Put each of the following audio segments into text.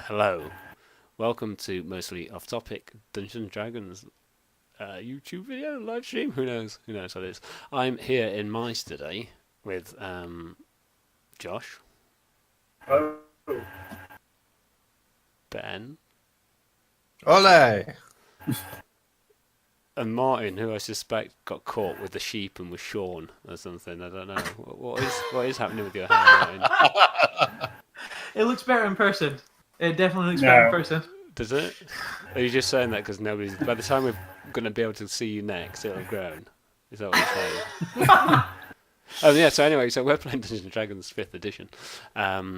Hello, welcome to Mostly Off Topic Dungeons and Dragons YouTube video live stream. Who knows? Who knows what it is? I'm here in my study with Josh, Oh, Ben, Ole! and Martin, who I suspect got caught with the sheep and was shorn or something. I don't know. What is happening with your hair, Martin? It looks better in person. It definitely looks better in No. person. Does it? Are you just saying that because nobody's? By the time we're going to be able to see you next, it'll have grown. Is that what you're saying? Oh yeah. So anyway, so we're playing Dungeons and Dragons 5th edition. Yeah,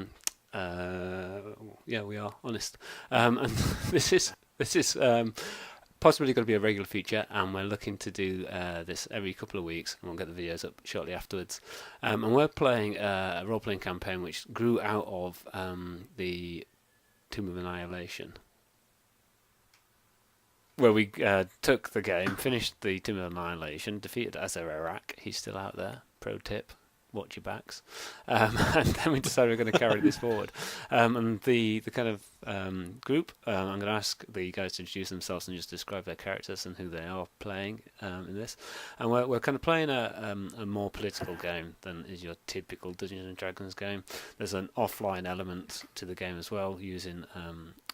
we are honest. And this is possibly going to be a regular feature, and we're looking to do this every couple of weeks, and we'll get the videos up shortly afterwards. And we're playing a role-playing campaign which grew out of the Tomb of Annihilation, where we took the game, finished the Tomb of Annihilation, defeated Azarak. He's still out there. Pro tip: watch your backs. And then we decided we're going to carry this forward. And the kind of group, I'm going to ask the guys to introduce themselves and just describe their characters and who they are playing in this. And we're kind of playing a more political game than is your typical Dungeons and Dragons game. There's an offline element to the game as well, using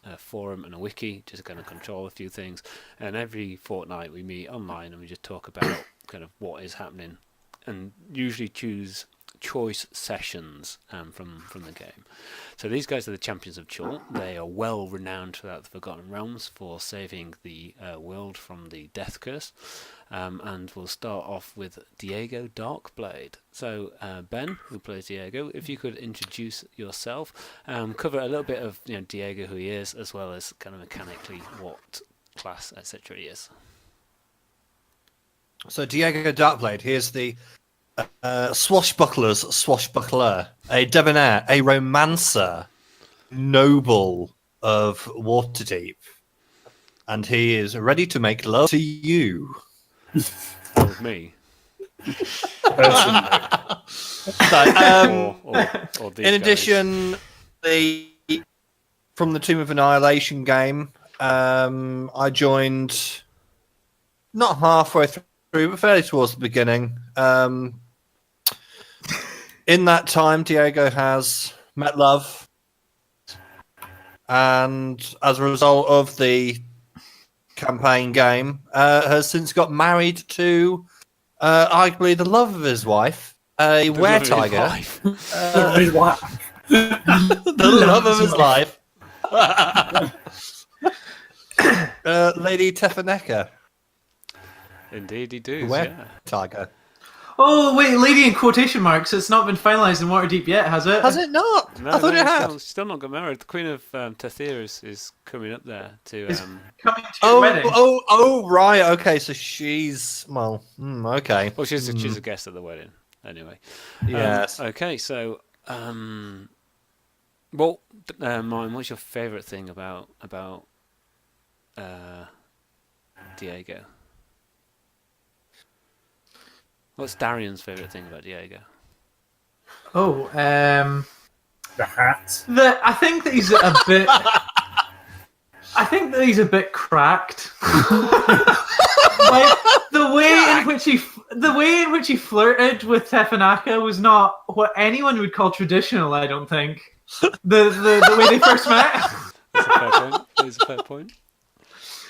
a forum and a wiki just to kind of control a few things. And every fortnight we meet online and we just talk about kind of what is happening, and usually choose choice sessions from the game. So these guys are the champions of Chult. They are well renowned throughout the Forgotten Realms for saving the world from the death curse. And we'll start off with Diego Darkblade. So Ben, who plays Diego, if you could introduce yourself, cover a little bit of Diego, who he is, as well as kind of mechanically what class, etc. he is. So Diego Darkblade, he is the swashbuckler's swashbuckler, a debonair, a romancer, noble of Waterdeep. And he is ready to make love to you. Or with me. personally. So, Or these in guys. addition, from the Tomb of Annihilation game, I joined not halfway through, but fairly towards the beginning. In that time, Diego has met love, and as a result of the campaign game, has since got married to arguably the love of his wife, a were-tiger. His wife. The love of his life. Lady Tefaneka. Indeed, he does. Where Yeah. tiger? Oh wait, lady in quotation marks. It's not been finalised in Waterdeep yet, has it? Has it not? No, I thought no, it had. still not got married. The Queen of Tethir is coming up there to. Is coming to your wedding. Oh, right. Okay, so she's okay. Well, she's a guest at the wedding, anyway. Yes. Okay, so Martin, what's your favourite thing about Diego? What's Darian's favourite thing about Diego? Oh, The hat. I think that he's a bit. I think that he's a bit cracked. Like the way in which he flirted with Tefanaka was not what anyone would call traditional. I don't think. The way they first met. That's a fair point. That is a fair point.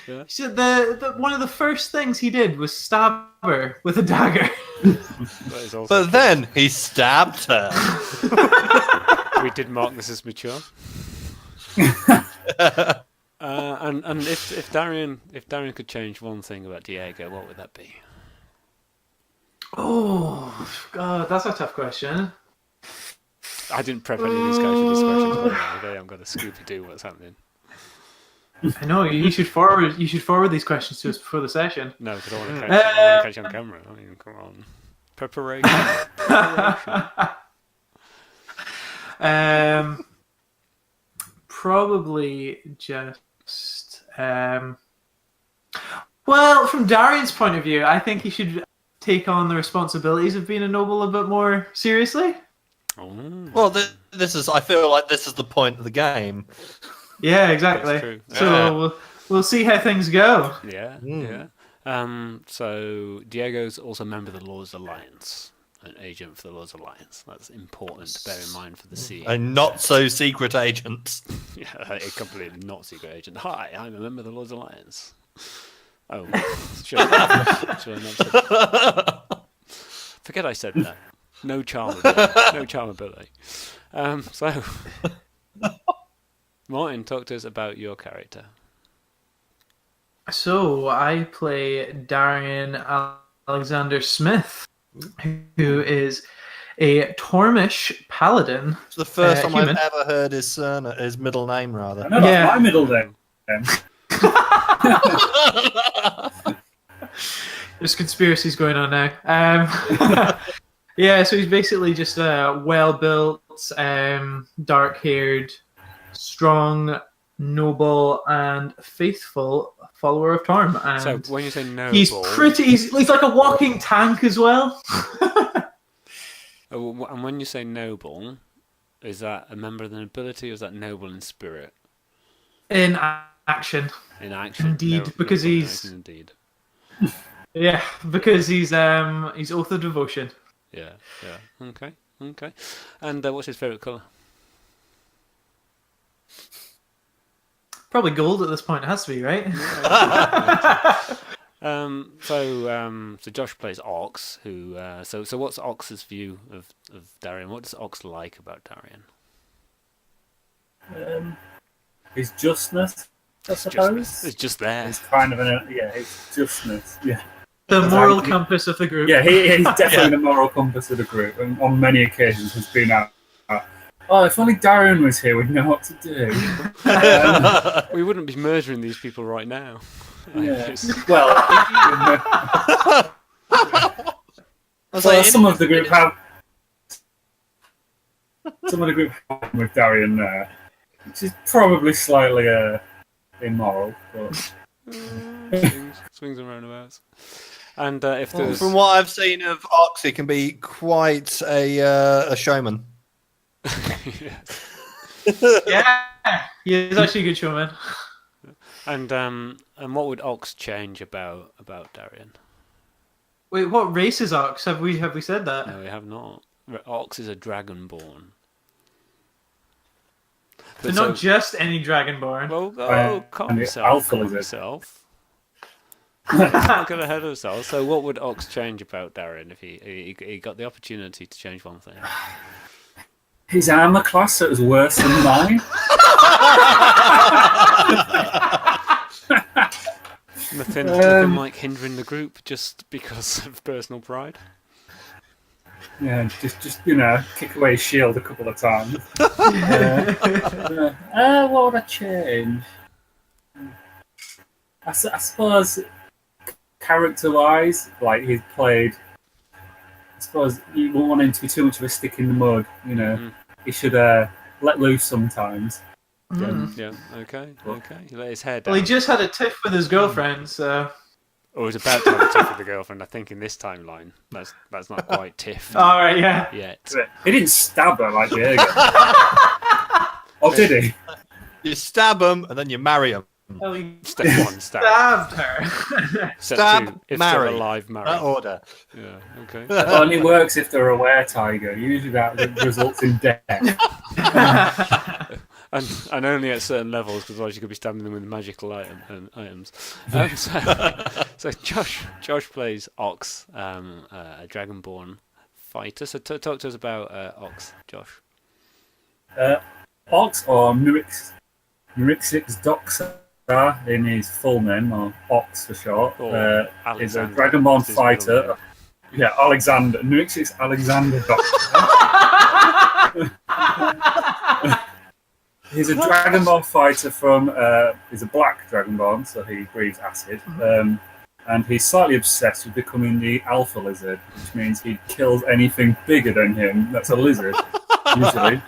Yeah. So the one of the first things he did was stab her with a dagger. That is also But then he stabbed her. we did mark this as mature. And if Darian could change one thing about Diego, what would that be? Oh God, that's a tough question. I didn't prep any of these guys for this question. Today I'm going to Scooby Doo what's happening. I know you should forward these questions to us before the session. No, because I want to catch you on camera. I mean, come on. Preparation. Probably just. Well, from Darian's point of view, I think he should take on the responsibilities of being a noble a bit more seriously. Oh. Well, this is. I feel like this is the point of the game. Yeah, exactly. That's true. So Yeah. we'll see how things go. Yeah, Mm. yeah. So Diego's also a member of the Lord's Alliance, an agent for the Lord's Alliance. That's important to bear in mind for the scene. A not so secret agent. Yeah, a completely not secret agent. Hi, I'm a member of the Lord's Alliance. Oh, should I not forget I said that. No charm ability. No charm ability. So, Martin, talk to us about your character. So I play Darian Alexander Smith, who is a Tormish paladin. It's the first time human. I've ever heard his middle name, rather. I know that's Yeah. my middle name. There's conspiracies going on now. Yeah, so he's basically just a well-built, dark-haired, strong, noble, and faithful follower of Torm. And So, when you say noble, he's like a walking tank as well. and when you say noble, is that a member of the nobility, or is that noble in spirit? In action. In action, Indeed, because noble in he's- action, indeed. Yeah, because he's Oath of Devotion. Yeah, yeah. Okay. And what's his favourite colour? Probably gold at this point. It has to be, right? So Josh plays Ox, who so what's Ox's view of Darian? What does Ox like about Darian? His justness, I suppose. It's just there. It's kind of his justness. Yeah, The moral Exactly. compass of the group. yeah. He's definitely the moral compass of the group, and on many occasions has been out. Oh, if only Darren was here, we'd know what to do. We wouldn't be murdering these people right now. Yeah. It's- Well, Like, some of the group have. Some of the group have with Darian there, which is probably slightly immoral. But swings and roundabouts. And if well, there's from what I've seen of Ox, he can be quite a showman. Yeah, he's actually a good showman. and what would Ox change about Darian? Wait, what race is Ox? Have we said that? No, we have not. Ox is a dragonborn. So not just any dragonborn. Well, calm and the yourself. alpha Calm lizard. yourself. Not get ahead of yourself. So, what would Ox change about Darren if he got the opportunity to change one thing? his armor class that was worse than mine. Nothing like hindering the group just because of personal pride. Yeah, just kick away his shield a couple of times. What would I change? I suppose character-wise, like he's played. I suppose you won't want him to be too much of a stick in the mud. He should let loose sometimes. Yeah. Okay. He let his hair down. Well, he just had a tiff with his girlfriend, so. Or was about to have a tiff with the girlfriend. I think in this timeline, that's not quite tiff All right, yeah. yet. He didn't stab her like Diego. Or did he? You stab him and then you marry him. Well, he Step one, stab. stabbed her. Step Stab, two, if marry. still alive, marry. That order. Yeah. Okay. It only works if they're aware, Tiger. Usually that results in death. And only at certain levels, because otherwise you could be stabbing them with magical items. So Josh plays Ox, a dragonborn fighter. So talk to us about Ox, Josh. Ox, or Nurixix Doxa in his full name, or Ox for short, Or is a Alexander, dragonborn that's his middle fighter. name. Yeah, Alexander. Nurixix Alexander Doxa. He's a dragonborn fighter he's a black dragonborn, so he breathes acid. And he's slightly obsessed with becoming the alpha lizard, which means he kills anything bigger than him that's a lizard, usually.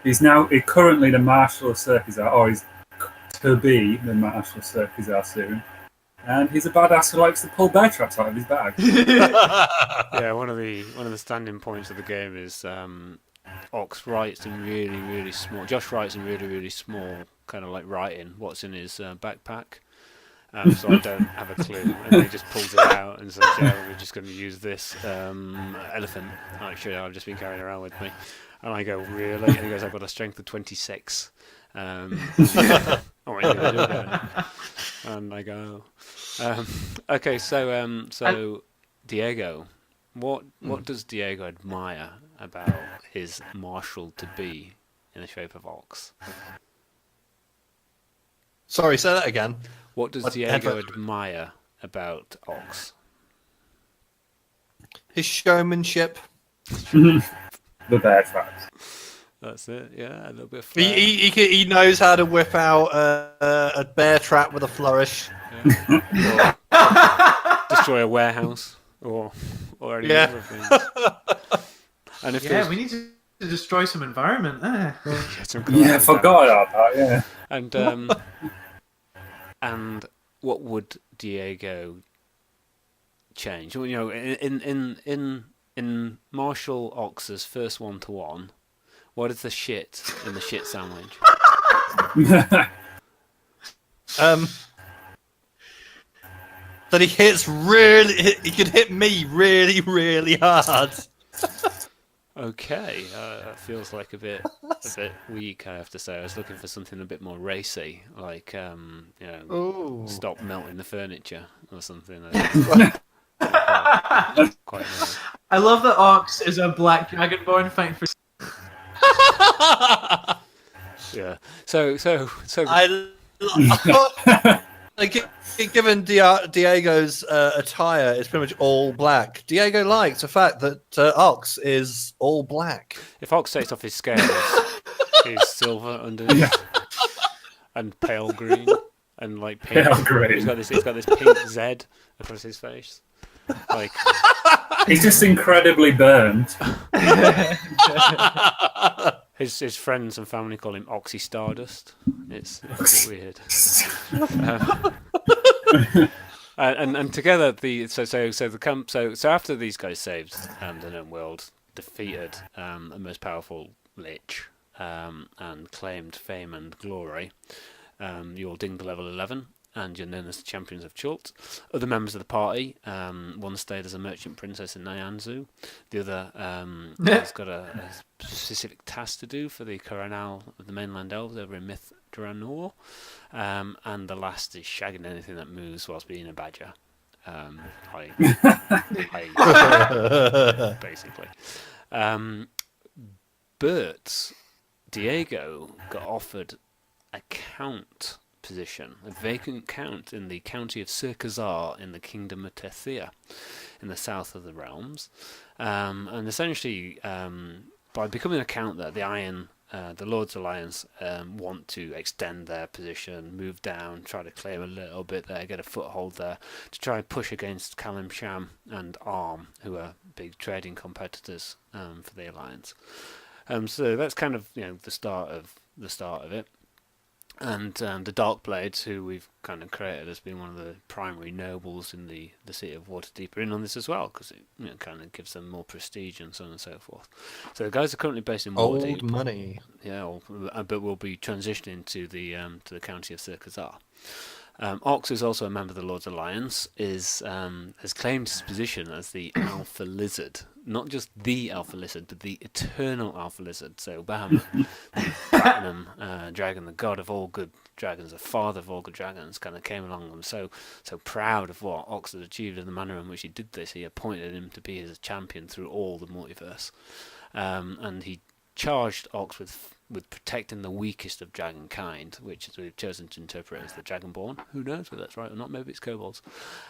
He's currently the Marshal of Circuzar, or he's to be the Marshal of Circuzar soon. And he's a badass who likes to pull bear traps out of his bag. Yeah, one of the standing points of the game is Ox writes in really, really small. Josh writes in really, really small, kind of like writing what's in his backpack. So I don't have a clue, and he just pulls it out and says, "Yeah, we're just going to use this elephant. Actually, I've just been carrying around with me." And I go, "Really?" And he goes, "I've got a strength of 26." And I go, "Okay, so Diego, what does Diego admire about his marshal to be in the shape of Ox?" Sorry, say that again. What does Diego admire about Ox? His showmanship. The bear traps. That's it. Yeah, a little bit of flair. He knows how to whip out a bear trap with a flourish. Yeah. Or destroy a warehouse, or any other thing. And if we need to destroy some environment there. Yeah, forgot about that. Yeah. And what would Diego change? You know, in Marshall Ox's first 1-to-1, what is the shit in the shit sandwich? That he hits he could hit me really, really hard. Okay, that feels like a bit weak. I have to say, I was looking for something a bit more racy, like stop melting the furniture or something. Quite nice. I love that Ox is a black dragonborn fighting for. Yeah. So. Given Diego's attire is pretty much all black, Diego likes the fact that Ox is all black. If Ox takes off his scales, he's silver underneath, and pale green, and like pink. Pale green. He's got this pink Z across his face. Like he's just incredibly burned. His friends and family call him Oxy Stardust. It's a bit weird. And together so after these guys saved the known world, defeated the most powerful lich, and claimed fame and glory, you all dinged level 11. And you're known as the champions of Chult. Other members of the party, one stayed as a merchant princess in Nyanzu. The other has got a specific task to do for the coronal of the mainland elves over in Myth Dranor. And the last is shagging anything that moves whilst being a badger. Basically. But Diego got offered a count position, a vacant count in the county of Circazar in the kingdom of Tethia, in the south of the realms, and essentially by becoming a count there, the Lord's Alliance want to extend their position, move down, try to claim a little bit there, get a foothold there, to try and push against Kalimsham and Arm, who are big trading competitors for the Alliance. So that's kind of the start of it. And the Darkblades, who we've kind of created as being one of the primary nobles in the city of Waterdeep, are in on this as well, because it kind of gives them more prestige and so on and so forth. So the guys are currently based in Waterdeep. Old money. Yeah, but will be transitioning to the county of Circazar. Ox is also a member of the Lord's Alliance, has claimed his position as the Alpha Lizard. Not just the Alpha Lizard, but the eternal Alpha Lizard. So Bahamut, the platinum dragon, the god of all good dragons, the father of all good dragons, kind of came along and so proud of what Ox had achieved and the manner in which he did this. He appointed him to be his champion through all the multiverse. And he charged Ox with protecting the weakest of dragon kind, which as we've chosen to interpret as the Dragonborn. Who knows whether that's right or not? Maybe it's kobolds.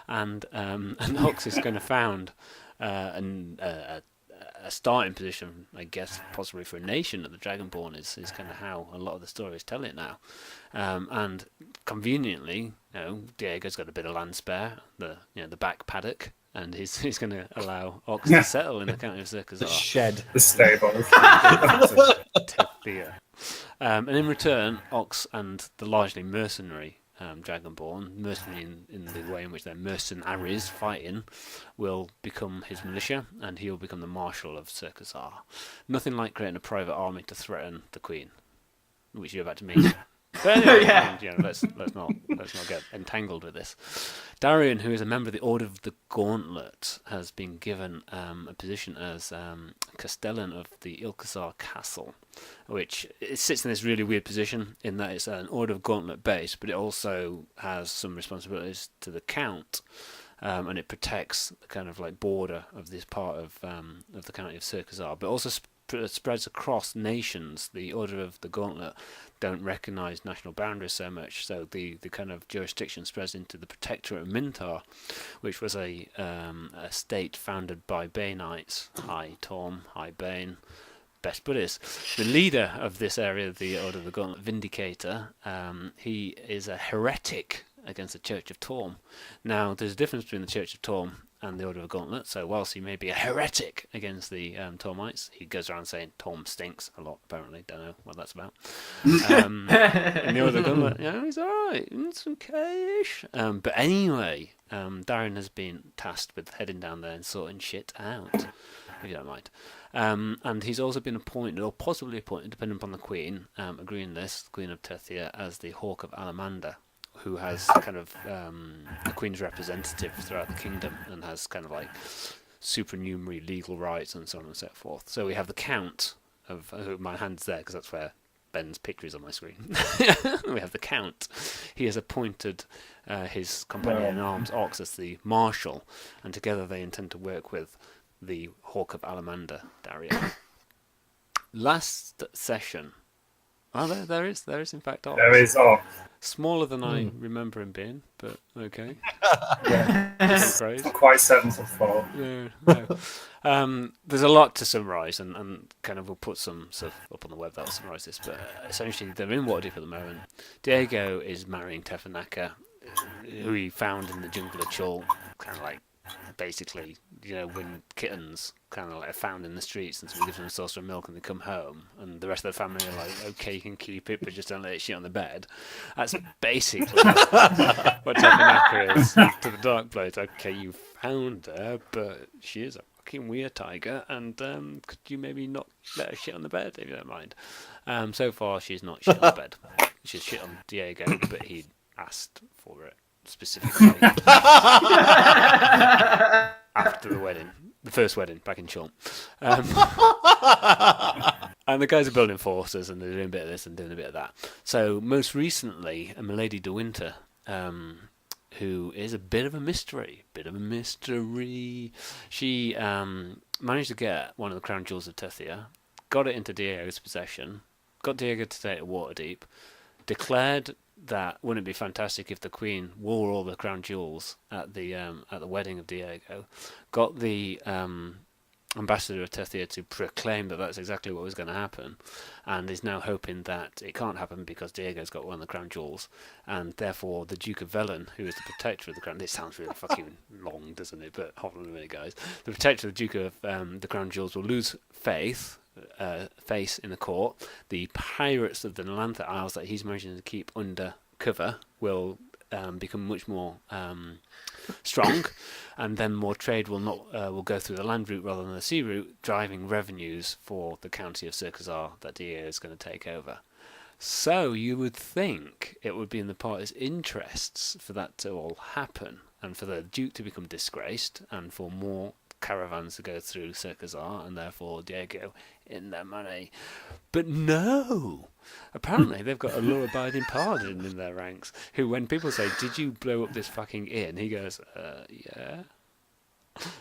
And Ox is going to found a starting position, I guess, possibly for a nation of the Dragonborn is kind of how a lot of the stories tell it now. And conveniently, Diego's got a bit of land spare, the back paddock, and he's going to allow Ox to settle in the county of Circazar. The shed. The stable. And in return, Ox and the largely mercenary Dragonborn, mercenary in the way in which they're mercenaries fighting, will become his militia, and he'll become the marshal of Circazar. Nothing like creating a private army to threaten the queen, which you're about to meet. But anyway, Yeah. let's not get entangled with this. Darian, who is a member of the Order of the Gauntlet, has been given a position as Castellan of the Ilkazar Castle, which it sits in this really weird position in that it's an Order of Gauntlet base, but it also has some responsibilities to the Count, and it protects the kind of like border of this part of the county of Circazar, but also spreads across nations. The Order of the Gauntlet don't recognise national boundaries so much, so the kind of jurisdiction spreads into the Protectorate of Mintar, which was a state founded by Baneites. Hi Torm, hi Bane, best buddies. The leader of this area, the Order of the Gauntlet, Vindicator, he is a heretic against the Church of Torm. Now, there's a difference between the Church of Torm and the Order of the Gauntlet, so whilst he may be a heretic against the Tormites, he goes around saying Torm stinks a lot, apparently. Don't know what that's about. In the Order of the Gauntlet, he's alright, it's okay-ish. But anyway, Darren has been tasked with heading down there and sorting shit out, if you don't mind. And he's also been appointed, or possibly appointed, depending upon the Queen, agreeing this, the Queen of Tethia, as the Hawk of Alamander, who has kind of the Queen's representative throughout the kingdom and has kind of like supernumerary legal rights and so on and so forth. So we have the Count of my hand's there because that's where Ben's picture is on my screen. We have the Count. He has appointed his companion in arms Ox as the Marshal, and together they intend to work with the Hawk of Alamander, Dario. Last session. Oh, there is in fact Ox. There is Ox. Smaller than I remember him being, but okay. Yeah. Praise. Not quite 7'4". Yeah, no. There's a lot to summarise, and kind of we'll put some stuff up on the web that'll summarise this, but essentially they're in Waterdeep at the moment. Diego is marrying Tefanaka, who he found in the jungle of Chul, kind of like basically, when kittens kind of like are found in the streets, and so we give them a saucer of milk and they come home, and the rest of the family are like, okay, you can keep it, but just don't let it shit on the bed. That's basically what Tefanaka is to the Darkblade. Okay, you found her, but she is a fucking weird tiger, and could you maybe not let her shit on the bed, if you don't mind? So far, she's not shit on the bed. She's shit on Diego, but he asked for it specifically after the wedding, the first wedding back in Chulm. And the guys are building forces, and they're doing a bit of this and doing a bit of that. So most recently, a Milady de Winter, who is a bit of a mystery. She managed to get one of the crown jewels of Tethia, got it into Diego's possession, got Diego to stay at Waterdeep, declared that wouldn't it be fantastic if the Queen wore all the crown jewels at the wedding of Diego, got the ambassador of Tethia to proclaim that that's exactly what was going to happen, and is now hoping that it can't happen because Diego's got one of the crown jewels, and therefore the Duke of Velen, who is the protector of the crown. This sounds really fucking long, doesn't it? But hold on a minute, guys. The protector of the Duke of the crown jewels will lose face in the court. The pirates of the Nalantha Isles that he's managing to keep under cover will become much more strong, and then more trade will go through the land route rather than the sea route, driving revenues for the county of Circazar that Diego is going to take over. So you would think it would be in the party's interests for that to all happen, and for the Duke to become disgraced, and for more caravans to go through Circazar, and therefore Diego in their money. But no! Apparently they've got a law-abiding paladin in their ranks, who when people say, did you blow up this fucking inn? He goes, yeah.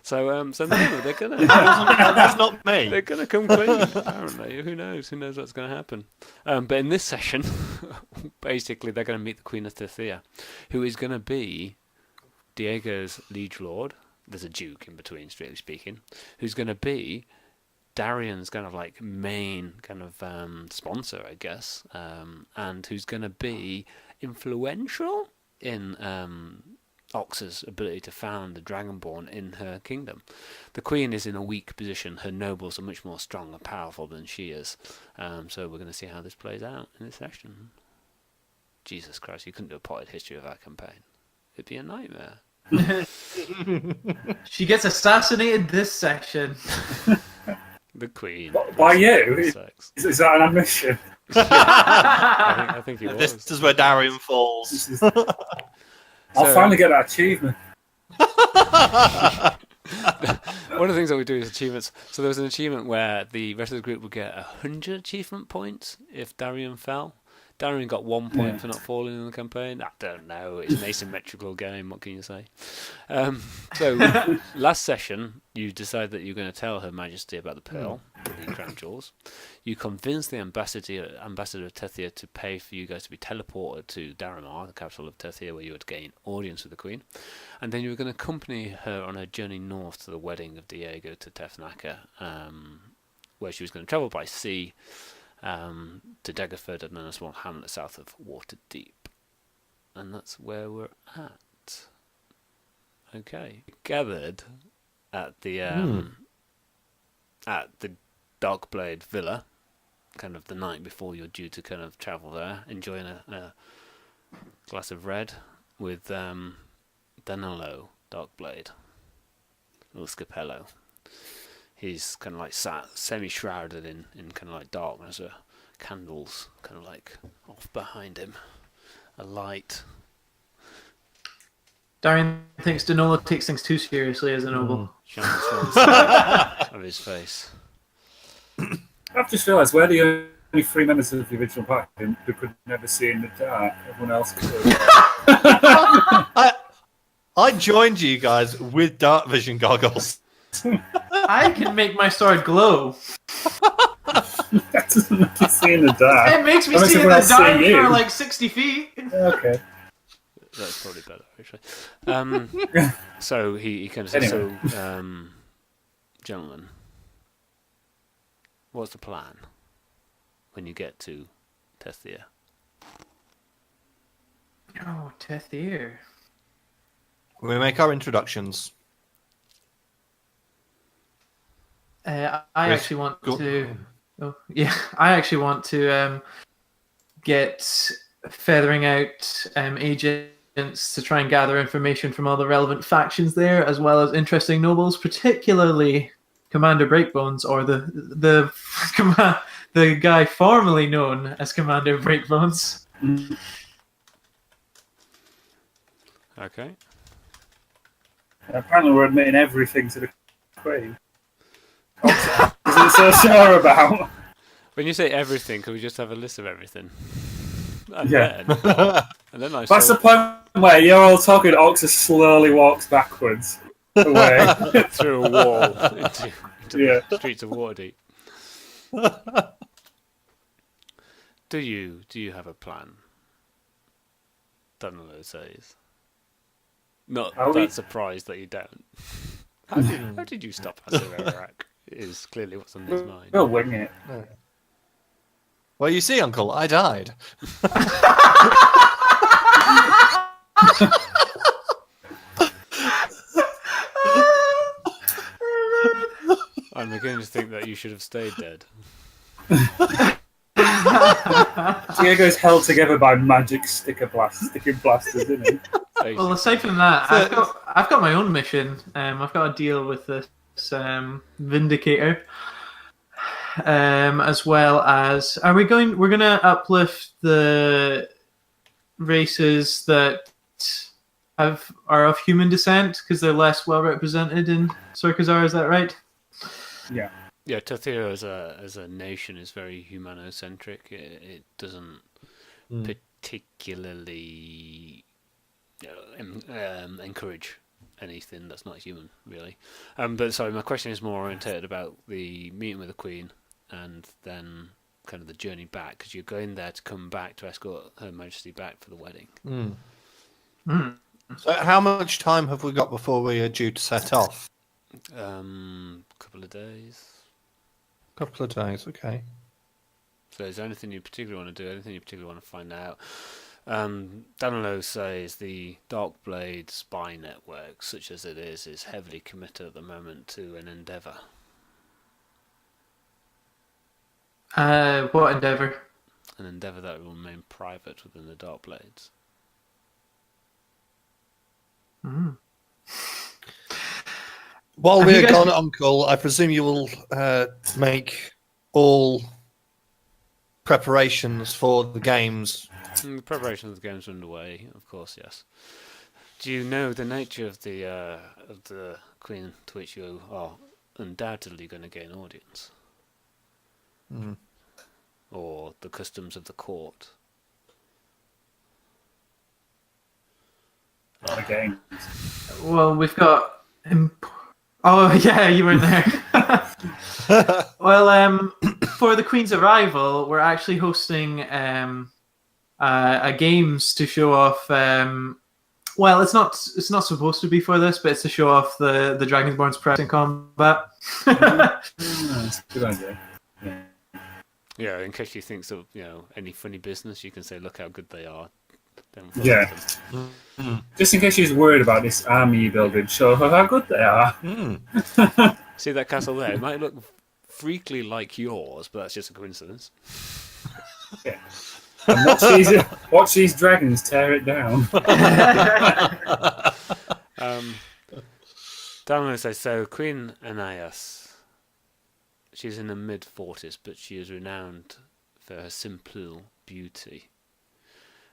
So no, they're gonna... That's not me. They're gonna come clean, apparently. Who knows? Who knows what's gonna happen? But in this session, basically they're gonna meet the Queen of Tethia, who is gonna be Diego's liege lord. There's a duke in between, strictly speaking, who's going to be Darian's kind of like main kind of sponsor, I guess, and who's going to be influential in Ox's ability to found the Dragonborn in her kingdom. The Queen is in a weak position. Her nobles are much more strong and powerful than she is. So we're going to see how this plays out in this session. Jesus Christ, you couldn't do a potted history of our campaign. It'd be a nightmare. She gets assassinated this session. The Queen. By you? Sex. Is that an admission? I think it was. This is where Darian falls. I'll finally get that achievement. One of the things that we do is achievements. So there was an achievement where the rest of the group would get 100 achievement points if Darian fell. Darian got 1 point for not falling in the campaign. I don't know. It's an asymmetrical game. What can you say? So last session, you decide that you're going to tell Her Majesty about the pearl, the crown jewels. You convince the ambassador of Tethia to pay for you guys to be teleported to Daramar, the capital of Tethia, where you would gain audience with the Queen. And then you were going to accompany her on her journey north to the wedding of Diego to Tefnaka, where she was going to travel by sea to Daggerford and then a small hamlet south of Waterdeep. And that's where we're at. Okay. Gathered at the Darkblade Villa, kind of the night before you're due to kind of travel there, enjoying a glass of red with Danilo Darkblade, little Scapello. He's kind of like sat semi-shrouded in kind of like darkness, candles kind of like off behind him, a light. Darian thinks Danilo takes things too seriously as a noble. Shining from the side of his face. I've just realised we're the only 3 members of the original party who could never see in the dark. Everyone else could. I joined you guys with dark vision goggles. I can make my sword glow. That doesn't make you see in the dark. It makes me That makes see in everyone the else see dark you. for like 60 feet. Okay. That's probably better, actually. So he kind of says, Anyway. so, gentlemen, what's the plan when you get to Tethia? Oh, Tethir. We make our introductions. I Yes, actually want go- to. Oh, yeah, I actually want to get feathering out agents to try and gather information from all the relevant factions there, as well as interesting nobles, particularly Commander Breakbones, or the guy formerly known as Commander Breakbones. Okay. Apparently we're admitting everything to the Queen. Isn't so sure about? When you say everything, can we just have a list of everything? And Yeah. then I That's saw the point where you're all talking, Oxa slowly walks backwards away. through a wall into Yeah. the streets of Waterdeep. Do you have a plan? Danilo says. Not Are that we- surprised that you don't. How did you stop Azerarak? Is clearly what's on his mind. We'll wing it. Well, you see, Uncle, I died. I'm beginning to think that you should have stayed dead. Diego's held together by magic sticking blasters, isn't he? Well, aside from that, I've got my own mission. I've got to deal with this Vindicator, as well as we're going to uplift the races that are of human descent because they're less well represented in Sorkazar. Is that right? Yeah. Yeah, Tethira as a nation is very humanocentric. It doesn't particularly encourage anything that's not human, really. But sorry, my question is more orientated about the meeting with the Queen and then kind of the journey back, because you're going there to come back to escort Her Majesty back for the wedding. So how much time have we got before we are due to set off? Couple of days. Couple of days, okay. So is there anything you particularly want to do? Anything you particularly want to find out? Danilo says the Darkblade spy network, such as it is heavily committed at the moment to an endeavour. What endeavour? an endeavour that will remain private within the Darkblades. Mm. While Have we you are guys gone, been- Uncle, I presume you will make all preparations for the games. The preparation of the games are underway, of course, yes. Do you know the nature of the Queen to which you are undoubtedly going to gain audience? Mm. Or the customs of the court? Again. Well, we've got. Oh yeah, you weren't there. Well, for the Queen's arrival, we're actually hosting a games to show off. Well, it's not supposed to be for this, but it's to show off the Dragonborn's press in combat. That's a good idea. Yeah. Yeah, in case you think of any funny business, you can say, "Look how good they are." Don't Yeah. them. Just in case she's worried about this army you're building, show her how good they are. Mm. See that castle there? It might look freakily like yours, but that's just a coincidence. Yeah. And watch these dragons tear it down. Down says, so Queen Anaias, she's in the mid-40s, but she is renowned for her simple beauty.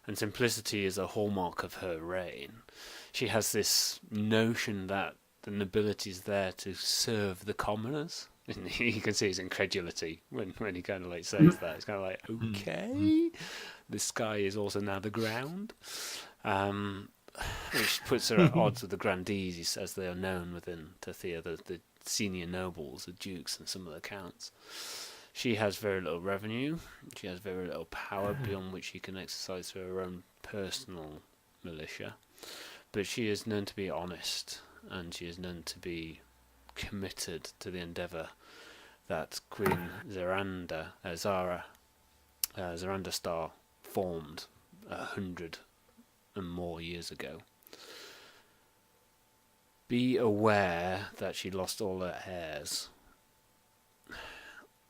And simplicity is a hallmark of her reign. She has this notion that the nobility is there to serve the commoners. And you can see his incredulity when he kind of says that. It's kind of like, okay, the sky is also now the ground. Which puts her at odds with the grandees, as they are known within Tethia, the senior nobles, the dukes, and some of the counts. She has very little revenue. She has very little power beyond which she can exercise through her own personal militia. But she is known to be honest, and she is known to be committed to the endeavour that Queen Zeranda Star formed 100 and more years ago. Be aware that she lost all her heirs.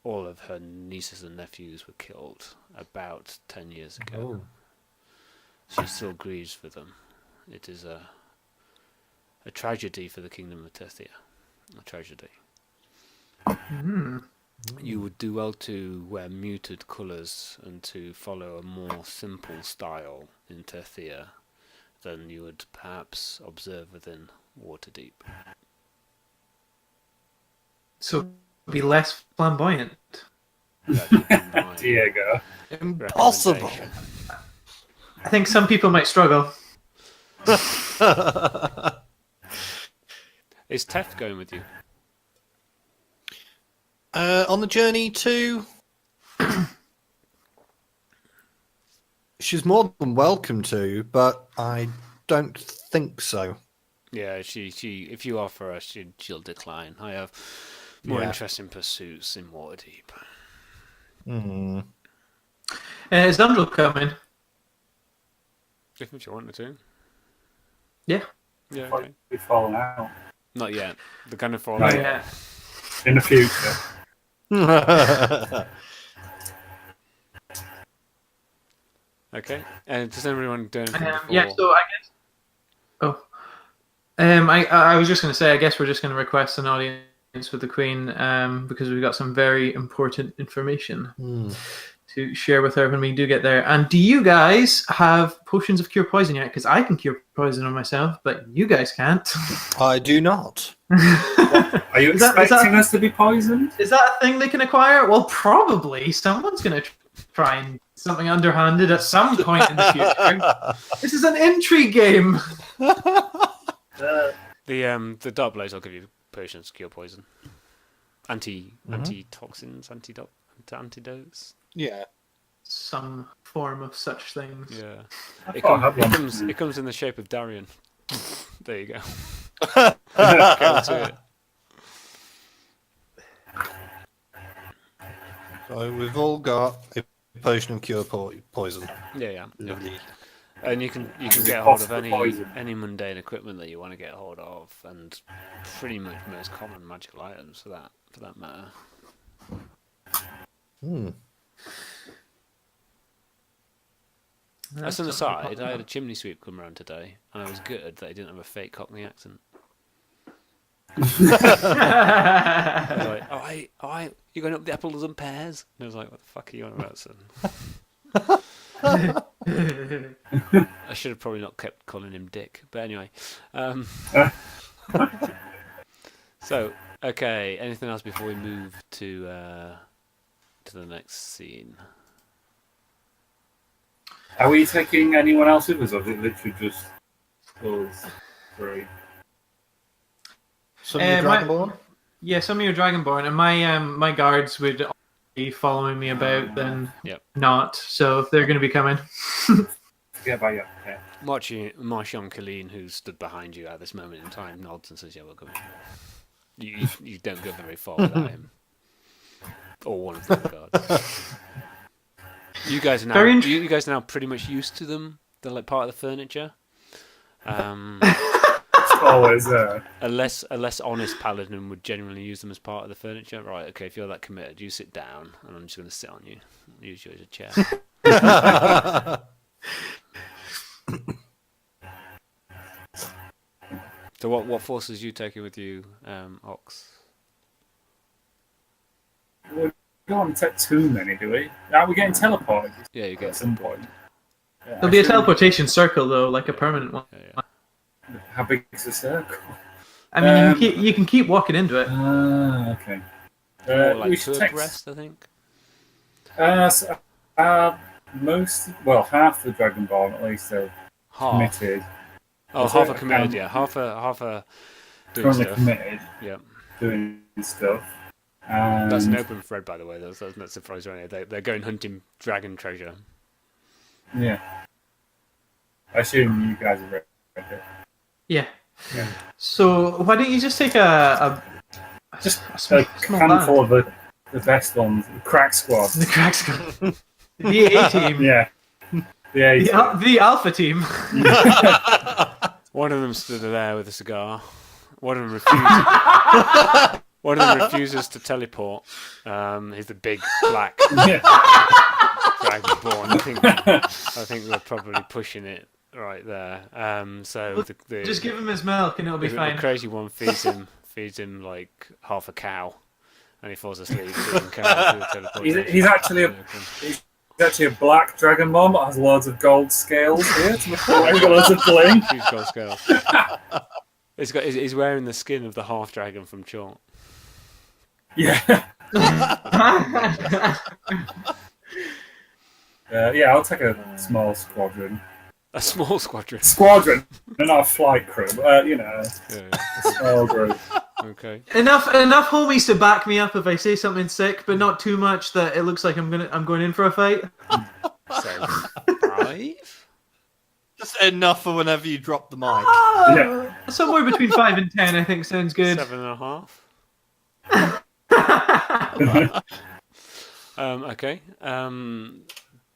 All of her nieces and nephews were killed about 10 years ago. Oh. She still grieves for them. It is a tragedy for the kingdom of Tethia. A tragedy. You would do well to wear muted colours and to follow a more simple style in Tethia than you would perhaps observe within Waterdeep. So be less flamboyant. That would be my Diego. Impossible. recommendation. I think some people might struggle. Is Teth going with you? On the journey to... She's more than welcome to, but I don't think so. Yeah, she. If you offer her, she'll decline. I have more interesting pursuits in Waterdeep. Mm. Is Andrew coming? If you wanted to. Yeah. Yeah. Okay. We've fallen out. Not yet. They're going to fall Right. out. Yeah. In the future. Okay. And does anyone do anything before? Yeah. So I guess. Oh. I was just going to say. I guess we're just going to request an audience with the Queen, because we've got some very important information to share with her when we do get there. And do you guys have potions of cure poison yet? Because I can cure poison on myself, but you guys can't. I do not. Are you Is that- expecting us to be poisoned? Is that a thing they can acquire? Well, probably. Someone's going to try and something underhanded at some point in the future. This is an intrigue game. The Darkblade will give you potions to cure poison. Antitoxins, antidotes. Yeah. Some form of such things. Yeah. I It, thought I had one. it comes in the shape of Darian. There you go. Go to it. So we've all got a potion of cure poison. Yeah. Lovely. And you can Is it get hold of possible poison? any mundane equipment that you want to get hold of, and pretty much most common magical items for that matter. Hmm. As an aside, I had a chimney sweep come around today, and I was gutted that he didn't have a fake Cockney accent. I was like, oh, you're going up the apples and pears? And I was like, what the fuck are you on about, son? I should have probably not kept calling him Dick, but anyway. So, okay, anything else before we move to the next scene? Are we taking anyone else with us, or is it literally just us three? Some of the Dragonborn? Yeah, some of your Dragonborn, and my guards would be following me about, then not. So if they're going to be coming. Forget about you. Yeah. Marchand Colleen, who stood behind you at this moment in time, nods and says, "Yeah, we're coming." You don't go very far without him, or one of the guards. You guys are now pretty much used to them. They're like part of the furniture. It's always there. A less honest paladin would genuinely use them as part of the furniture. Right? Okay, if you're that committed, you sit down, and I'm just going to sit on you. Use you as a chair. So what forces are you taking with you, Ox? We don't take too many, do we? Are we getting teleported? Yeah, you get At some point. Yeah, There'll be a teleportation circle though, like a permanent one. Yeah. How big is the circle? I mean, you can keep walking into it. Okay. More we like should two take abreast, I think. half the Dragonborn at least are committed. Oh, Is half it? a committed, yeah. Half a doing Currently stuff. committed, Yeah. doing stuff. And That's an open thread, by the way. That's not surprising. They're going hunting dragon treasure. Yeah. I assume you guys have read it. Yeah. Yeah. So why don't you just take a A handful of the best ones, the crack squad. the crack squad, the A team, Yeah. the Alpha team. One of them stood there with a cigar. One of them refuses. One of them refuses to teleport. He's the big black dragonborn. I think we're probably pushing it right there. So the Just give him his milk and it'll be fine. The crazy one feeds him like half a cow, and he falls asleep eating cow through the teleportation. He's actually a black dragonborn that has loads of gold scales here. He's got loads of bling. Huge gold scale. He's wearing the skin of the half dragon from Chaunt. Yeah. Yeah, I'll take a small squadron. A small squadron. Squadron, not a flight crew. Yeah. A small group. Okay. Enough homies to back me up if I say something sick, but not too much that it looks like I'm going in for a fight. So 5. Just enough for whenever you drop the mic. Yeah. Somewhere between 5 and 10, I think sounds good. 7.5. Okay.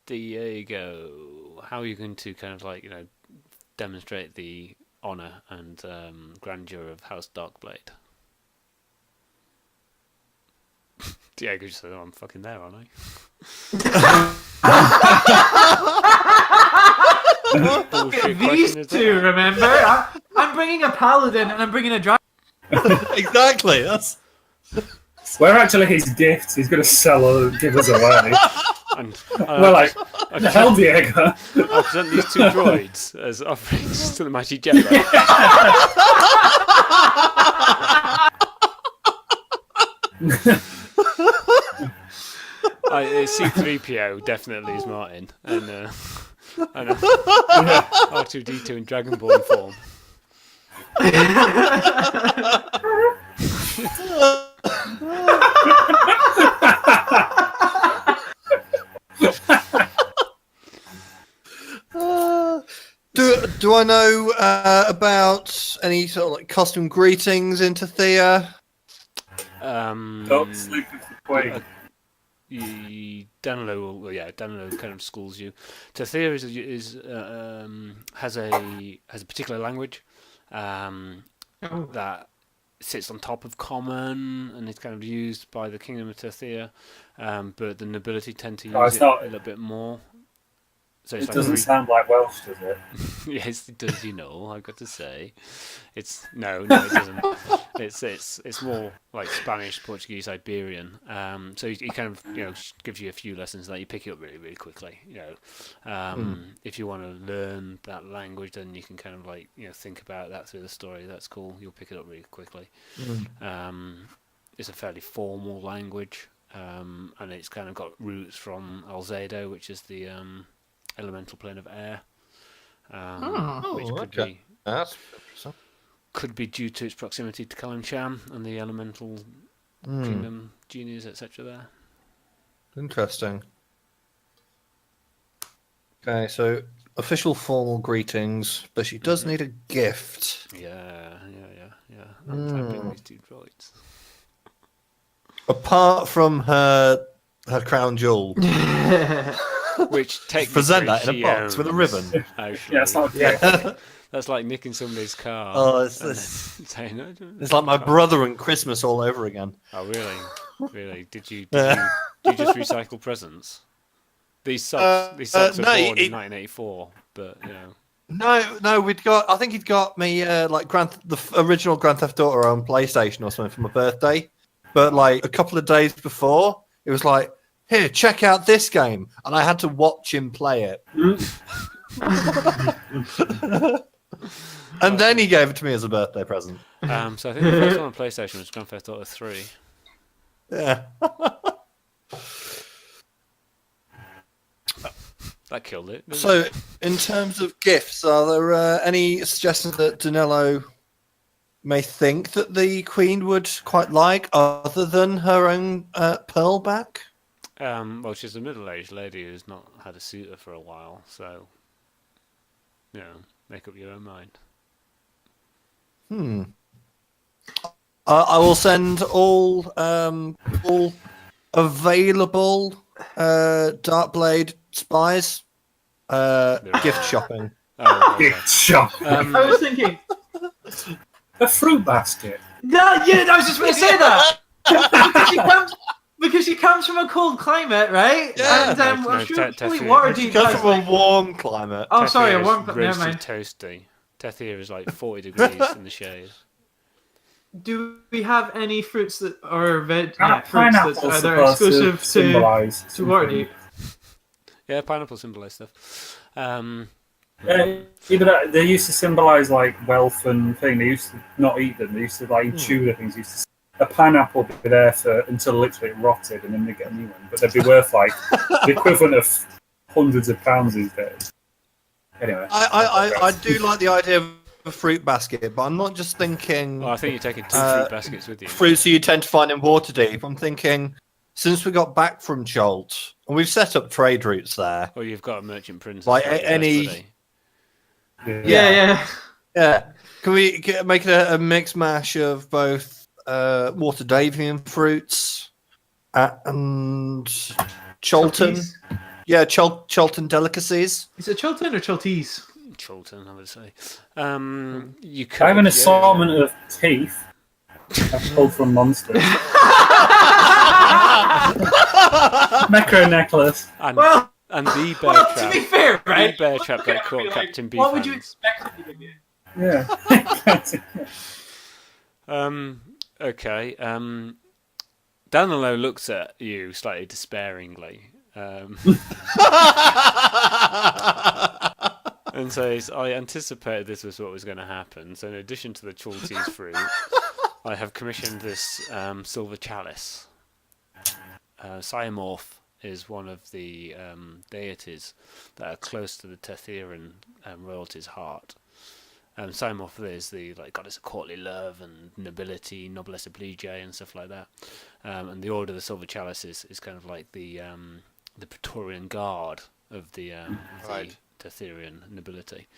Diego, how are you going to kind of like demonstrate the honor and grandeur of House Darkblade? Diego just said, "Oh, I'm fucking there, aren't I?" Bullshit These question, is two, that? remember? I'm bringing a paladin and I'm bringing a dragon. Exactly. That's We're actually his gifts. He's going to give us away. And, We're like, the hell, Diego? I present these 2 droids as offerings to the mighty Jedi. C-3PO definitely is Martin, and R2-D2 in Dragonborn form. Do I know about any sort of like custom greetings into Thea? Don't sleep with the queen. Danilo kind of schools you. Thea has a particular language that sits on top of common and is kind of used by the Kingdom of Thea, but the nobility tend to use it a little bit more. So it's It like doesn't three... sound like Welsh, does it? Yes, it does. I've got to say, it's no, it doesn't. It's more like Spanish, Portuguese, Iberian. So he kind of gives you a few lessons that you pick it up really, really quickly. If you want to learn that language, then you can kind of like think about that through the story. That's cool. You'll pick it up really quickly. It's a fairly formal language, and it's kind of got roots from Alzado, which is the elemental plane of air, which That's interesting. could be due to its proximity to Kalimshan and the elemental kingdom genies, etc. there. Interesting. Okay, so official formal greetings, but she does need a gift. Yeah. I'm tapping these two droids. Apart from her crown jewel. Which technically Present that in she a box with a owns, ribbon. actually. Yeah, it's not That's like nicking somebody's car. Oh, and then saying, "No, it's like my brother and Christmas all over again. Oh, really? Really? Did you just recycle presents? These socks were no, born in 1984, but No, I think he'd got me the original Grand Theft Auto on PlayStation or something for my birthday. But like a couple of days before, it was like, here, check out this game, and I had to watch him play it. And then he gave it to me as a birthday present. So I think the first one on PlayStation was Grand Theft Auto 3. Yeah. That killed it. didn't So, it? in terms of gifts, are there any suggestions that Danilo may think that the Queen would quite like, other than her own pearl back? Well, she's a middle-aged lady who's not had a suitor for a while, so make up your own mind. I will send all available Darkblade spies gift shopping. Oh, okay. Gift shop. I was thinking. A fruit basket. No, yeah, I was just going to say that. Because she comes from a cold climate, right? Yeah. And I'm sure Tethia- Waterdeep She comes has, from a like... warm climate. Oh, sorry, a Tethia warm is climate. Never roasted mind. toasty. Tethia is like 40 degrees in the shade. Do we have any fruits that are fruits Pineapple's that are supposed exclusive to symbolise to Waterdeep? Yeah, pineapple symbolise stuff. They used to symbolise like wealth and thing. They used to not eat them. They used to like Tudor things. Used to a pineapple would be there until literally it rotted, and then they get a new one. But they'd be worth like the equivalent of hundreds of pounds these days. Anyway, I do like the idea of a fruit basket, but I'm not just thinking Well, I think you're taking two fruit baskets with you. fruits that you tend to find in Waterdeep. I'm thinking, since we got back from Jolt, and we've set up trade routes there. Or you've got a merchant princess. Like right, any- buddy. Yeah. Yeah, can we make it a mix mash of both Waterdavian fruits and Cholton? Chalties? Yeah, Cholton delicacies. Is it Chilton or Chaltese? Chilton, I would say. You could I have an yeah. assortment of teeth I've pulled from monsters. Necro necklace. And, Well, and the bear well, trap. to be fair, right? The bear trap that Look at caught me like, Captain Beef what would you hands. expect me to give you? Yeah. Okay. Danilo looks at you slightly despairingly. And says, I anticipated this was what was going to happen. So in addition to the Chaltese fruit, I have commissioned this silver chalice. Syamorph is one of the deities that are close to the Tethiran royalty's heart. Syamorph is the goddess of courtly love and nobility, noblesse oblige, and stuff like that. And the Order of the Silver Chalice is kind of like the Praetorian Guard of the Right. Tetherian nobility.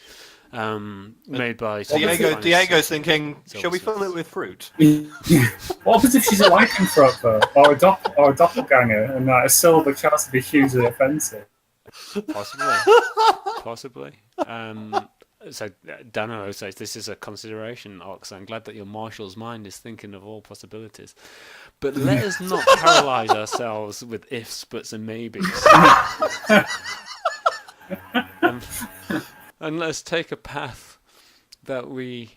Made by Diego's thinking, Silver shall we fill Smiths. it with fruit? What happens if she's a lycanthrope though? Or a doppelganger, and a silver chalice would be hugely offensive? Possibly. So Dano says this is a consideration, Ox. I'm glad that your marshal's mind is thinking of all possibilities. But let us not paralyse ourselves with ifs, buts and maybes. And let's take a path that we,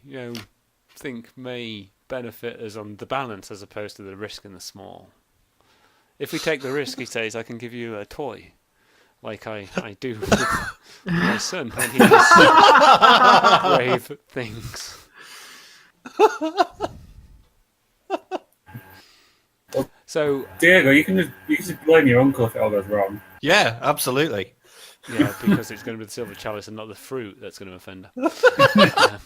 think may benefit us on the balance as opposed to the risk and the small. If we take the risk, he says, I can give you a toy, like I do with my son when he does brave things. So Diego, you can just blame your uncle if it all goes wrong. Yeah, absolutely. yeah, because it's going to be the silver chalice and not the fruit that's going to offend her.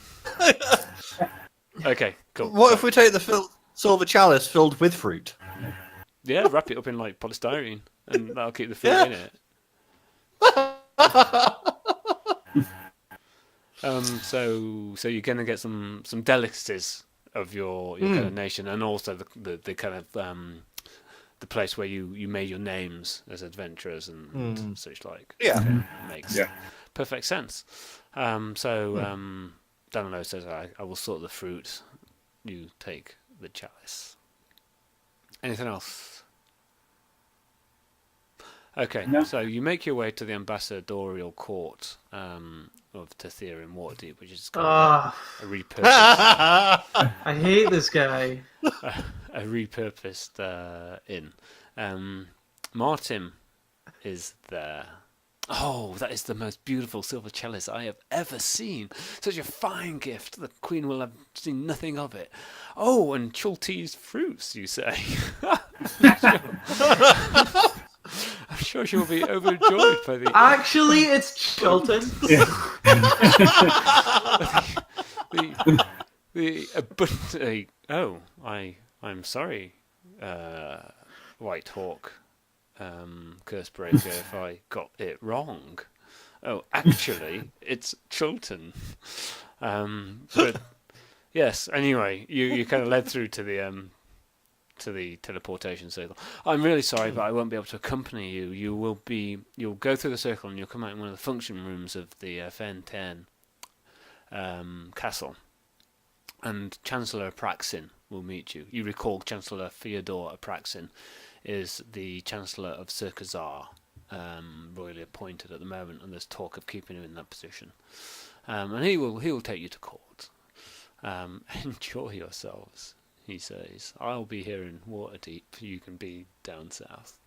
Okay, cool. What if we take the silver chalice filled with fruit? Yeah, wrap it up in like polystyrene, and that'll keep the fruit in it. So you're going to get some delicacies of your kind of nation, and also the kind of the place where you made your names as adventurers and such like. Yeah. Makes Yeah. perfect sense. Danilo says, I will sort the fruit. You take the chalice. Anything else? Okay, No. so you make your way to the ambassadorial court of Tethir in Waterdeep, which is kind of a repurposed, I hate this guy. a repurposed inn. Martin is there. Oh, that is the most beautiful silver chalice I have ever seen. Such a fine gift. The Queen will have seen nothing of it. Oh, and Chulte's fruits, you say? I'm sure she'll be overjoyed by the... Actually, it's Chilton. I'm sorry, White Hawk, Cursebreaker, if I got it wrong. Oh, actually, it's Chilton. But yes, anyway, you kind of led through to the teleportation circle. I'm really sorry, but I won't be able to accompany you. You'll go through the circle and you'll come out in one of the function rooms of the Fen 10 castle. And Chancellor Apraxin will meet you. You recall Chancellor Fyodor Apraxin is the Chancellor of Circazar, royally appointed at the moment, and there's talk of keeping him in that position. And he will take you to court. Enjoy yourselves, he says. I'll be here in Waterdeep. You can be down south.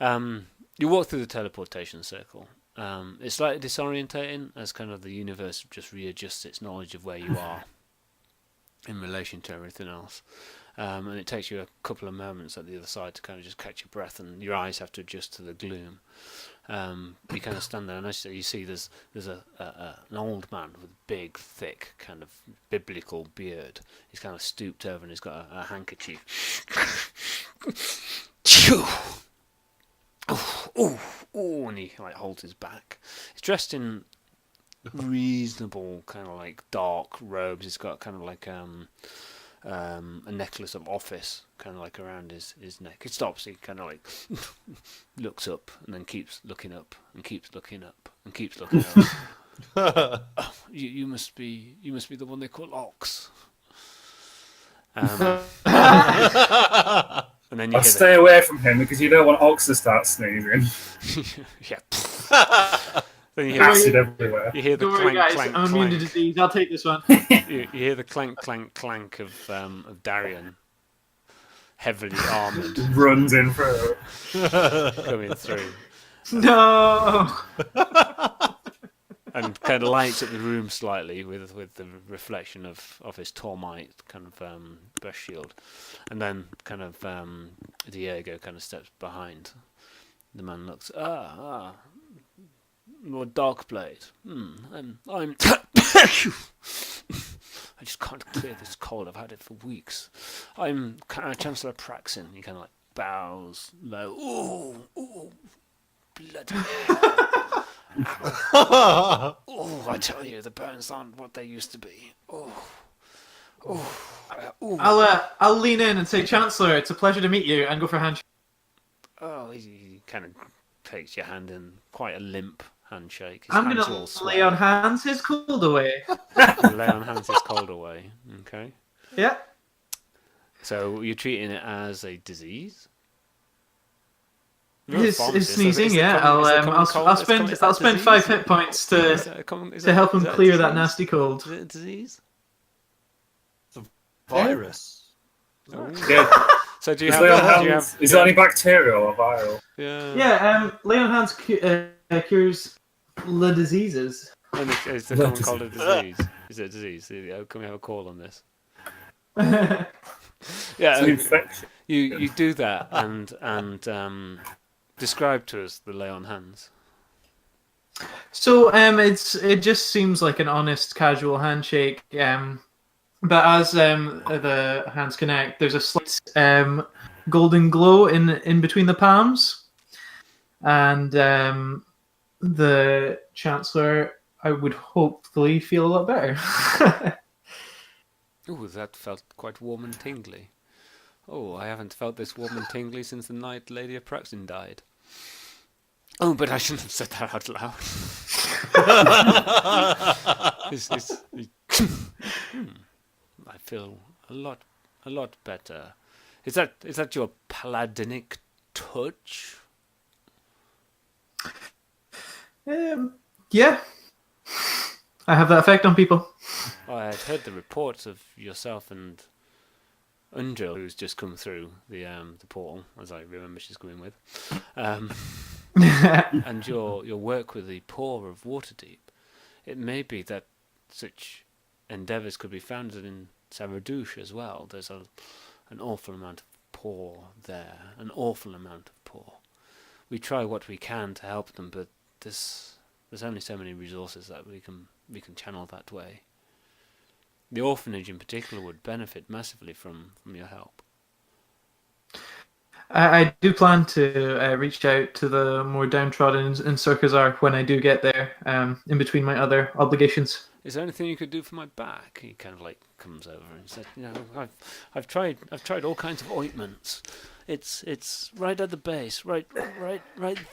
You walk through the teleportation circle. It's slightly disorientating as kind of the universe just readjusts its knowledge of where you are in relation to everything else. And it takes you a couple of moments at the other side to kind of just catch your breath, and your eyes have to adjust to the gloom. You kind of stand there, and as you see, there's an old man with a big, thick, kind of biblical beard. He's kind of stooped over, and he's got a handkerchief. And he like holds his back. He's dressed in reasonable kind of like dark robes. He's got kind of like a necklace of office kind of like around his neck. He stops, he kind of like looks up and then keeps looking up and keeps looking up and keeps looking up. Oh, you must be the one they call Ox. And then you I'll stay away from him because you don't want Ox to start sneezing. Yeah. Then you hear, Acid everywhere. you hear the Don't worry, clank, guys. clank, I'm immune to clank. disease. I'll take this one. You hear the clank, clank, clank of Darian, heavily armoured, Runs in through. coming through, No. and kind of lights up the room slightly with the reflection of his Tormite kind of breast shield, and then kind of Diego kind of steps behind. The man looks, Lord Darkblade. I'm. I just can't clear this cold. I've had it for weeks. I'm Chancellor Praxin. He kind of like bows low. Ooh, bloody hell. Oh, I tell you, the burns aren't what they used to be. I'll lean in and say, Chancellor, it's a pleasure to meet you, and go for a handshake. Oh, he kind of takes your hand in quite a limp handshake. His I'm hands are all gonna lay sweaty. on hands his cold away. Lay on hands is cold away. Okay. Yeah. So you're treating it as a disease? His sneezing, yeah. I'll spend 5 hit points to help him clear that nasty cold. Is it a disease? Virus. Yeah. So do you Is have? Is it only bacterial or viral? Yeah. Yeah. Lay on hands cures the diseases. And is the common cold a disease? Is it a disease? Can we have a call on this? Yeah. It's an infection. You do that and describe to us the lay on hands. So it just seems like an honest, casual handshake. But as the hands connect, there's a slight golden glow in between the palms, and the Chancellor, I would hopefully feel a lot better. Oh, that felt quite warm and tingly. Oh, I haven't felt this warm and tingly since the night Lady Apraxin died. Oh, but I shouldn't have said that out loud. I feel a lot better. Is that your paladinic touch? Yeah, I have that effect on people. I had heard the reports of yourself and Unjil, who's just come through the portal, as I remember she's coming with, and your work with the poor of Waterdeep. It may be that such endeavours could be founded in Saradouche as well. There's an awful amount of poor there, an awful amount of poor. We try what we can to help them, but there's only so many resources that we can channel that way. The orphanage in particular would benefit massively from your help. I do plan to reach out to the more downtrodden in Surkazar when I do get there, in between my other obligations. Is there anything you could do for my back? He kind of like comes over and said, I've tried all kinds of ointments. It's right at the base, right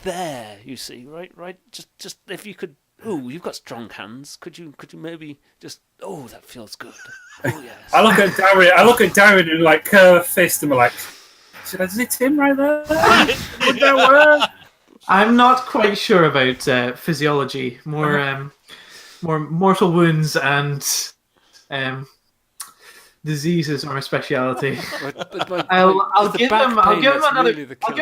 there. You see, right. Just if you could. Ooh, you've got strong hands. Could you maybe just? Oh, that feels good. Oh yes. I look at Darren and like curl a fist and we're like, should I zit him right there? Would that work? I'm not quite sure about physiology. More mortal wounds and diseases are my speciality. I'll give him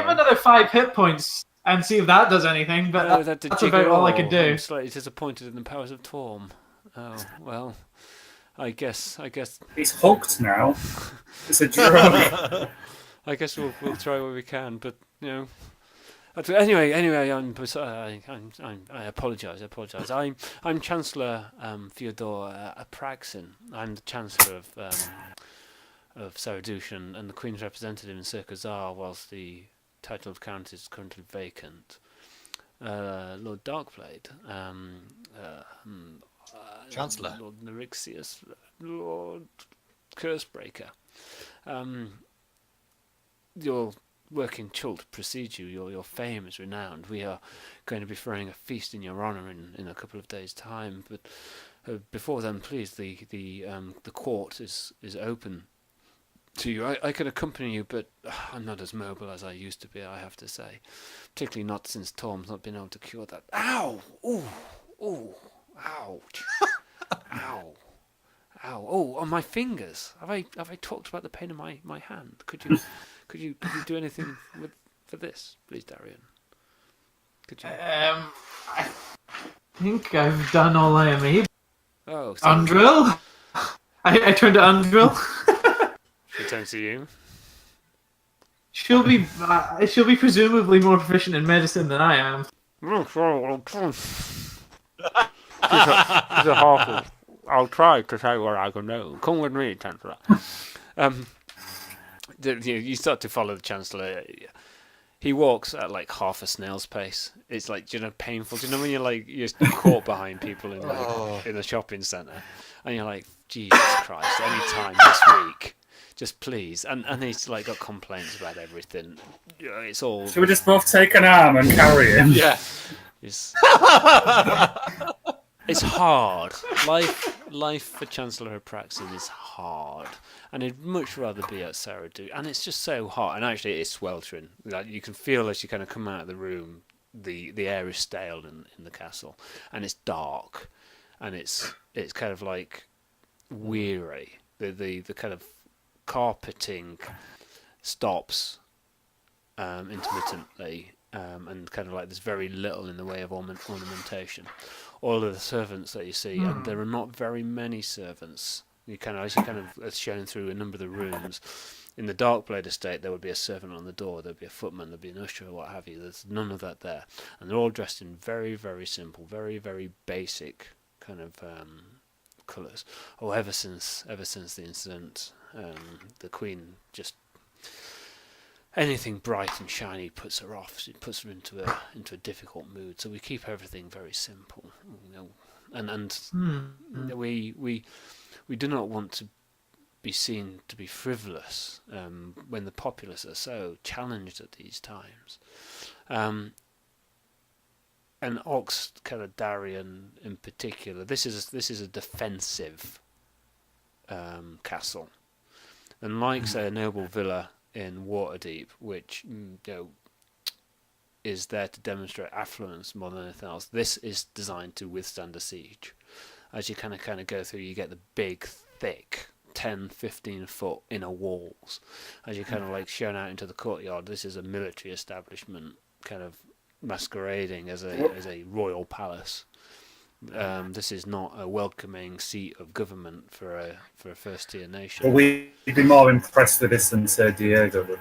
another 5 hit points and see if that does anything. But that's about all I can do. I'm slightly disappointed in the powers of Torm. Oh well, I guess He's hooked now. It's a drug. I guess we'll try what we can, but Anyway, I apologise. I'm Chancellor Fyodor Apraxin. I'm the Chancellor of Saradouche and the Queen's representative in Surkazar, whilst the title of Count is currently vacant. Lord Darkblade, Chancellor, Lord Nerexius, Lord Cursebreaker. Your work in Chult precedes you. Your fame is renowned. We are going to be throwing a feast in your honour in a couple of days' time. But before then, please, the court is open to you. I can accompany you, but I'm not as mobile as I used to be, I have to say. Particularly not since Tom's not been able to cure that. Ow! Ooh! Ooh! Ouch! Ow! Ow! Oh, on my fingers. Have I talked about the pain in my hand? Could you do anything for this, please, Darian? Could you? I think I've done all I am able. Oh, Undrill? I turn to Undrill. She turns to you. She'll be presumably more proficient in medicine than I am. I'll try to say what I can do. Come with me, Chancellor. You start to follow the Chancellor. He walks at like half a snail's pace. It's like, painful. Do you know when you're caught behind people in the shopping centre, and you're like, Jesus Christ, any time this week, just please. And he's like got complaints about everything. It's all. Should we just both take an arm and carry him? Yeah. It's hard. life for Chancellor Apraxin is hard, and he'd much rather be at Saradu. And it's just so hot, and actually it's sweltering. Like, you can feel as you kind of come out of the room, the air is stale in the castle, and it's dark, and it's kind of like weary. The kind of carpeting stops intermittently, and kind of like there's very little in the way of ornamentation. All of the servants that you see, and there are not very many servants. You kind of, as you kind of as shown through a number of the rooms. In the Darkblade estate, there would be a servant on the door, there'd be a footman, there'd be an usher, or what have you. There's none of that there, and they're all dressed in very, very simple, very, very basic kind of colours. Oh, ever since the incident, the Queen just anything bright and shiny puts her off. It puts her into a difficult mood. So we keep everything very simple, you know, and we do not want to be seen to be frivolous when the populace are so challenged at these times. And Ox Caledarian in particular, this is a defensive castle, and like say a noble villa in Waterdeep, which is there to demonstrate affluence more than anything else. This is designed to withstand a siege. As you kind of go through, you get the big, thick 10-15 foot inner walls. As you kind of like shown out into the courtyard, this is a military establishment, kind of masquerading as a royal palace. This is not a welcoming seat of government for a first-tier nation. Well, we'd be more impressed with this than Sir Diego would,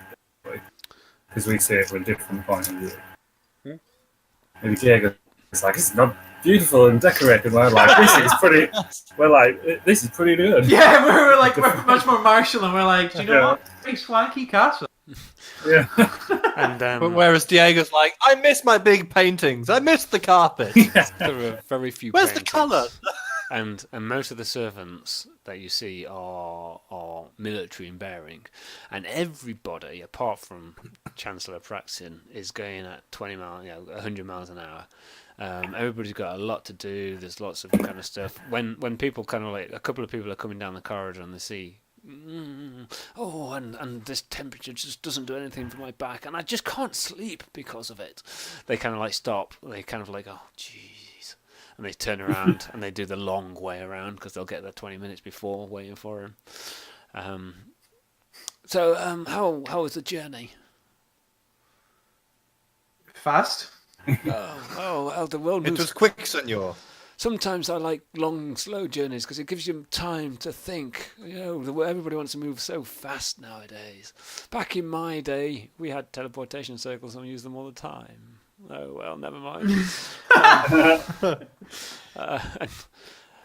because we see it from a different point of view. Maybe Diego is like, it's not beautiful and decorated. We're like, this is pretty. We're like, this is pretty good. Yeah, we're much more martial, and we're like, do you know what? Big swanky castle. Yeah. And But whereas Diego's like, I miss my big paintings. I miss the carpet. there are very few. Where's the paintings. colour? And most of the servants that you see are military in bearing, and everybody apart from Chancellor Praxin is going at 100 miles an hour. Everybody's got a lot to do. There's lots of kind of stuff. When people kind of like a couple of people are coming down the corridor and they see, and this temperature just doesn't do anything for my back, and I just can't sleep because of it. They kind of like stop. They kind of like, oh, jeez. And they turn around and they do the long way around because they'll get there 20 minutes before waiting for him. So how was the journey? Fast. Well, the world It moves. was quick, senor. Sometimes I like long, slow journeys because it gives you time to think. You know, everybody wants to move so fast nowadays. Back in my day, we had teleportation circles and we used them all the time. Oh well, never mind.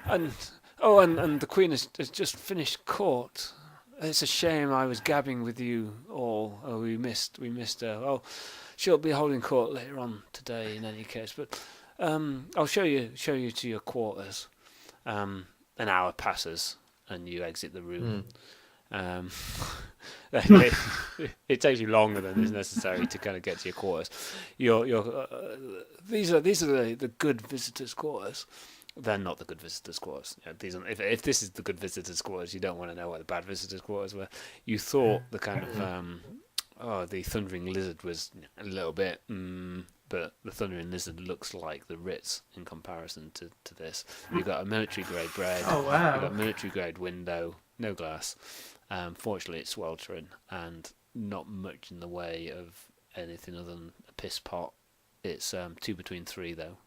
And the Queen has just finished court. It's a shame I was gabbing with you all. Oh, we missed her. Oh, she'll be holding court later on today in any case. But I'll show you to your quarters. An hour passes and you exit the room. It takes you longer than is necessary to kind of get to your quarters. These are the good visitors' quarters. They're not the good visitors' quarters. You know, if this is the good visitors' quarters, you don't want to know what the bad visitors' quarters were. You thought the kind of the Thundering Lizard was a little bit, but the Thundering Lizard looks like the Ritz in comparison to this. You've got a military grade bed. Oh wow! You've got a military grade window, no glass. Fortunately, it's sweltering and not much in the way of anything other than a piss pot. It's 2 between 3 though.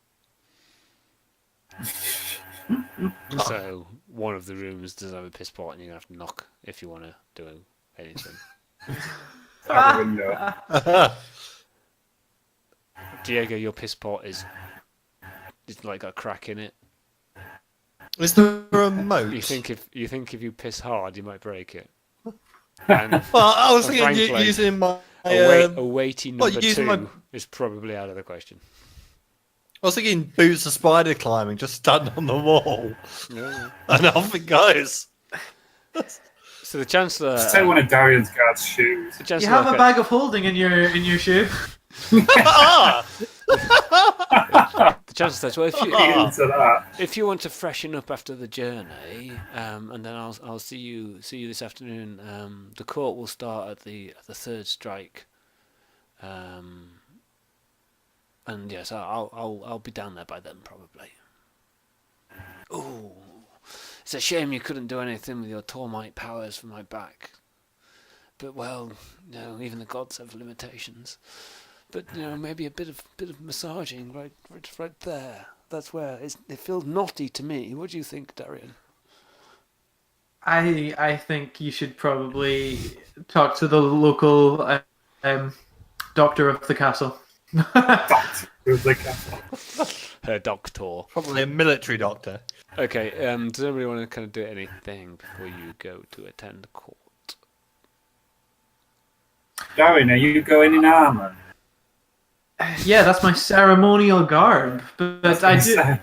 So one of the rooms does have a piss pot, and you have to knock if you want to do anything. Out the window. Diego, your piss pot is like got a crack in it. Is there a moat? You think if you piss hard, you might break it. And Well, I was thinking frankly, using my. a weighty number using 2 is probably out of the question. I was thinking boots of spider climbing, just stand on the wall, Yeah. and off it goes. So the Chancellor. Just take one of Darian's guard's shoes. The You Chancellor have a bag of holding in your shoe. Ah! The Chancellor says, "Well, Into that. if you want to freshen up after the journey, and then I'll see you this afternoon. The court will start at the third strike, and yes, I'll be down there by then probably. Oh, it's a shame you couldn't do anything with your Tormite powers for my back. But well, even the gods have limitations. But maybe a bit of massaging right there. That's where it feels knotty to me. What do you think, Darian?" I think you should probably talk to the local doctor of the castle. With the castle. Her doctor. Probably a military doctor. Okay. Does anybody want to kind of do anything before you go to attend court? Darren, are you going in armour? Yeah, that's my ceremonial garb. But I do.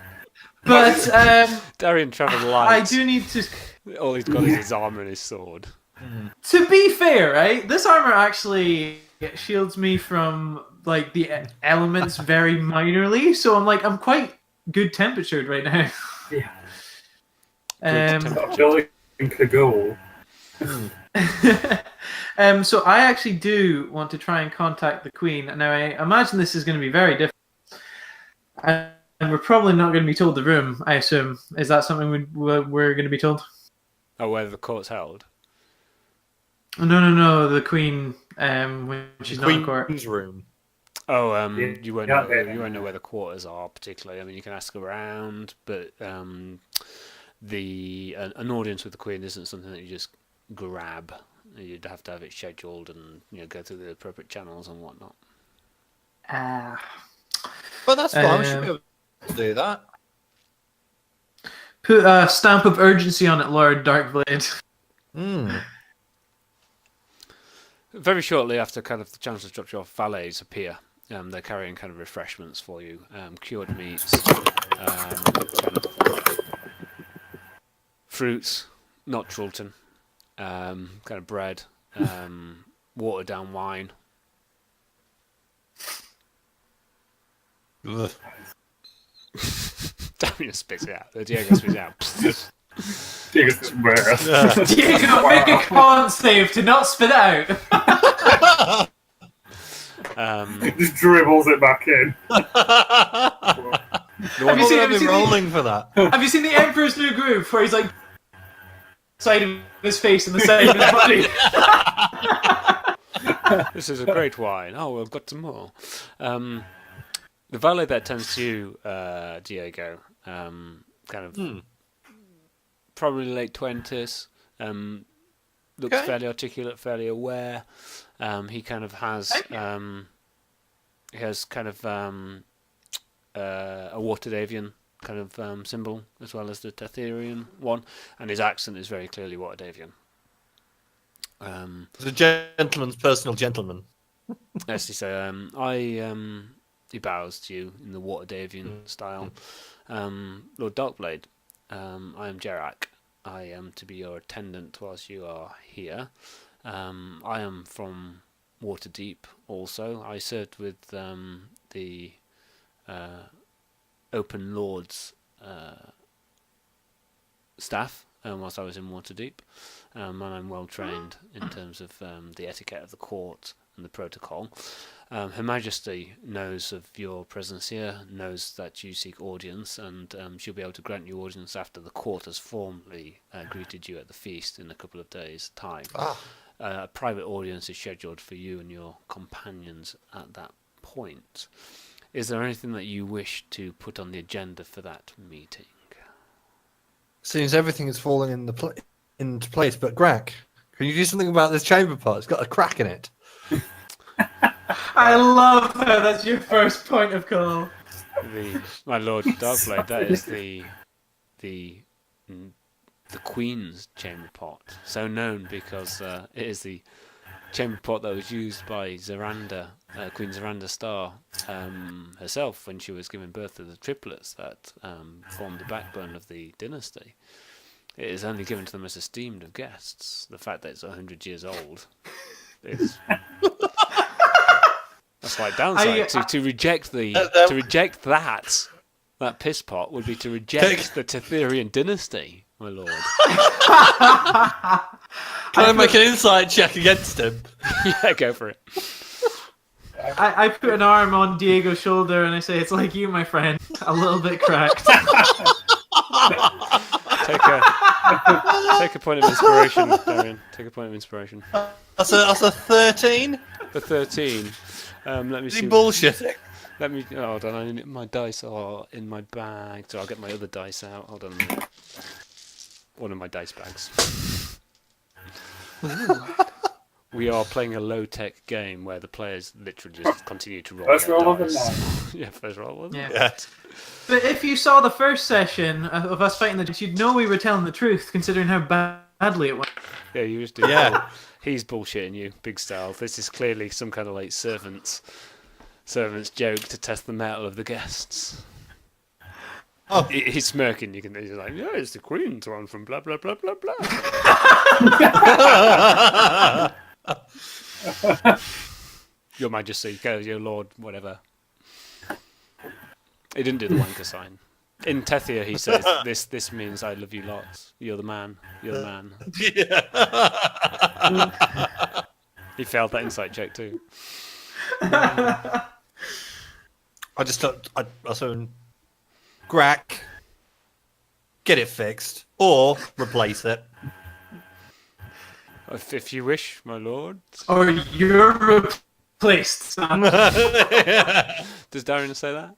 But Darian travelled light. I do need to. All he's got is his armour and his sword. To be fair, right, this armor actually shields me from like the elements very minorly, so I'm quite good temperatured right now. Yeah. Stop building Kagul. So I actually do want to try and contact the Queen. Now I imagine this is going to be very difficult, and we're probably not going to be told the room. I assume, is that something we're going to be told? Oh, where the court's held? No, the Queen when she's not in court. Queen's room. Oh, Yeah. you won't know where the quarters are particularly. I mean, you can ask around, but an audience with the Queen isn't something that you just grab. You'd have to have it scheduled and go through the appropriate channels and whatnot. But that's fine. We should be able to do that. Put a stamp of urgency on it, Lord Darkblade. Very shortly after kind of the Chancellor's dropped you off, valets appear. They're carrying kind of refreshments for you, cured meats, kind of fruits, not Trulton, kind of bread, watered down wine. Damien spits it out. Diego spits it out. Diego, make a con save to not spit it out. Just dribbles it back in. Have you seen rolling for that? Have you seen the Emperor's New Groove where he's like side of his face and the side of his body? This is a great wine. Oh, we've got some more. The valet that tends to you, Diego, kind of probably late 20s, looks fairly articulate, fairly aware. He kind of has a watered avian kind of symbol as well as the Tetherian one, and his accent is very clearly watered avian. The gentleman's personal gentleman. Yes, he said, he bows to you in the watered avian style. Lord Darkblade, I am Jerak. I am to be your attendant whilst you are here. I am from Waterdeep also. I served with the Open Lords staff whilst I was in Waterdeep, and I'm well trained in terms of the etiquette of the court and the protocol. Her Majesty knows of your presence here, knows that you seek audience, and she'll be able to grant you audience after the court has formally greeted you at the feast in a couple of days' time. A private audience is scheduled for you and your companions at that point. Is there anything that you wish to put on the agenda for that meeting? Seems everything is falling into place, but Grack, can you do something about this chamber pot? It's got a crack in it. I love her. That's your first point of call. My Lord Darkblade, that is the Queen's chamber pot, so known because it is the chamber pot that was used by Zeranda, Queen Zeranda Starr herself when she was giving birth to the triplets that formed the backbone of the dynasty. It is only given to the most esteemed of guests. The fact that it's 100 years old is... A slight downside to reject to reject that piss pot would be to reject the Tetherian dynasty, my lord. Can I make an insight check against him? Yeah, go for it. I put an arm on Diego's shoulder and I say, "It's like you, my friend, a little bit cracked." Take a point of inspiration, Darian. Take a point of inspiration. That's a 13. The 13. Let me Is see. he bullshitting? Let me. Oh, hold on. My dice are in my bag, so I'll get my other dice out. Hold on a minute. One of my dice bags. We are playing a low-tech game where the players literally just continue to roll. First their roll of the dice. night. Yeah, first roll. Wasn't it? Yeah. But if you saw the first session of us fighting the, you'd know we were telling the truth, considering how badly it went. Yeah, you just do. Yeah. Oh, he's bullshitting you, big style. This is clearly some kind of like servant's joke to test the mettle of the guests. Oh. He's smirking. He's like, yeah, it's the Queen's one from blah blah blah blah blah. Your Majesty, your Lord, whatever. He didn't do the wanker sign. In Tethia, he says, "This means I love you lots. You're the man. You're the man." Yeah. He failed that insight check too. I said, Grack, get it fixed or replace it. If you wish, my lord. Or you're replaced, son. Does Darian say that?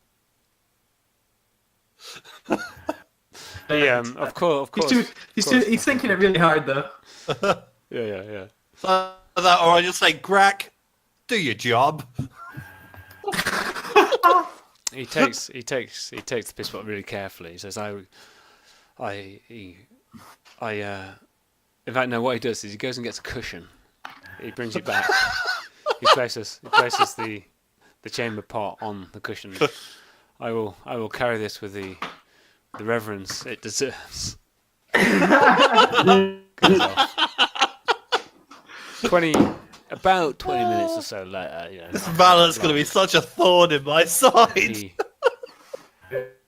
Of course. He's thinking it really hard, though. Yeah. So that, or I just say, Grack, do your job. He takes the piss pot really carefully. He says, in fact, no. What he does is he goes and gets a cushion. He brings it back. He places the chamber pot on the cushion. I will carry this with the reverence it deserves. About 20 minutes or so later, This Valor's going to be such a thorn in my side.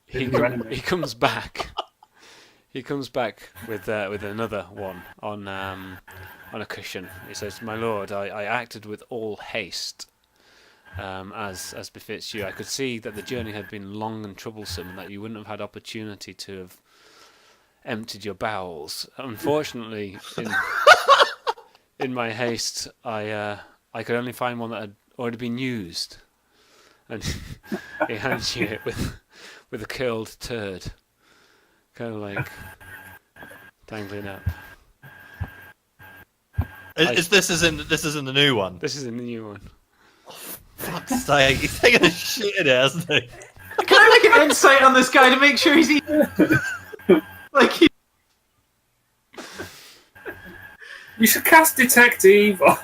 He comes back. He comes back with another one on a cushion. He says, "My lord, I acted with all haste, as befits you. I could see that the journey had been long and troublesome, and that you wouldn't have had opportunity to have emptied your bowels. Unfortunately, in my haste, I could only find one that had already been used." And he hands you it with a curled turd, kind of like dangling up. This is in the new one. This is in the new one. Fuck's sake, he's taking a shit in it, hasn't he? Can I make an insight on this guy to make sure he's eating? Like he... You should cast Detect Evil.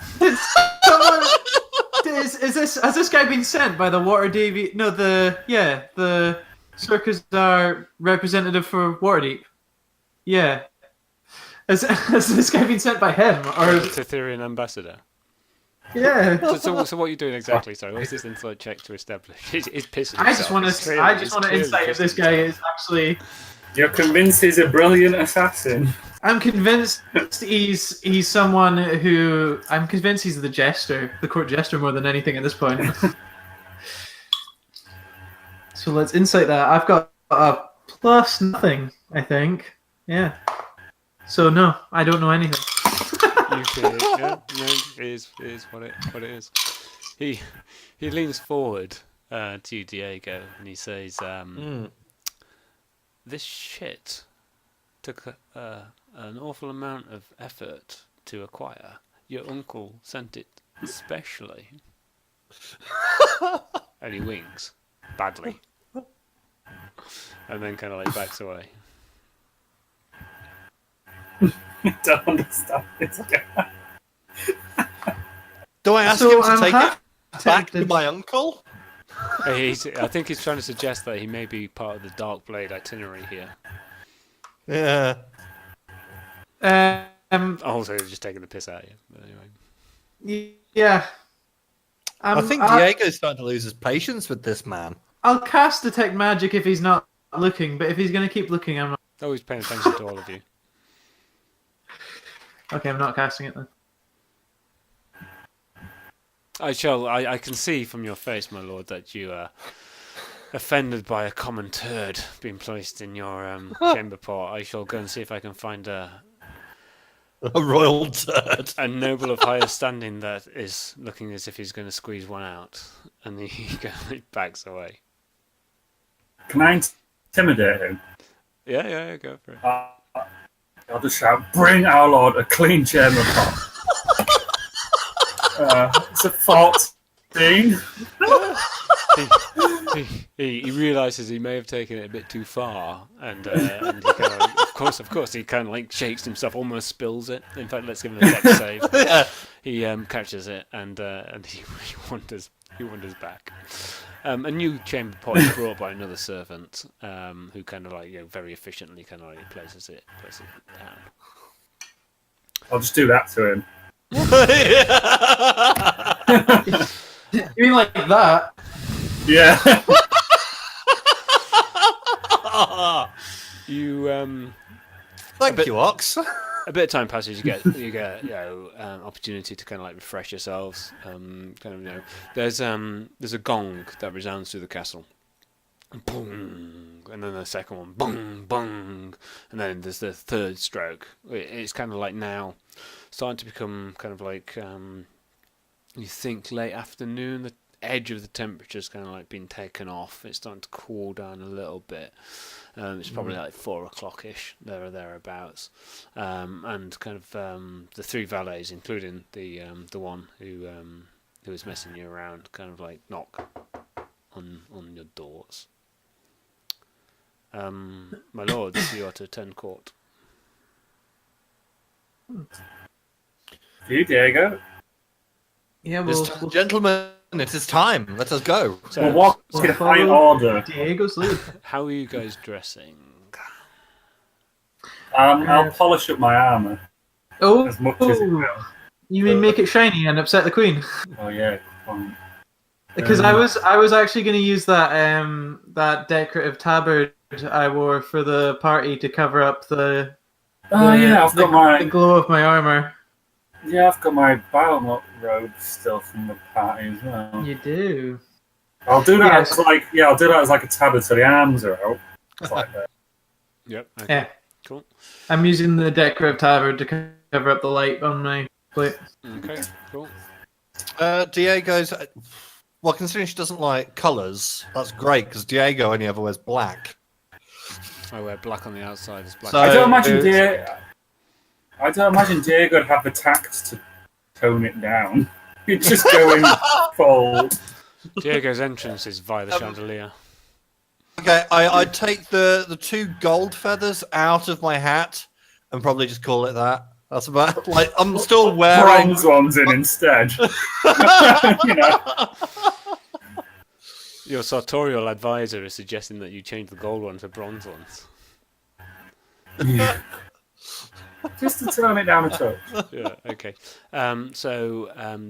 Has this guy been sent by the Waterdeep? No, the Circus representative for Waterdeep. Yeah. Has this guy been sent by him or The Tetherian ambassador. Yeah. So what are you doing exactly? Sorry, what's this insight check to establish? He's pissing I just want himself. to insight if this guy is actually. You're convinced he's a brilliant assassin. I'm convinced he's someone who I'm convinced he's the jester, the court jester more than anything at this point. So let's insight that. I've got a plus nothing, I think. Yeah. So no, I don't know anything. Yeah, no, it is what it is. He leans forward to you, Diego, and he says, "This shit took an awful amount of effort to acquire. Your uncle sent it specially." And he winks badly, and then kind of like backs away. Don't understand this guy. Do I ask him to take it back to my uncle? I think he's trying to suggest that he may be part of the Darkblade itinerary here. Yeah. Also, he's just taking the piss out of you. But anyway. Yeah. I think Diego's starting to lose his patience with this man. I'll cast Detect Magic if he's not looking, but if he's going to keep looking, I'm not. Always paying attention to all of you. Okay, I'm not casting it then. I can see from your face, my lord, that you are offended by a common turd being placed in your chamber pot. I shall go and see if I can find a royal turd. A noble of higher standing that is looking as if he's going to squeeze one out, and he backs away. Can I intimidate him? Yeah, go for it. I'll just shout, "Bring our lord a clean chamber pot." It's a 14. He realizes he may have taken it a bit too far, and he kind of, of course, he kind of like shakes himself, almost spills it. In fact, let's give him a dex save. Yeah. He catches it, and he wanders back. A new chamber pot is brought by another servant, who kind of like very efficiently kind of like places it down. I'll just do that to him. You mean like that? Yeah. You Thank you, Ox. a bit of time passes. You get opportunity to kind of like refresh yourselves. There's a gong that resounds through the castle. Boom, and then the second one, boom, boom, and then there's the third stroke. It's kind of like now starting to become kind of like you think late afternoon. The edge of the temperature's kind of like been taken off. It's starting to cool down a little bit. It's probably like 4 o'clock-ish, there or thereabouts. And kind of the three valets, including the one who was messing you around, kind of like knock on your doors. My lords, you are to attend court. You, Diego. Yeah, Gentlemen, it is time. Let us go. So, We'll walk in high order. Diego's lead. how are you guys dressing? I'll polish up my armour Oh, as much as it will. You mean make it shiny and upset the queen? Oh yeah. Fine. Because I was actually going to use that decorative tabard I wore for the party to cover up the I've got the glow of my armor. I've got my Bahamut robe still from the party as well. You do. I'll do that Yes. I'll do that as like a tabard so the arms are out. It's like that. Yep. Okay. Yeah. Cool. I'm using the decorative tabard to cover up the light on my plate. Okay. Cool. Diego's. Well, considering she doesn't like colours, that's great because Diego only ever wears black. I wear black on the outside. As black. So- I don't imagine Diego would have the tact to tone it down. He'd just go in full. Diego's entrance is via the chandelier. Okay, I'd take the 2 gold feathers out of my hat and probably just call it that. That's about like I'm still wearing Bronze ones in instead. Your sartorial advisor is suggesting that you change the gold ones for bronze ones. Just to tone it down a touch. Yeah, okay.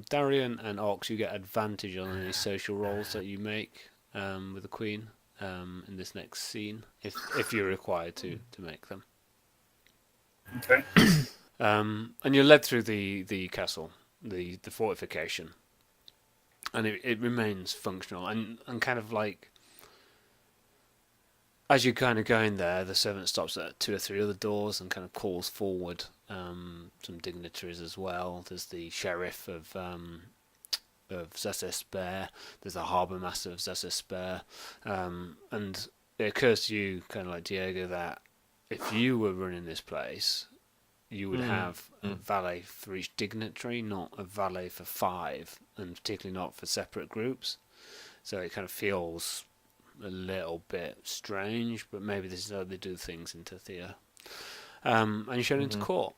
Darian and Ox, you get advantage on any social roles that you make with the Queen in this next scene, if you're required to make them. Okay. And you're led through the castle, the fortification, and it remains functional and kind of like. As you kind of go in there, the servant stops at 2 or 3 other doors and kind of calls forward some dignitaries as well. There's the sheriff of Zesespere. There's the harbour master of Zesespere. And it occurs to you, kind of like Diego, that if you were running this place, you would have a valet for each dignitary, not a valet for 5, and particularly not for separate groups. So it kind of feels a little bit strange, but maybe this is how they do things in Thea. And you're shown into court,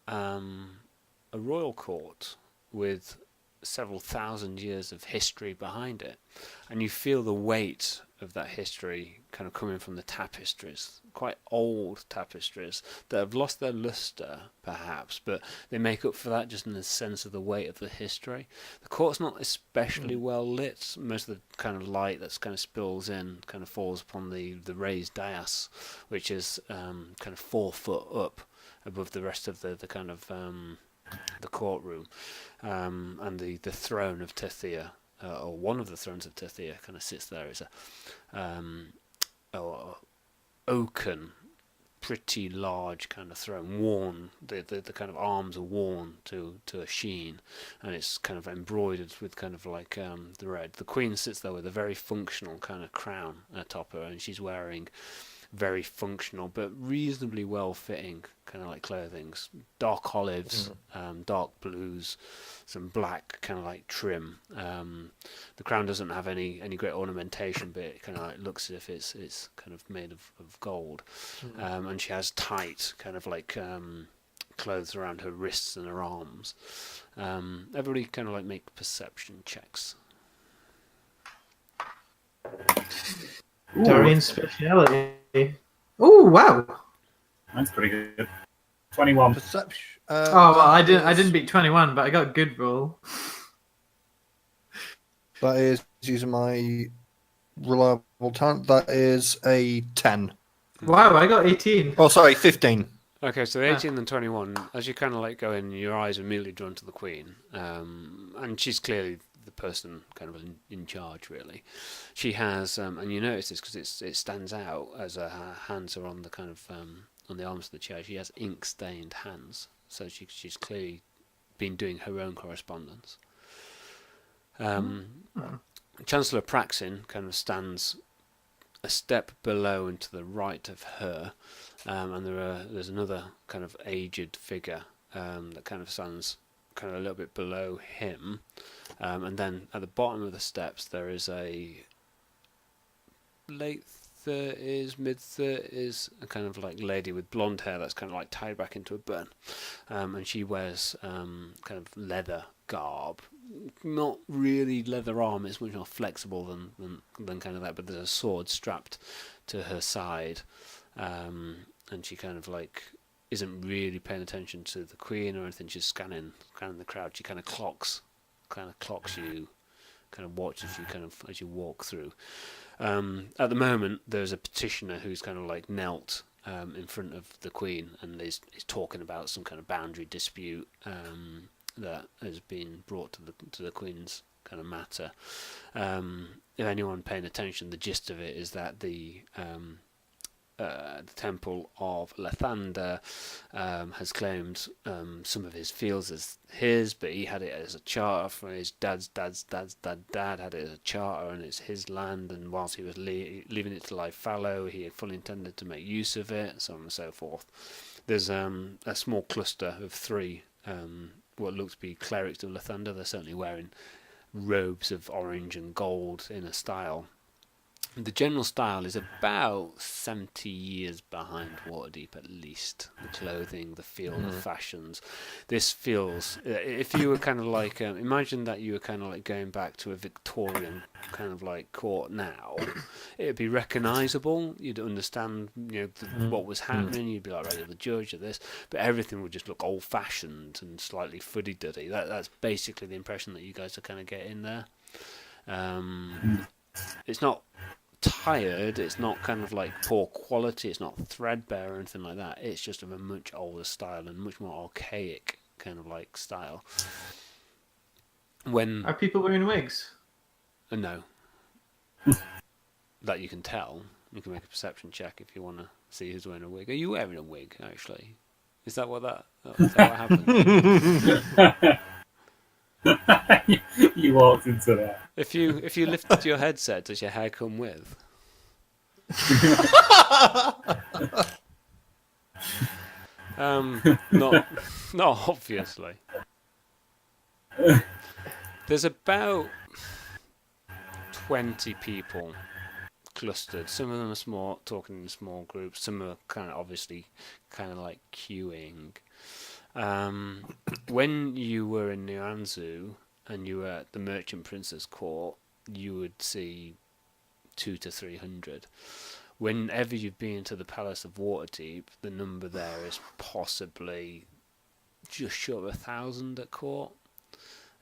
a royal court with several thousand years of history behind it, and you feel the weight of that history kind of coming from the tapestries, quite old tapestries that have lost their luster perhaps, but they make up for that just in the sense of the weight of the history. The court's not especially well lit. Most of the kind of light that's kind of spills in kind of falls upon the raised dais, which is kind of 4 foot up above the rest of the kind of the courtroom, and the throne of Tithia, or one of the thrones of Tithia, kind of sits there. It's a oaken, pretty large kind of throne, worn. The kind of arms are worn to a sheen, and it's kind of embroidered with kind of like the red. The queen sits there with a very functional kind of crown atop her, and she's wearing very functional but reasonably well-fitting kind of like clothings, dark olives, dark blues, some black kind of like trim. The crown doesn't have any great ornamentation, but it kind of like looks as if it's kind of made of gold. And she has tight kind of like clothes around her wrists and her arms. Everybody kind of like make perception checks. Darian's speciality. Oh wow! That's pretty good. 21. Perception. Oh well, I didn't beat 21, but I got a good roll. That is using my reliable talent. That is a 10. Wow, I got 18. Oh, sorry, 15. Okay, so the 18 and 21, as you kind of like go in, your eyes are immediately drawn to the queen, and she's clearly the person kind of in charge, really. She has, and you notice this because it stands out as her hands are on the kind of on the arms of the chair. She has ink-stained hands, so she's clearly been doing her own correspondence. Chancellor Praxin kind of stands a step below and to the right of her, and there's another kind of aged figure that kind of stands kind of a little bit below him, and then at the bottom of the steps there is a late 30s, mid 30s, a kind of like lady with blonde hair that's kind of like tied back into a bun, and she wears kind of leather garb, not really leather armor. It's much more flexible than kind of that, but there's a sword strapped to her side, and she kind of like isn't really paying attention to the queen or anything. She's scanning the crowd. She kind of clocks you, kind of watches you kind of as you walk through. At the moment, there's a petitioner who's kind of like knelt in front of the queen and is talking about some kind of boundary dispute that has been brought to the queen's kind of matter. If anyone paying attention, the gist of it is that the Temple of Lathander has claimed some of his fields as his, but he had it as a charter from his dad's dad had it as a charter, and it's his land, and whilst he was leaving it to lie fallow, he had fully intended to make use of it, so on and so forth. There's a small cluster of 3 what looks to be clerics of Lathander. They're certainly wearing robes of orange and gold in a style. The general style is about 70 years behind Waterdeep, at least. The clothing, the feel, the fashions. This feels, if you were kind of like, imagine that you were kind of like going back to a Victorian kind of like court now. It'd be recognisable. You'd understand, what was happening. You'd be like, right, you're the judge of this. But everything would just look old-fashioned and slightly fuddy-duddy. That's basically the impression that you guys are kind of getting there. It's not tired, it's not kind of like poor quality, it's not threadbare or anything like that. It's just of a much older style and much more archaic kind of like style. Are people wearing wigs? No. That you can tell. You can make a perception check if you want to see who's wearing a wig. Are you wearing a wig, actually? Is that what what happened? You walked into that. If you lifted your headset, does your hair come with? Not obviously. There's about 20 people clustered. Some of them are small, talking in small groups. Some are kind of obviously kind of like queuing. When you were in Nuanzu, and you were at the Merchant Prince's court, you would see 200 to 300. Whenever you've been to the Palace of Waterdeep, the number there is possibly just short of 1,000 at court.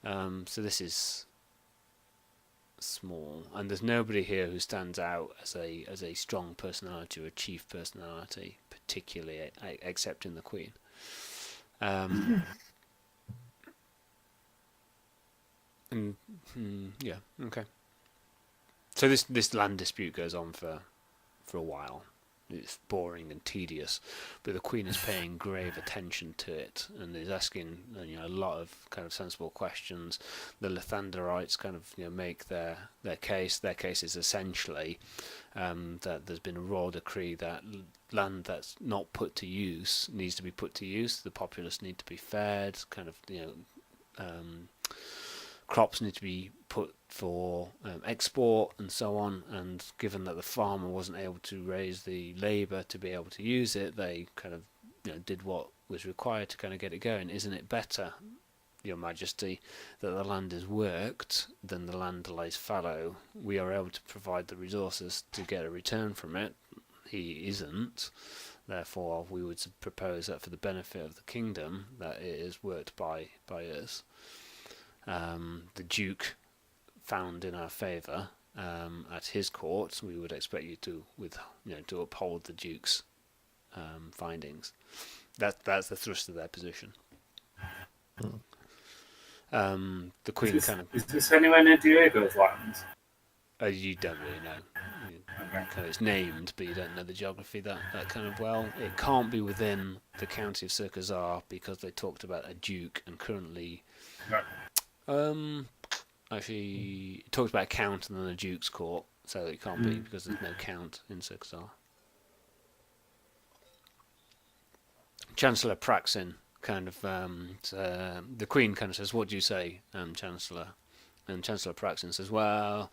So this is small, and there's nobody here who stands out as a strong personality or a chief personality, particularly excepting the Queen. And yeah, okay. So this land dispute goes on for a while. It's boring and tedious, but the Queen is paying grave attention to it and is asking a lot of kind of sensible questions. The Lathanderites kind of make their case. Their case is essentially that there's been a royal decree that land that's not put to use needs to be put to use. The populace need to be fed. Kind of crops need to be put for export and so on, and given that the farmer wasn't able to raise the labour to be able to use it, they kind of did what was required to kind of get it going. Isn't it better, Your Majesty, that the land is worked than the land lies fallow? We are able to provide the resources to get a return from it. He isn't. Therefore, we would propose that for the benefit of the kingdom, that it is worked by us. The Duke found in our favour at his court. We would expect you to to uphold the Duke's findings. That's the thrust of their position. The Queen Is this anywhere near Diego's lands? You don't really know. It's named, but you don't know the geography that kind of well. It can't be within the county of Circazar because they talked about a duke, and currently, actually, it talks about a count and then a duke's court, so it can't be because there's no count in Circazar. Chancellor Praxin kind of the Queen kind of says, "What do you say, Chancellor?" And Chancellor Praxin says, "Well,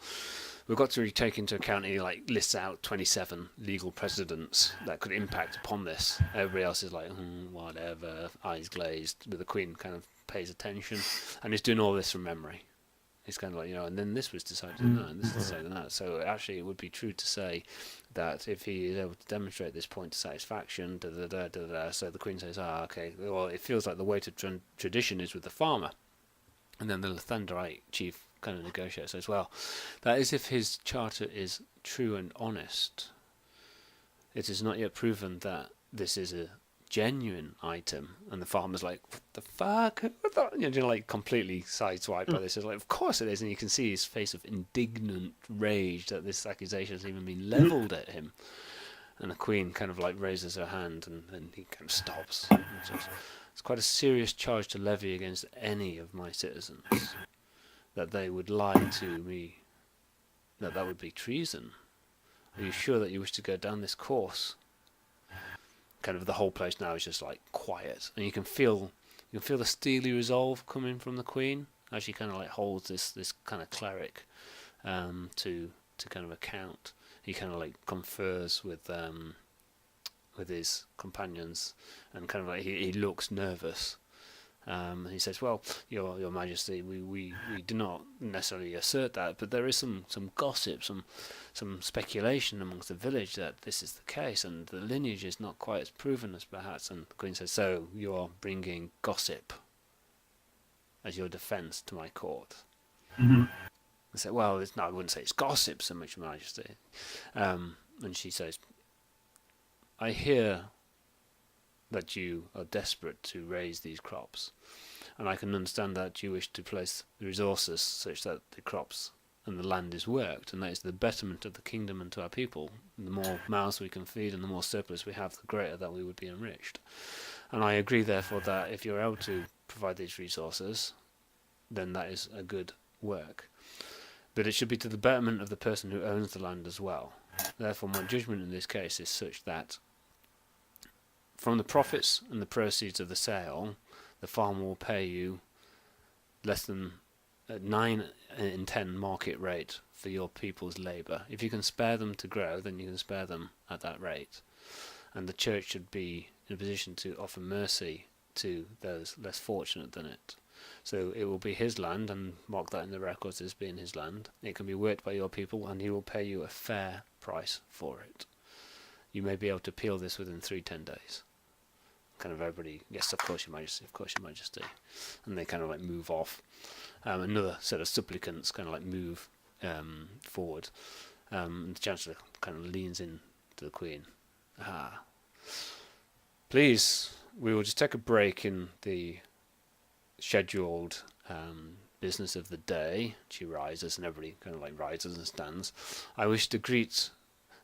we've got to take into account," he lists out 27 legal precedents that could impact upon this. Everybody else is like, whatever, eyes glazed, but the Queen kind of pays attention, and he's doing all this from memory. It's kind of like, and then this was decided, and this was decided, that. So actually, it would be true to say that if he is able to demonstrate this point to satisfaction, so the Queen says, okay, well, it feels like the weight of tradition is with the farmer. And then the Lathanderite chief kind of negotiates as well. That is, if his charter is true and honest. It is not yet proven that this is a genuine item. And the farmer's like, what the fuck? Completely sideswiped by this. It's like, of course it is. And you can see his face of indignant rage that this accusation has even been levelled at him. And the Queen kind of raises her hand, and then he kind of stops. It's quite a serious charge to levy against any of my citizens. That they would lie to me. That would be treason. Are you sure that you wish to go down this course? Kind of the whole place now is just quiet, and you can feel the steely resolve coming from the Queen as she kind of holds this kind of cleric to kind of account. He kind of confers with his companions, and kind of he looks nervous. He says, "Well, Your Majesty, we do not necessarily assert that, but there is some gossip, some speculation amongst the village that this is the case, and the lineage is not quite as proven as perhaps." And the Queen says, "So you are bringing gossip as your defence to my court?" Mm-hmm. I said, "Well, I wouldn't say it's gossip so much, Your Majesty." And she says, "I hear that you are desperate to raise these crops, and I can understand that you wish to place the resources such that the crops and the land is worked, and that is the betterment of the kingdom and to our people. And the more mouths we can feed and the more surplus we have, the greater that we would be enriched. And I agree, therefore, that if you're able to provide these resources, then that is a good work. But it should be to the betterment of the person who owns the land as well. Therefore, my judgment in this case is such that from the profits and the proceeds of the sale, the farmer will pay you less than 9 in 10 market rate for your people's labour. If you can spare them to grow, then you can spare them at that rate. And the church should be in a position to offer mercy to those less fortunate than it. So it will be his land, and mark that in the records as being his land. It can be worked by your people, and he will pay you a fair price for it. You may be able to appeal this within 10 days. Kind of everybody, yes, of course, Your Majesty, of course, Your Majesty. And they kind of like move off. Another set of supplicants kind of like move forward. And the Chancellor kind of leans in to the Queen. Please, we will just take a break in the scheduled business of the day. She rises, and everybody kind of like rises and stands. I wish to greet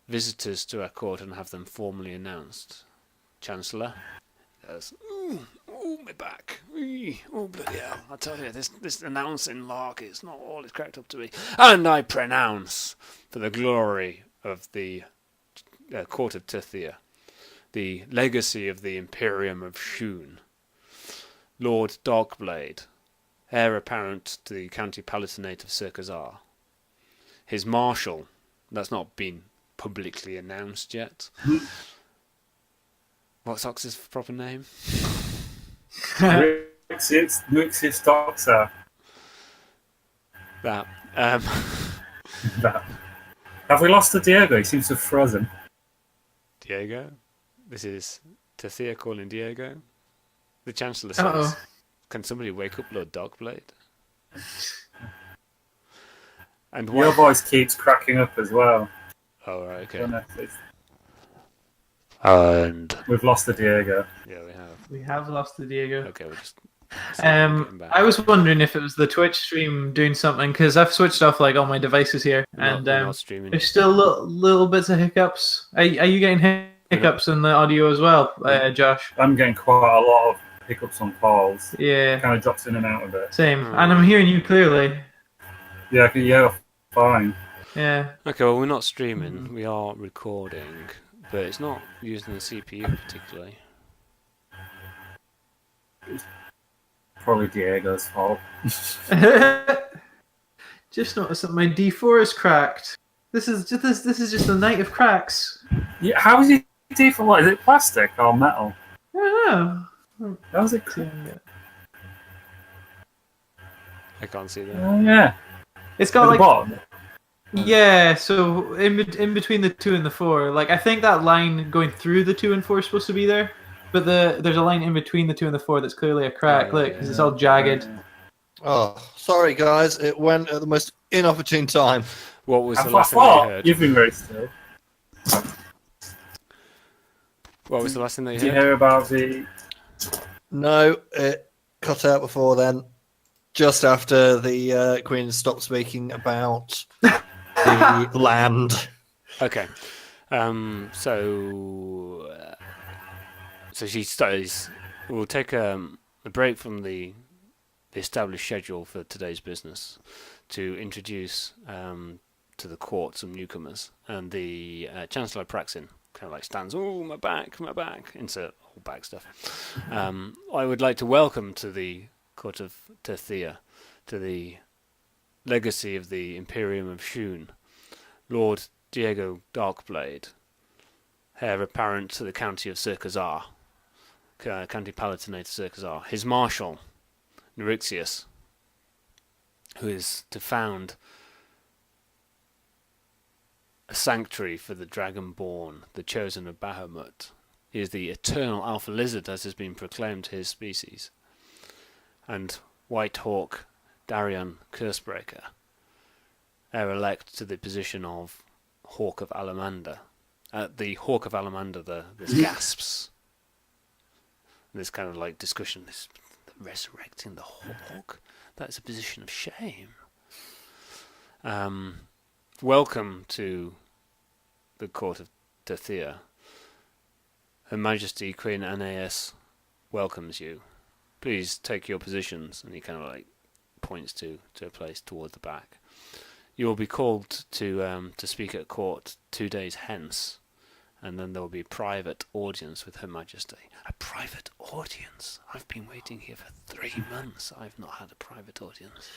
visitors to our court and have them formally announced. Chancellor. Goes, ooh, my back. Oh, bloody hell. I tell you, this announcing lark is not all it's cracked up to be. And I pronounce, for the glory of the court of Tithia, the legacy of the Imperium of Shun, Lord Darkblade, heir apparent to the County Palatinate of Circazar, his marshal, that's not been publicly announced yet. What's Ox's proper name? Muxius Doxa. That. That. Have we lost the Diego? He seems to have frozen. Diego? This is Tithia calling Diego. The Chancellor says, can somebody wake up Lord Darkblade? And Your voice keeps cracking up as well. Oh, right, okay. Don't know if it's- And We've lost the Diego. yeah, we have. We have lost the Diego. Okay, we'll just. I was wondering if it was the Twitch stream doing something, because I've switched off like all my devices here, We're not streaming. there's still little bits of hiccups. Are you getting hiccups in the audio as well, Josh? I'm getting quite a lot of hiccups on calls. Yeah, Kind of drops in and out of it. same. And I'm hearing you clearly. Yeah, I can hear fine. Yeah. Okay, well, we're not streaming. We are recording, but it's not using the CPU particularly. Probably Diego's fault. Just noticed that my D4 is cracked. This is just a night of cracks. Yeah, how is your default? Is it plastic or metal? I don't know. How is it? I can't see that. Oh yeah. It's At got the like bottom. yeah. So in between the 2 and the 4, like I think that line going through the 2 and 4 is supposed to be there, but there's a line in between the 2 and the 4 that's clearly a crack. Look, because it's all jagged. Oh, sorry guys, it went at the most inopportune time. What was the I last thing that you thought heard? you've been very still. What was the last thing that you Did you heard? hear about the? No, it cut out before then. Just after the Queen stopped speaking about the land. Okay. So she starts. We'll take a break from the established schedule for today's business to introduce to the court some newcomers, and the Chancellor Praxin kind of like stands. Oh, my back! Insert all back stuff. I would like to welcome to the court of Tithia, to the legacy of the Imperium of Shun, Lord Diego Darkblade, heir apparent to the county of Circazar, County Palatinate of Circazar, his marshal, Neurixius, who is to found a sanctuary for the Dragonborn, the chosen of Bahamut. He is the eternal Alpha Lizard, as has been proclaimed to his species. And White Hawk Darion Cursebreaker, heir elect to the position of Hawk of Alamander. The Hawk of Alamander, there's gasps. There's kind of like discussion, this resurrecting the Hawk. That is a position of shame. Welcome to the court of Tithia. Her Majesty Queen Anais welcomes you. Please take your positions. And he kind of like points to a place toward the back. You will be called to speak at court 2 days hence, and then there will be a private audience with Her Majesty. A private audience? I've been waiting here for 3 months. I've not had a private audience.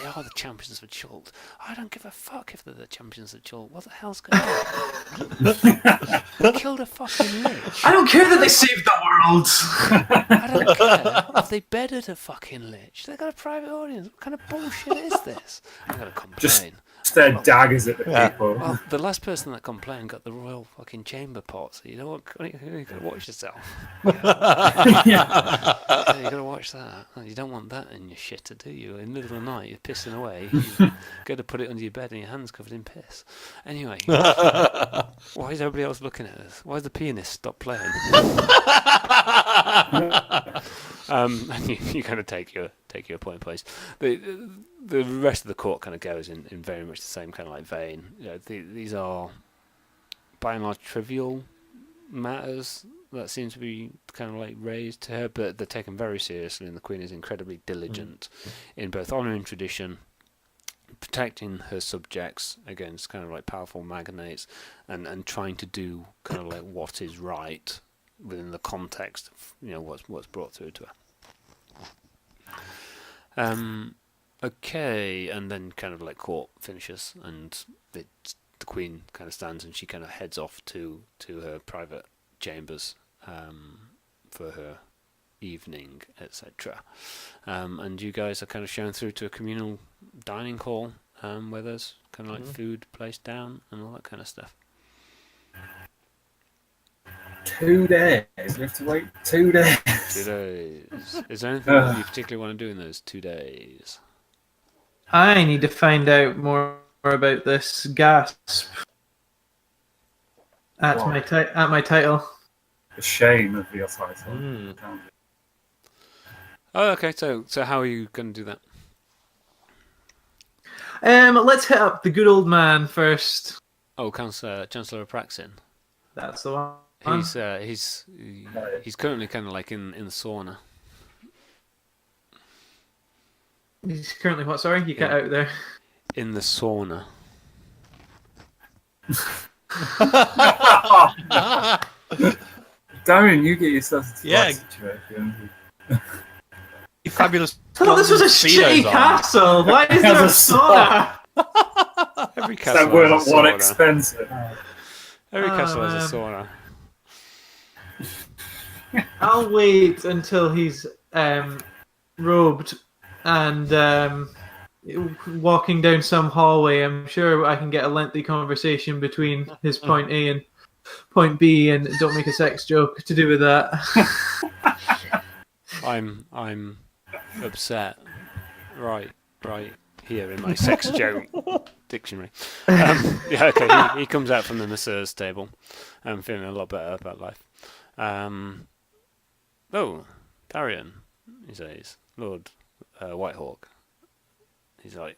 They are the champions of Chult. I don't give a fuck if they're the champions of Chult. What the hell's going on? They killed a fucking lich. I don't care that they saved the world. I don't care if they bedded a fucking lich. They got a private audience. What kind of bullshit is this? I gotta complain. Just their daggers at the people. Well, the last person that complained got the royal fucking chamber pot. So you know what? You gotta watch yourself. Yeah. Yeah, you gotta watch that. You don't want that in your shitter, do you? In the middle of the night, you're pissing away. You gotta put it under your bed and your hands covered in piss. Anyway, why is everybody else looking at us? Why has the pianist stopped playing? And you kind of take your point, please. The rest of the court kind of goes in very much the same kind of like vein. You know, these are by and large trivial matters that seem to be kind of like raised to her, but they're taken very seriously, and the Queen is incredibly diligent in both honouring tradition, protecting her subjects against kind of like powerful magnates, and trying to do kind of like what is right within the context of, you know, what's brought through to her. Okay, and then kind of like court finishes, and the Queen kind of stands, and she kind of heads off to her private chambers for her evening, etc. And you guys are kind of shown through to a communal dining hall where there's kind of like food placed down and all that kind of stuff. 2 days. We have to wait 2 days. 2 days. Is there anything that you particularly want to do in those 2 days? I need to find out more about this gasp at What? my title. The shame of your title. Oh, okay. So how are you going to do that? Let's hit up the good old man first. Oh, Chancellor Apraxin. That's the one. He's currently kind of like in the sauna. He's currently what? Sorry, you cut Yeah. out there. In the sauna. Darren, you get yourself into Yeah. that situation. Fabulous. I thought this was a shitty castle. Why is there a sauna? Every That castle were has a not one sauna. expensive. Every castle has a man. sauna. I'll wait until he's robed and walking down some hallway. I'm sure I can get a lengthy conversation between his point A and point B, and don't make a sex joke to do with that. I'm upset. Right here in my sex joke dictionary. Yeah, okay. He comes out from the masseur's table. I'm feeling a lot better about life. Oh, Darian, he says, Lord Whitehawk. He's like,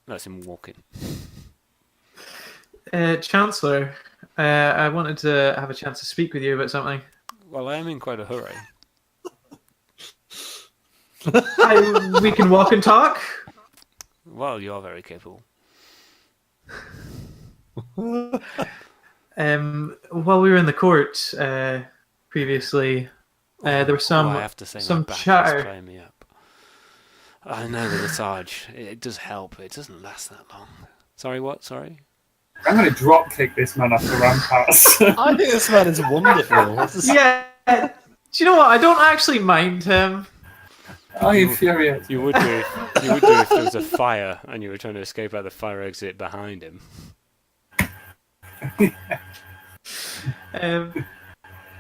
That's him walking. Chancellor, I wanted to have a chance to speak with you about something. Well, I am in quite a hurry. We can walk and talk. Well, you are very capable. While we were in the court previously, there was I have to say, some my back chatter. is playing me up. I know the massage. It does help. It doesn't last that long. Sorry, what? Sorry? I'm going to drop kick this man off the ramparts. I think this man is wonderful. Yeah. Do you know what? I don't actually mind him. Are you furious? You would do. You would do if there was a fire and you were trying to escape out the fire exit behind him.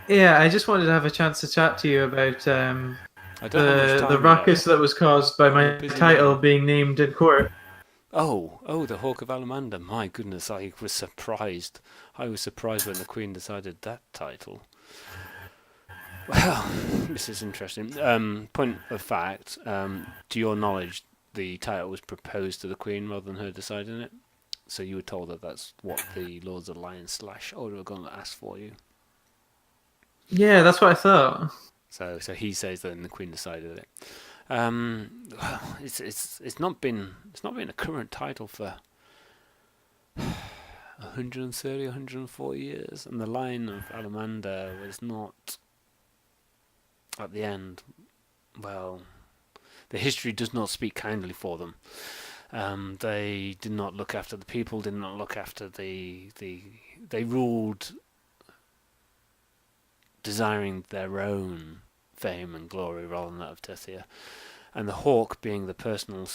Yeah, I just wanted to have a chance to chat to you about I don't have much time the yet. ruckus that was caused by my Busy title man. being named in court. Oh, the Hawk of Alamander. My goodness, I was surprised. I was surprised when the Queen decided that title. Well, this is interesting. Point of fact, to your knowledge, the title was proposed to the Queen rather than her deciding it. So you were told that that's what the Lords of the Lion / Order of Gauntlet asked for you. Yeah, that's what I thought. So he says that, and the Queen decided it. Well, it's not been a current title for 130, 140 years, and the line of Alamander was not at the end. Well, the history does not speak kindly for them. They did not look after the people, did not look after the they ruled desiring their own fame and glory rather than that of Tethia, and the hawk being the personal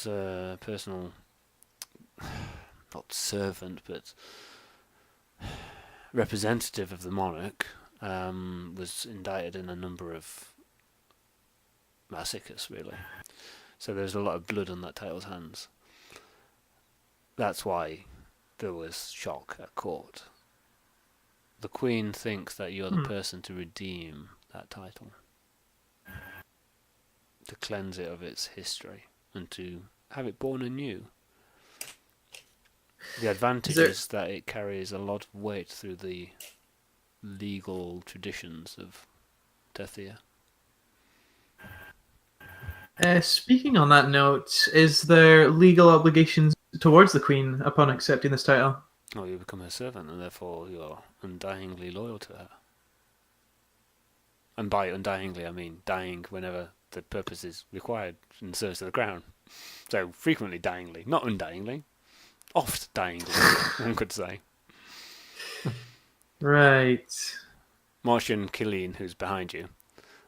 not servant but representative of the monarch, was indicted in a number of massacres, really. So there's a lot of blood on that title's hands. That's why there was shock at court. The Queen thinks that you're the person to redeem that title, to cleanse it of its history, and to have it born anew. The advantage is that it carries a lot of weight through the legal traditions of Tethia. Speaking on that note, is there legal obligations towards the Queen upon accepting this title? Oh, you become her servant, and therefore you're undyingly loyal to her. And by undyingly, I mean dying whenever the purpose is required in service of the crown. So frequently dyingly, not undyingly. Oft dyingly, one could say. Right. Martian Killeen, who's behind you,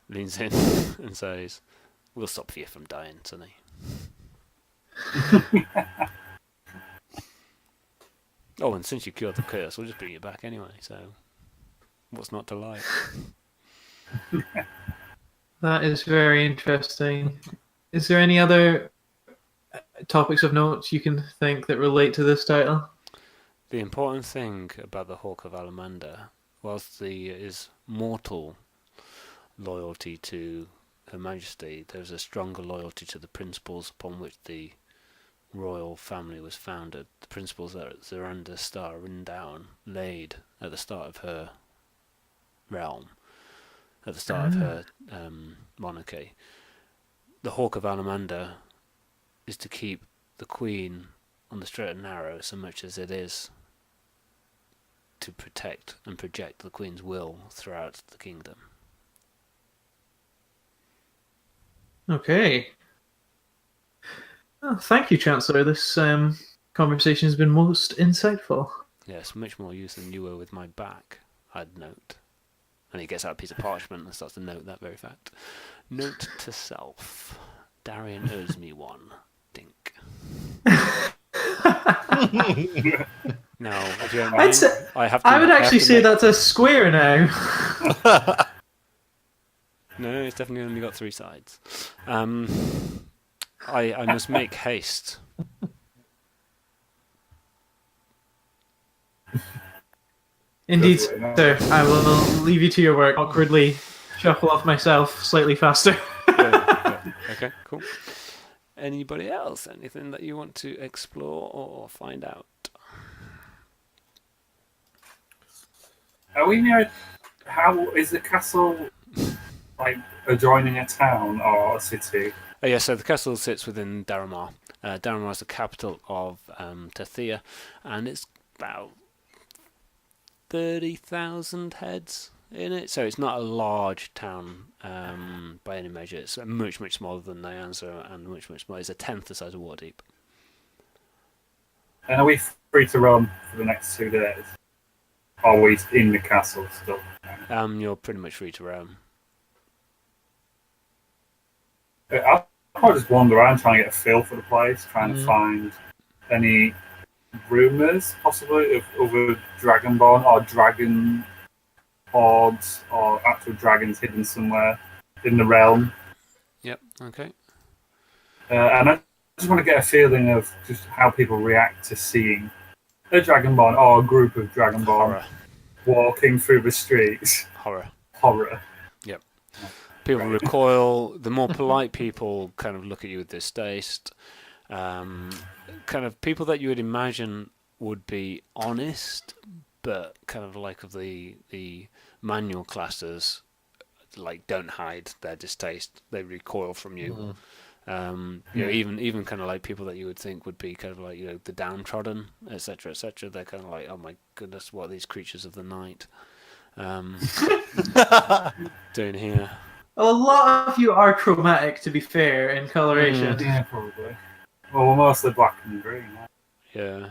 leans in and says, "We'll stop you from dying, Sonny." Oh, and since you cured the curse, we'll just bring you back anyway, so what's not to like? That is very interesting. Is there any other topics of note you can think that relate to this title? The important thing about the Hawk of Alamander, whilst is mortal loyalty to Her Majesty, there's a stronger loyalty to the principles upon which the royal family was founded. The principles that Zaranda Star written down, laid at the start of her realm, at the start of her monarchy. The Hawk of Alamander is to keep the Queen on the straight and narrow so much as it is to protect and project the Queen's will throughout the kingdom. Okay. Well, thank you, Chancellor. This conversation has been most insightful. Yes, much more use than you were with my back, I'd note. And he gets out a piece of parchment and starts to note that very fact. Note to self. Darian owes me one. Dink. Now, if you don't mind, I would actually say that's a square now. No, it's definitely only got 3 sides. I must make haste. Indeed, sir. I will leave you to your work. Awkwardly shuffle off myself slightly faster. Yeah. Okay, cool. Anybody else? Anything that you want to explore or find out? Are we near? How is the castle like adjoining a town or a city? Yeah, so the castle sits within Daramar. Daramar is the capital of Tethia, and it's about 30,000 heads in it. So it's not a large town by any measure. It's much, much smaller than Nyanza and much, much smaller. It's a tenth the size of Waterdeep. And are we free to roam for the next 2 days? Are we in the castle still? You're pretty much free to roam. I'll just wander around trying to get a feel for the place, trying to find any rumours, possibly, of other Dragonborn or dragon hordes or actual dragons hidden somewhere in the realm. Yep, okay. And I just want to get a feeling of just how people react to seeing a Dragonborn or a group of Dragonborn Horror. walking through the streets. Horror. Yep. People recoil. The more polite people kind of look at you with distaste. Kind of people that you would imagine would be honest, but kind of like of the manual classes, like don't hide their distaste. They recoil from you. You know, even kind of like people that you would think would be kind of like, you know, the downtrodden, etc., etc. They're kind of like, oh my goodness, what are these creatures of the night doing here? A lot of you are chromatic, to be fair, in coloration. Yeah, probably. Well, we're mostly black and green. Yeah.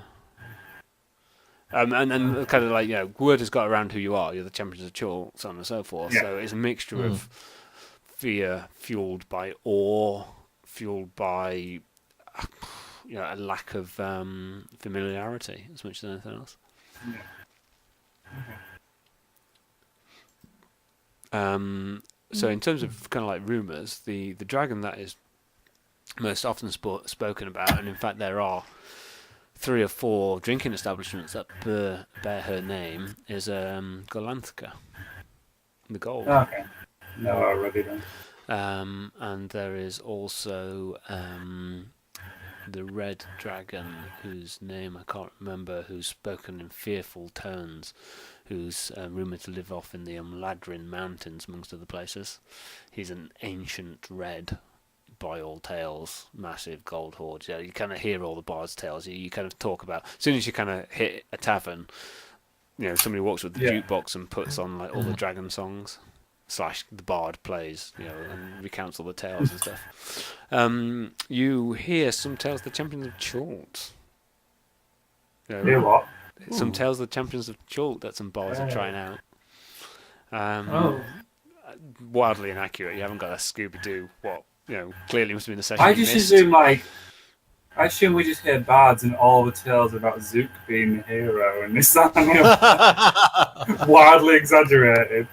And kind of like, word has got around who you are. You're the champions of Chult, so on and so forth. Yeah. So it's a mixture of fear fueled by awe, fueled by a lack of familiarity as much as anything else. So in terms of kind of like rumours, the dragon that is most often spoken about, and in fact there are 3 or 4 drinking establishments that bear her name, is Golanthka, the gold. Okay. No, I already don't. And there is also the red dragon, whose name I can't remember, who's spoken in fearful tones, who's rumoured to live off in the Umladrin Mountains, amongst other places. He's an ancient red, by all tales, massive gold hoard. Yeah, you kind of hear all the bard's tales. You kind of talk about, as soon as you kind of hit a tavern, somebody walks with the jukebox and puts on like all the dragon songs. / the bard plays, and recounts all the tales and stuff. You hear some tales of the champions of Chult. Hear what? Some tales of the champions of Chult that some bards are trying out. Wildly inaccurate. You haven't got a Scooby-Doo. What? Clearly must have been the session. I assume we just hear bards and all the tales about Zook being the hero, and this wildly exaggerated.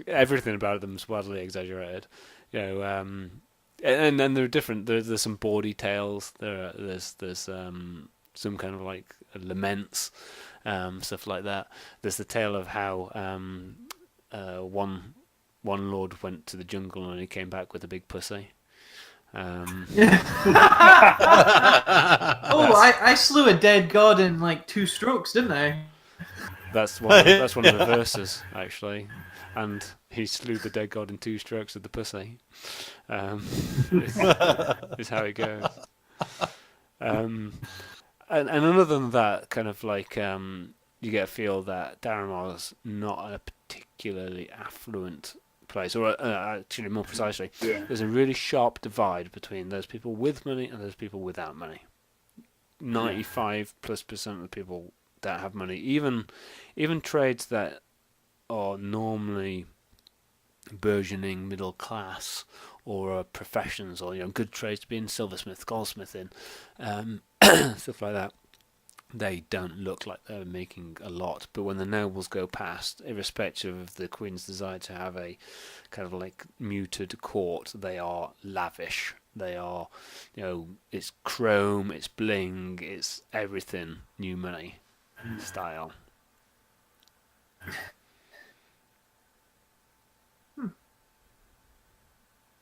Everything about them is wildly exaggerated, and then there are different. There's some bawdy tales. There's some kind of like laments, stuff like that. There's the tale of how one lord went to the jungle and he came back with a big pussy. I slew a dead god in like 2 strokes, didn't I? That's one of the verses actually. And he slew the dead god in 2 strokes with the pussy. Is how it goes. And other than that, kind of like you get a feel that Daramar's not a particularly affluent place, or actually more precisely, there's a really sharp divide between those people with money and those people without money. 95+% of the people that have money, even trades that are normally burgeoning middle class or professions, or good trades to be in, silversmith, goldsmithing, stuff like that, they don't look like they're making a lot. But when the nobles go past, irrespective of the queen's desire to have a kind of like muted court, they are lavish. They are, it's chrome, it's bling, it's everything new money style.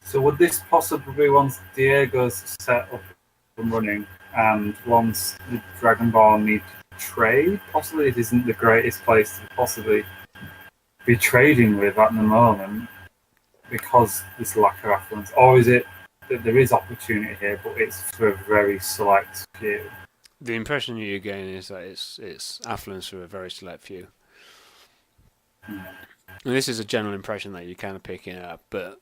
So would this possibly be once Diego's set up and running, and once the Dragonborn need to trade? Possibly it isn't the greatest place to possibly be trading with at the moment because this lack of affluence, or is it that there is opportunity here, but it's for a very select few? The impression you get is that it's affluence for a very select few. And this is a general impression that you're kind of picking up, but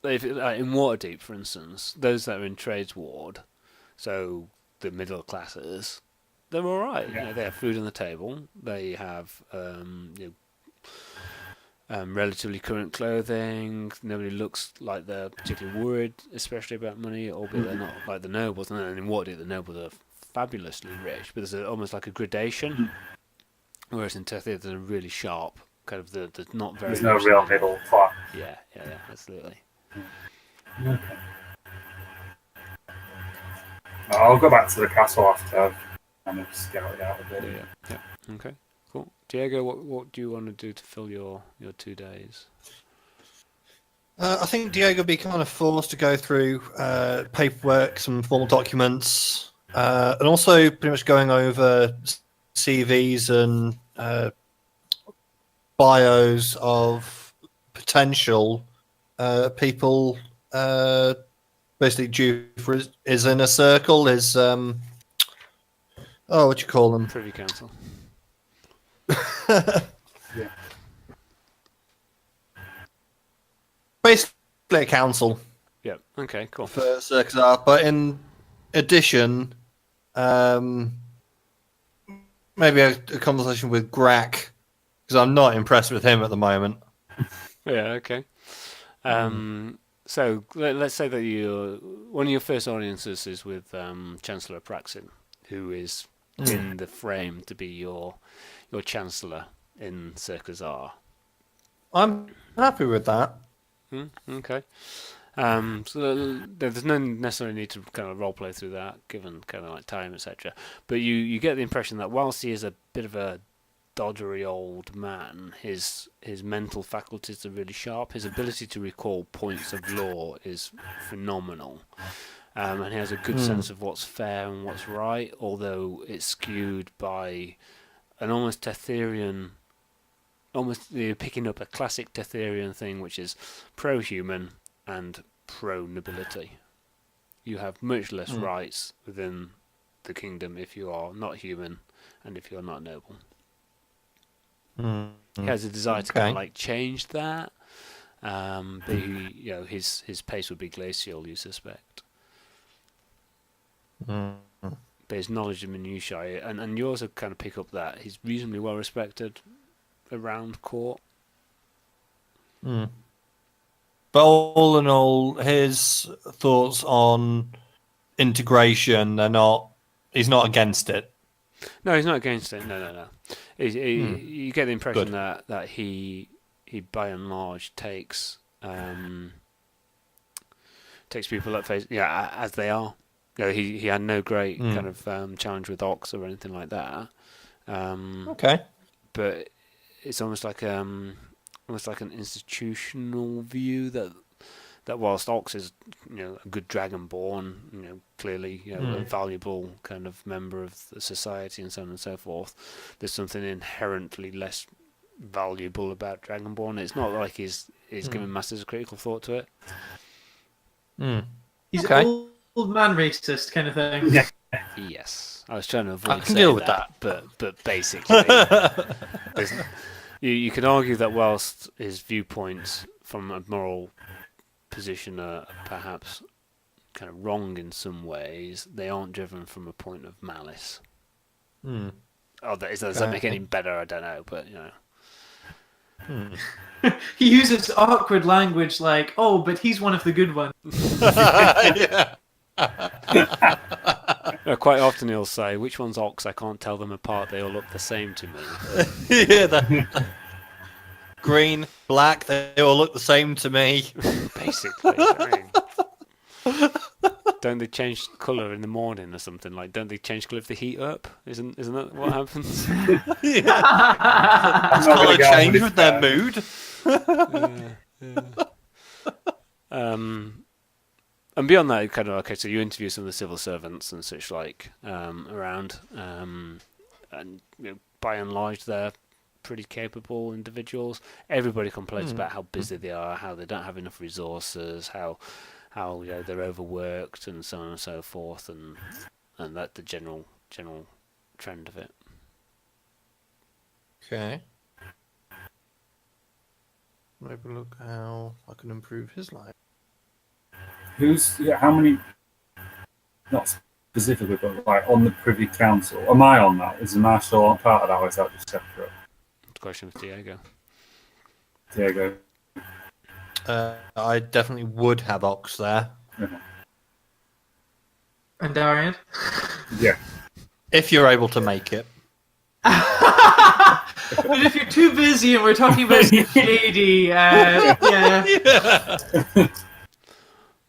if, in Waterdeep, for instance, those that are in Trades Ward, so the middle classes, they're all right. Yeah. They have food on the table. They have relatively current clothing. Nobody looks like they're particularly worried, especially about money, albeit they're not like the nobles. And in Waterdeep, the nobles are fabulously rich, but there's almost like a gradation. Whereas in Tethia, there's a really sharp kind of there's not very. There's no real middle class. Yeah, absolutely. Okay. I'll go back to the castle after I've kind of scouted out a bit. Yeah. Okay, cool. Diego, what do you want to do to fill your 2 days? I think Diego will be kind of forced to go through paperwork, some formal documents, and also pretty much going over CVs and bios of potential people basically due for his inner circle, his what do you call them? Privy Council. Yeah. Basically a council Yeah. Okay. Cool. for Circus Art, but in addition, maybe a conversation with Grack, because I'm not impressed with him at the moment. Yeah, okay. So let's say that one of your first audiences is with Chancellor Praxin, who is in the frame to be your Chancellor in Circus R. I'm happy with that. Okay. So there's no necessarily need to kind of roleplay through that, given kind of like time, etc. But you get the impression that whilst he is a bit of a doddery old man, his mental faculties are really sharp. His ability to recall points of law is phenomenal, and he has a good sense of what's fair and what's right, although it's skewed by an almost Tetherian, you're picking up a classic Tetherian thing, which is pro-human and pro-nobility. You have much less rights within the kingdom if you are not human and if you're not noble. He has a desire to kind of like change that, but his pace would be glacial, you suspect. But his knowledge of minutiae, and you also kind of pick up that he's reasonably well respected around court. But all in all, his thoughts on integration he's not against it. No, he's not against it. No. You get the impression that he by and large takes people at face as they are. He had no great kind of challenge with Ox or anything like that. Okay, but it's almost like an institutional view that whilst Ox is a good dragonborn, clearly a valuable kind of member of the society and so on and so forth, there's something inherently less valuable about dragonborn. It's not like he's giving masses of critical thought to it. He's old man racist kind of thing. Yeah. Yes, I was trying to avoid I can deal with that, but basically, you can argue that whilst his viewpoints from a moral position are perhaps kind of wrong in some ways, they aren't driven from a point of malice. Does that make any better? I don't know, but He uses awkward language like, "Oh, but he's one of the good ones." Quite often he'll say, "Which one's Ox? I can't tell them apart. They all look the same to me." Green, black, they all look the same to me. Basically, don't they change colour in the morning or something? Like, don't they change colour if they heat up? Isn't that what happens? It's colour change with their mood. And beyond that, kind of so you interview some of the civil servants and such like around, and by and large they're pretty capable individuals. Everybody complains about how busy they are, how they don't have enough resources, how they're overworked, and so on and so forth, and that the general trend of it. Okay. Maybe look how I can improve his life. How many? Not specifically, but like on the Privy Council. Am I on that? Is the Marshal on part of that, or is that just separate? Question for Diego. Diego. I definitely would have Ox there. And Darian? Yeah. If you're able to make it. But if you're too busy and we're talking about shady, yeah.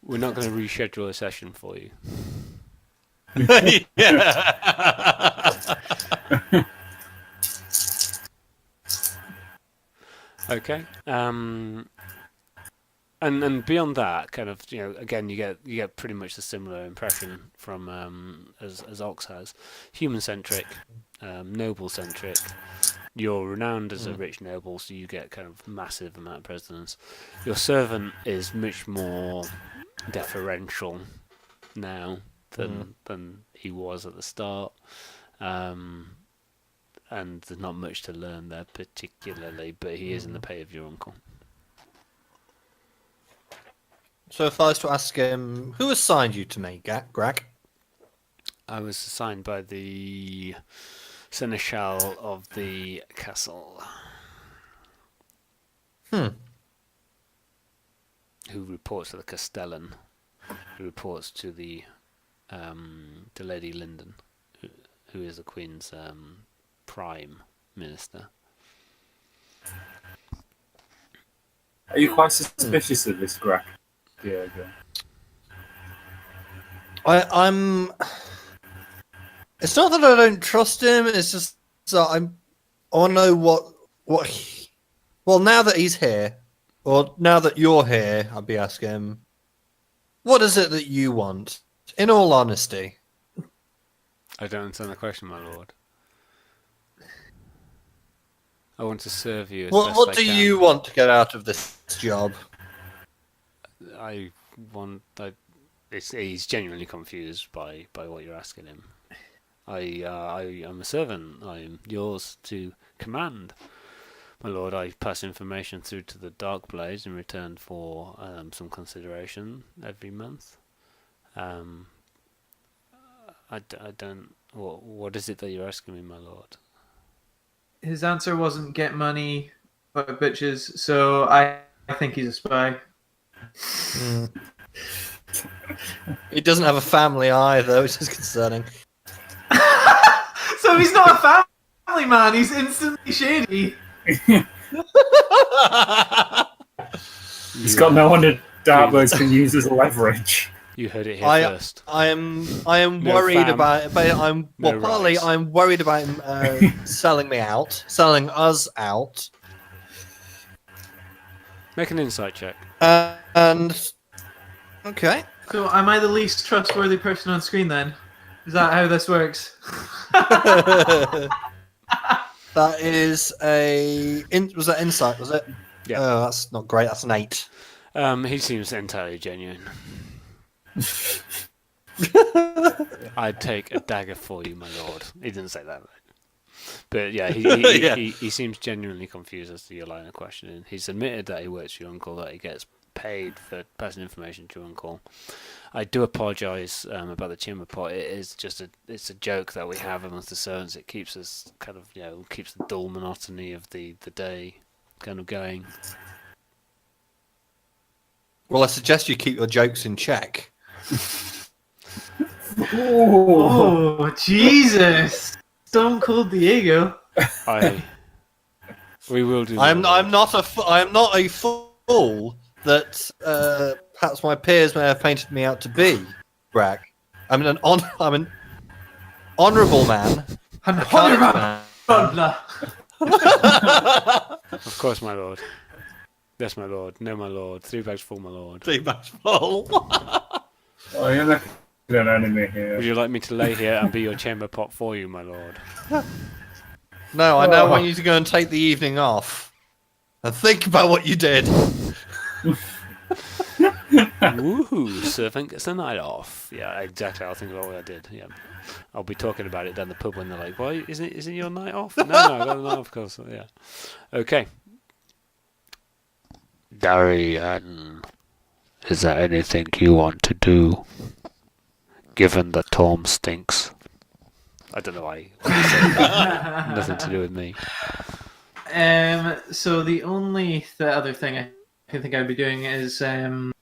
We're not going to reschedule a session for you. Okay. And beyond that, kind of, again, you get pretty much the similar impression from as Ox has. Human-centric, noble-centric. You're renowned as a rich noble, so you get kind of massive amount of precedence. Your servant is much more deferential now than he was at the start. And there's not much to learn there particularly, but he is in the pay of your uncle. So if I was to ask him, who assigned you to me, Greg? I was assigned by the seneschal of the castle. Hmm. Who reports to the castellan? Who reports to the Lady Linden, who is the Queen's prime minister. Are you quite suspicious of this Greg, Diego? I'm. It's not that I don't trust him. It's just that I want to know what. Well, now that he's here, or now that you're here, I'll be asking him, what is it that you want? In all honesty. I don't understand the question, my lord. I want to serve you as best What I do can. you want to get out of this job? I want. He's genuinely confused by what you're asking him. I am a servant. I am yours to command, my lord. I pass information through to the Darkblade in return for some consideration every month. I don't. What is it that you're asking me, my lord? His answer wasn't get money, but bitches. So I think he's a spy. He doesn't have a family either, which is concerning. So he's not a family man. He's instantly shady. He's got no one that Darkblades can use as leverage. You heard it here first. I am No worried fam. about. No partly rights. I'm worried about him selling us out, Make an insight check. and okay. So am I the least trustworthy person on screen then? Is that how this works? That is was that insight? Was it? Yeah. Oh, that's not great. That's an 8. He seems entirely genuine. I'd take a dagger for you, my lord. He didn't say that, right? But yeah, Yeah. He seems genuinely confused as to your line of questioning. He's admitted that he works for your uncle, that he gets paid for passing information to your uncle. I do apologise about the chamber pot. It is just it's a joke that we have amongst the servants. It keeps us kind of keeps the dull monotony of the day kind of going. Well, I suggest you keep your jokes in check. Oh, Jesus! Stone Cold Diego. We will do. I'm that. not a fool that perhaps my peers may have painted me out to be. Bragg. I'm an honourable man. An a kind honourable. Of course, my lord. Yes, my lord. No, my lord. 3 bags full, my lord. 3 bags full. Oh, you're making an enemy here. Would you like me to lay here and be your chamber pot for you, my lord? No, I now want you to go and take the evening off and think about what you did. Woohoo! Servant gets the night off. Yeah, exactly. I'll think about what I did. Yeah, I'll be talking about it down the pub when they're like, "Why isn't your night off?" No, I got the night off, of course. Yeah. Okay. Darian, is there anything you want to do? Given that Tom stinks. I don't know why. Nothing to do with me. So the only other thing I think I'd be doing is Darren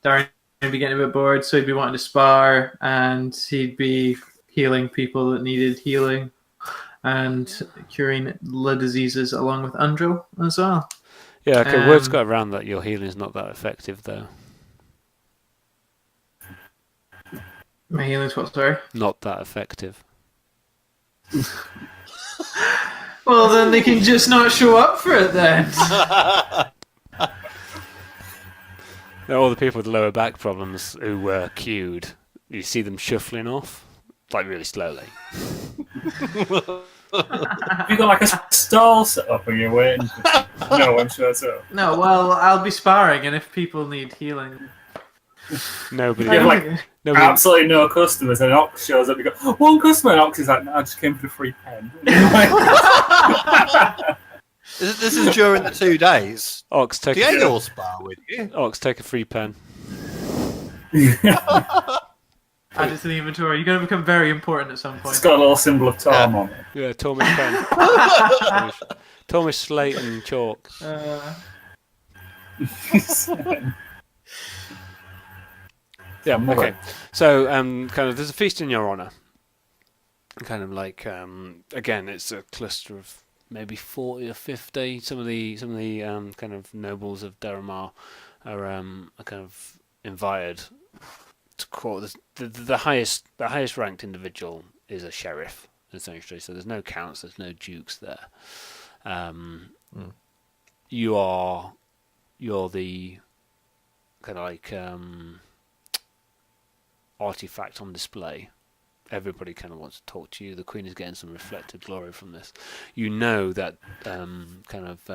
would be getting a bit bored, so he'd be wanting to spar, and he'd be healing people that needed healing, and curing the diseases along with Andro as well. Yeah, okay. Word's got around that your healing's not that effective, though. My healing's what, sorry? Not that effective. Well, then they can just not show up for it then. All the people with lower back problems who were queued, you see them shuffling off, like really slowly. Have you got like a stall set up and you're waiting for no one shows up? No, well, I'll be sparring, and if people need healing... Nobody. You have like nobody. absolutely no customers, and an ox shows up. You go, one customer, and ox is like, no, I just came for the free pen. This is during the 2 days. Ox, take Diego will spar with you. Ox, take a free pen. Add it to the inventory. You're going to become very important at some It's point. got a little symbol of Tom on it. Yeah, Tormish pen. Tormish slate and chalk. Yeah, okay. So, kind of, there's a feast in your honour. Kind of like, again, it's a cluster of maybe 40 or 50. Some of the kind of nobles of Daramar are kind of invited to court. The highest ranked individual is a sheriff, essentially. So there's no counts, there's no dukes there. You're the kind of like artifact on display. Everybody kind of wants to talk to you. The Queen is getting some reflected glory from this. You know that kind of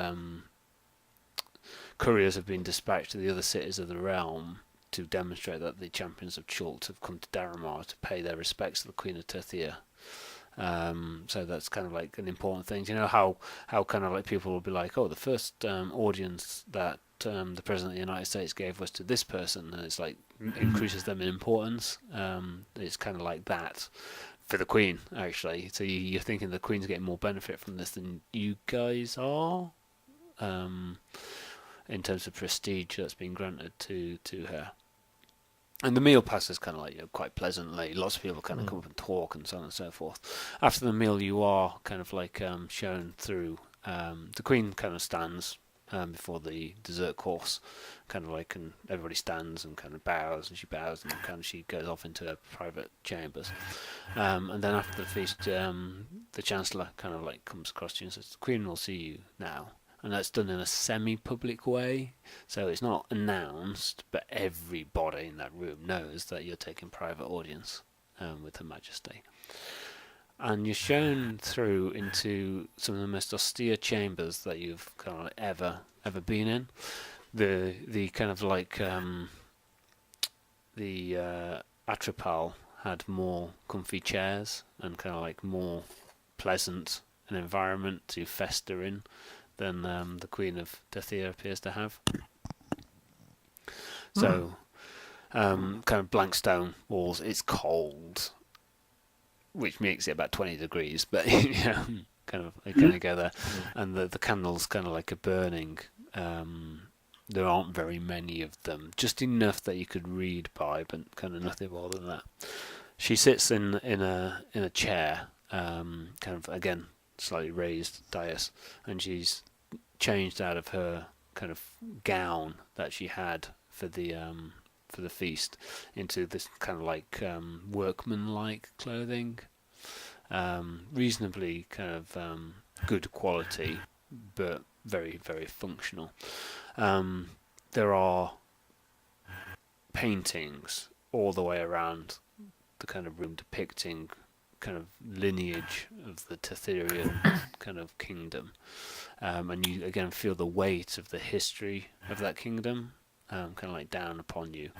couriers have been dispatched to the other cities of the realm to demonstrate that the champions of Chult have come to Daramar to pay their respects to the Queen of Tethia. So that's kind of like an important thing. You know how kind of like people will be like, oh, the first audience that the President of the United States gave was to this person, and it's like increases them in importance. It's kind of like that for the Queen, actually. So you're thinking the Queen's getting more benefit from this than you guys are, in terms of prestige that's been granted to her. And the meal passes kind of like, you know, quite pleasantly. Lots of people kind of come up and talk and so on and so forth. After the meal, you are kind of like shown through. The Queen kind of stands before the dessert course, kind of like, and everybody stands and kind of bows, and she bows, and kind of she goes off into her private chambers. And then after the feast, the Chancellor kind of like comes across to you and says, "The Queen will see you now." And that's done in a semi-public way, so it's not announced, but everybody in that room knows that you're taking private audience with Her Majesty. And you're shown through into some of the most austere chambers that you've kind of like ever been in. The kind of like the Atrapal had more comfy chairs and kind of like more pleasant an environment to fester in than the Queen of Tethia appears to have. So, kind of blank stone walls. It's cold, which makes it about 20 degrees, but yeah, kind of go there. And the candles kind of like are burning. There aren't very many of them, just enough that you could read by, but kind of nothing more than that. She sits in a chair, kind of again slightly raised dais, and she's changed out of her kind of gown that she had for the feast into this kind of like workman-like clothing, reasonably kind of good quality, but very, very functional. There are paintings all the way around the kind of room depicting kind of lineage of the Tetherian kind of kingdom, and you again feel the weight of the history of that kingdom kind of like down upon you.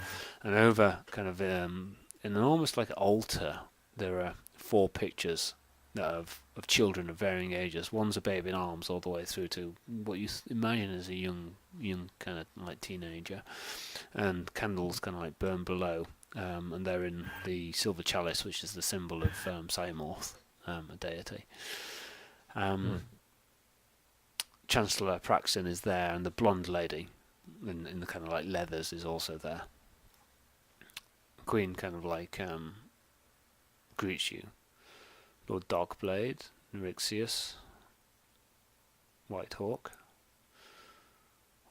And over kind of in an almost like altar, there are 4 pictures of children of varying ages. One's a babe in arms all the way through to what you imagine as a young kind of like teenager, and candles kind of like burn below, and they're in the silver chalice, which is the symbol of Siamorth, a deity. Chancellor Praxin is there, and the blonde lady in the kind of like leathers is also there. Queen kind of like greets you. Lord Darkblade, Nyrixius, White Hawk.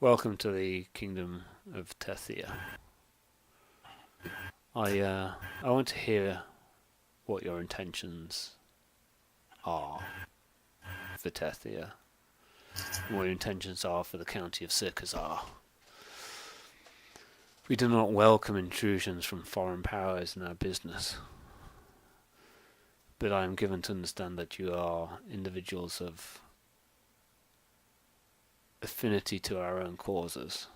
Welcome to the Kingdom of Tethia. I want to hear what your intentions are for Tethia, and what your intentions are for the county of Sirkazar. We do not welcome intrusions from foreign powers in our business, but I am given to understand that you are individuals of affinity to our own causes,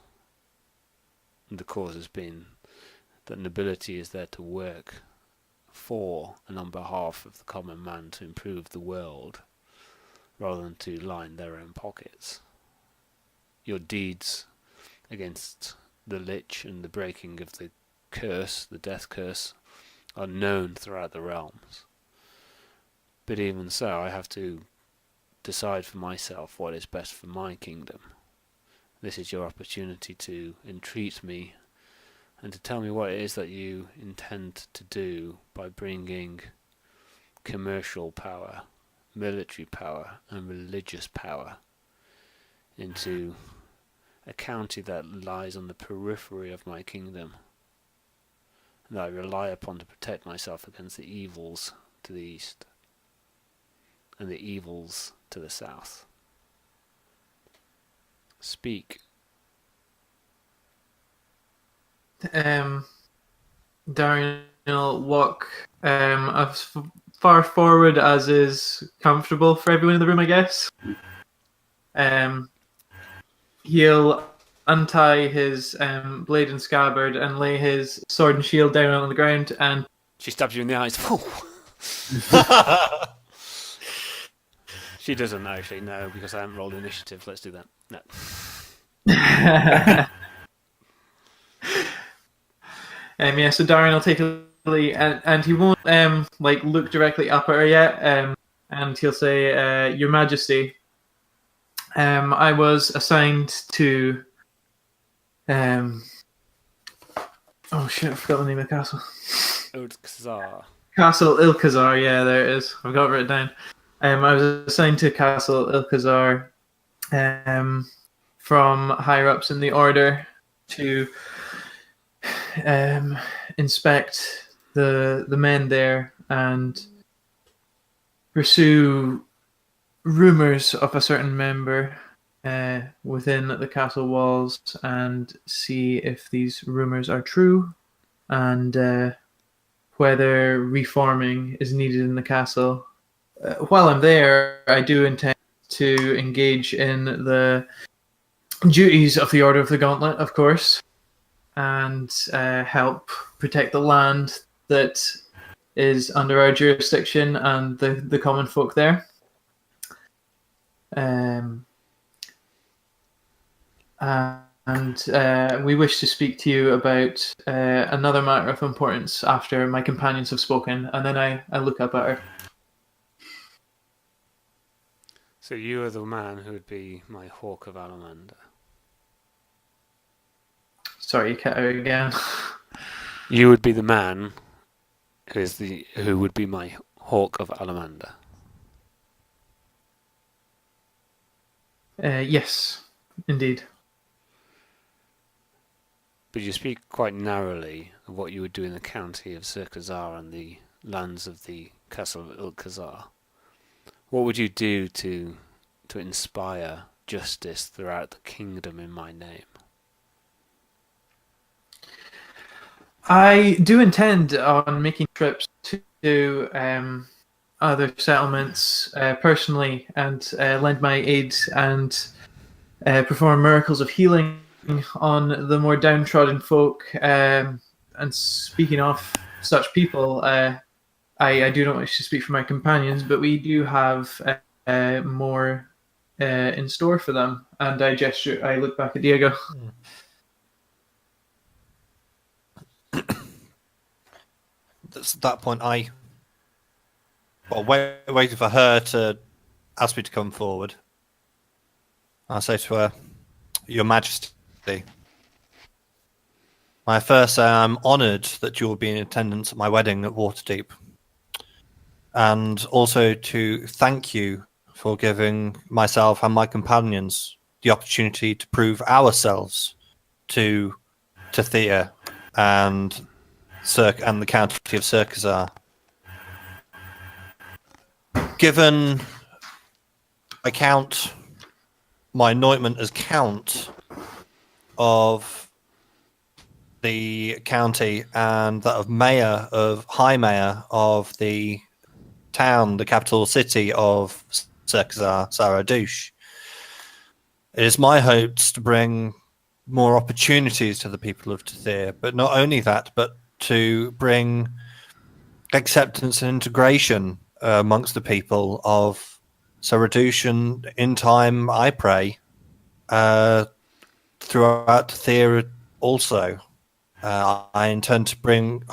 and the causes being that nobility is there to work for and on behalf of the common man to improve the world, rather than to line their own pockets. Your deeds against the Lich and the breaking of the curse, the death curse, are known throughout the realms. But even so, I have to decide for myself what is best for my kingdom. This is your opportunity to entreat me and to tell me what it is that you intend to do by bringing commercial power, military power, and religious power into a county that lies on the periphery of my kingdom, and that I rely upon to protect myself against the evils to the east and the evils to the south. Speak. Darian will walk as far forward as is comfortable for everyone in the room, I guess. He'll untie his blade and scabbard and lay his sword and shield down on the ground, and She stabs you in the eyes. She doesn't actually, no, because I haven't rolled initiative. Let's do that. No. yeah, so Darian will take a lead, and he won't look directly up at her yet, and he'll say, Your Majesty, I was assigned to oh shit, I forgot the name of the castle. Ilkazar. Castle Ilkazar, yeah, there it is. I've got it written down. I was assigned to Castle Ilkazar from higher ups in the order to inspect the men there and pursue rumors of a certain member within the castle walls and see if these rumors are true and whether reforming is needed in the castle. While I'm there, I do intend to engage in the duties of the Order of the Gauntlet, of course, and help protect the land that is under our jurisdiction and the common folk there. And we wish to speak to you about another matter of importance after my companions have spoken. And then I look up at her. So you are the man who would be my Hawk of Alamander. Sorry, you cut out again. You would be the man who would be my Hawk of Alamander. Yes, indeed. But you speak quite narrowly of what you would do in the county of Zirkazar and the lands of the castle of Ilkazar. What would you do to inspire justice throughout the kingdom in my name? I do intend on making trips to other settlements personally and lend my aid and perform miracles of healing on the more downtrodden folk. And speaking of such people, I do not wish to speak for my companions, but we do have more in store for them. And I look back at Diego. At that point, waiting for her to ask me to come forward. I say to her, Your Majesty, I first say I'm honoured that you will be in attendance at my wedding at Waterdeep, and also to thank you for giving myself and my companions the opportunity to prove ourselves to Thea and the county of Zirkazar. Given I count my anointment as count of the county and that of high mayor of the town, the capital city of Zirkazar, Zaradouche, it is my hopes to bring more opportunities to the people of Tethir, but not only that, but to bring acceptance and integration amongst the people of Zaradouche, and in time, I pray, throughout Tethir also. I intend to bring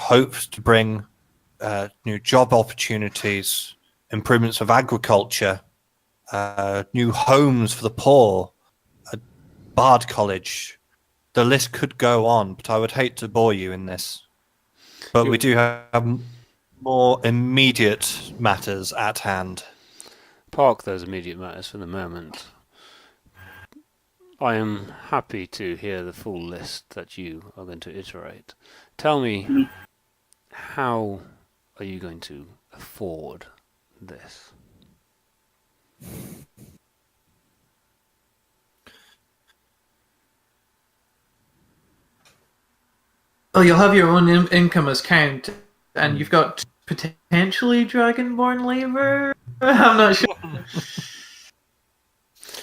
new job opportunities, improvements of agriculture, new homes for the poor, a bard college. The list could go on, but I would hate to bore you in this. But we do have more immediate matters at hand. Park those immediate matters for the moment. I am happy to hear the full list that you are going to iterate. Tell me, how are you going to afford this? Oh, you'll have your own income as count, and you've got potentially Dragonborn labor? I'm not sure.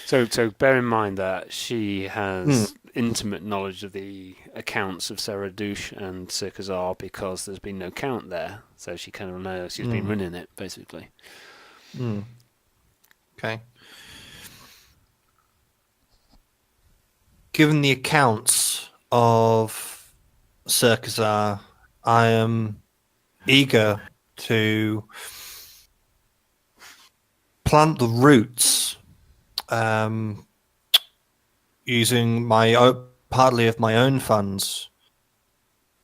So bear in mind that she has intimate knowledge of the accounts of Sarah Douche and Sir Khazar because there's been no count there. So she kind of knows she's been running it, basically. Okay. Given the accounts of Sir Khazar, I am eager to plant the roots using partly of my own funds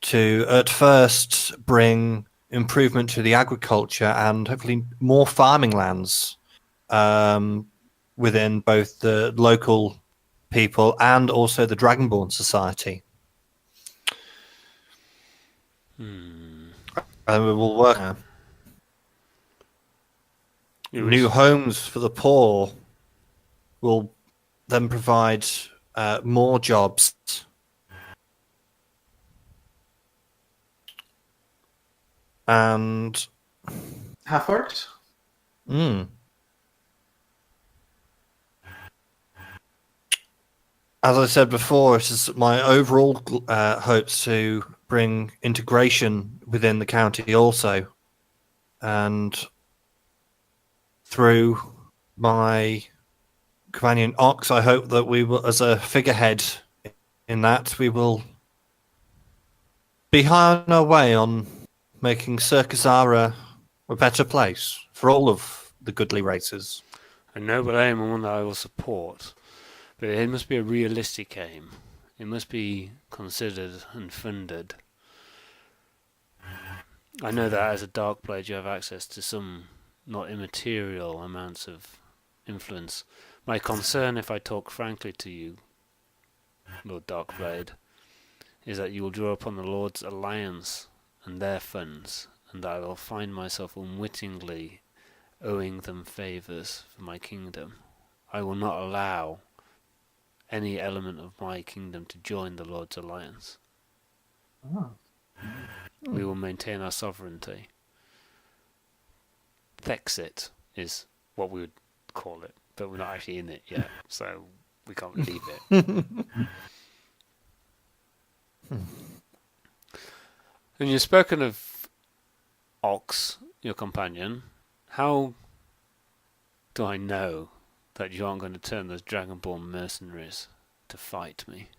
to at first bring improvement to the agriculture and hopefully more farming lands within both the local people and also the Dragonborn Society. And we will work. New homes for the poor will then provide more jobs. And Half-orcs? As I said before, it is my overall hopes to bring integration within the county also. And through my companion Ox, I hope that we will, as a figurehead in that, we will be high on our way on making Circus Ara a better place for all of the goodly races. A noble aim and one that I will support. But it must be a realistic aim. It must be considered and funded. I know that as a Darkblade you have access to some not immaterial amounts of influence. My concern, if I talk frankly to you, Lord Darkblade, is that you will draw upon the Lord's alliance and their funds, and that I will find myself unwittingly owing them favours for my kingdom. I will not allow any element of my kingdom to join the Lord's alliance. We will maintain our sovereignty. Thexit is what we would call it, but we're not actually in it yet, so we can't leave it. And you've spoken of Ox, your companion. How do I know that you aren't going to turn those Dragonborn mercenaries to fight me?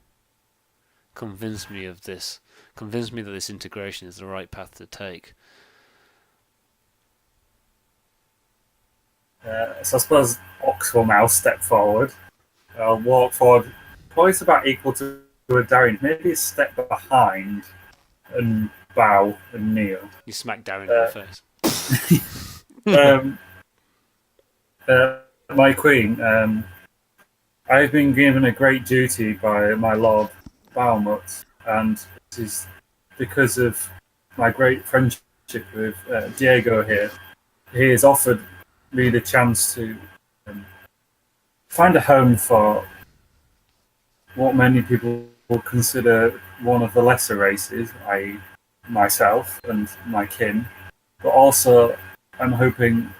Convince me of this. Convince me that this integration is the right path to take. So I suppose Ox will now step forward. I'll walk forward, probably it's about equal to a Darien, maybe a step behind, and bow and kneel. You smack Darren in the face. My queen, I've been given a great duty by my lord Bahamut, and it is because of my great friendship with Diego here. He has offered me the chance to find a home for what many people would consider one of the lesser races, i.e. myself and my kin. But also, I'm hoping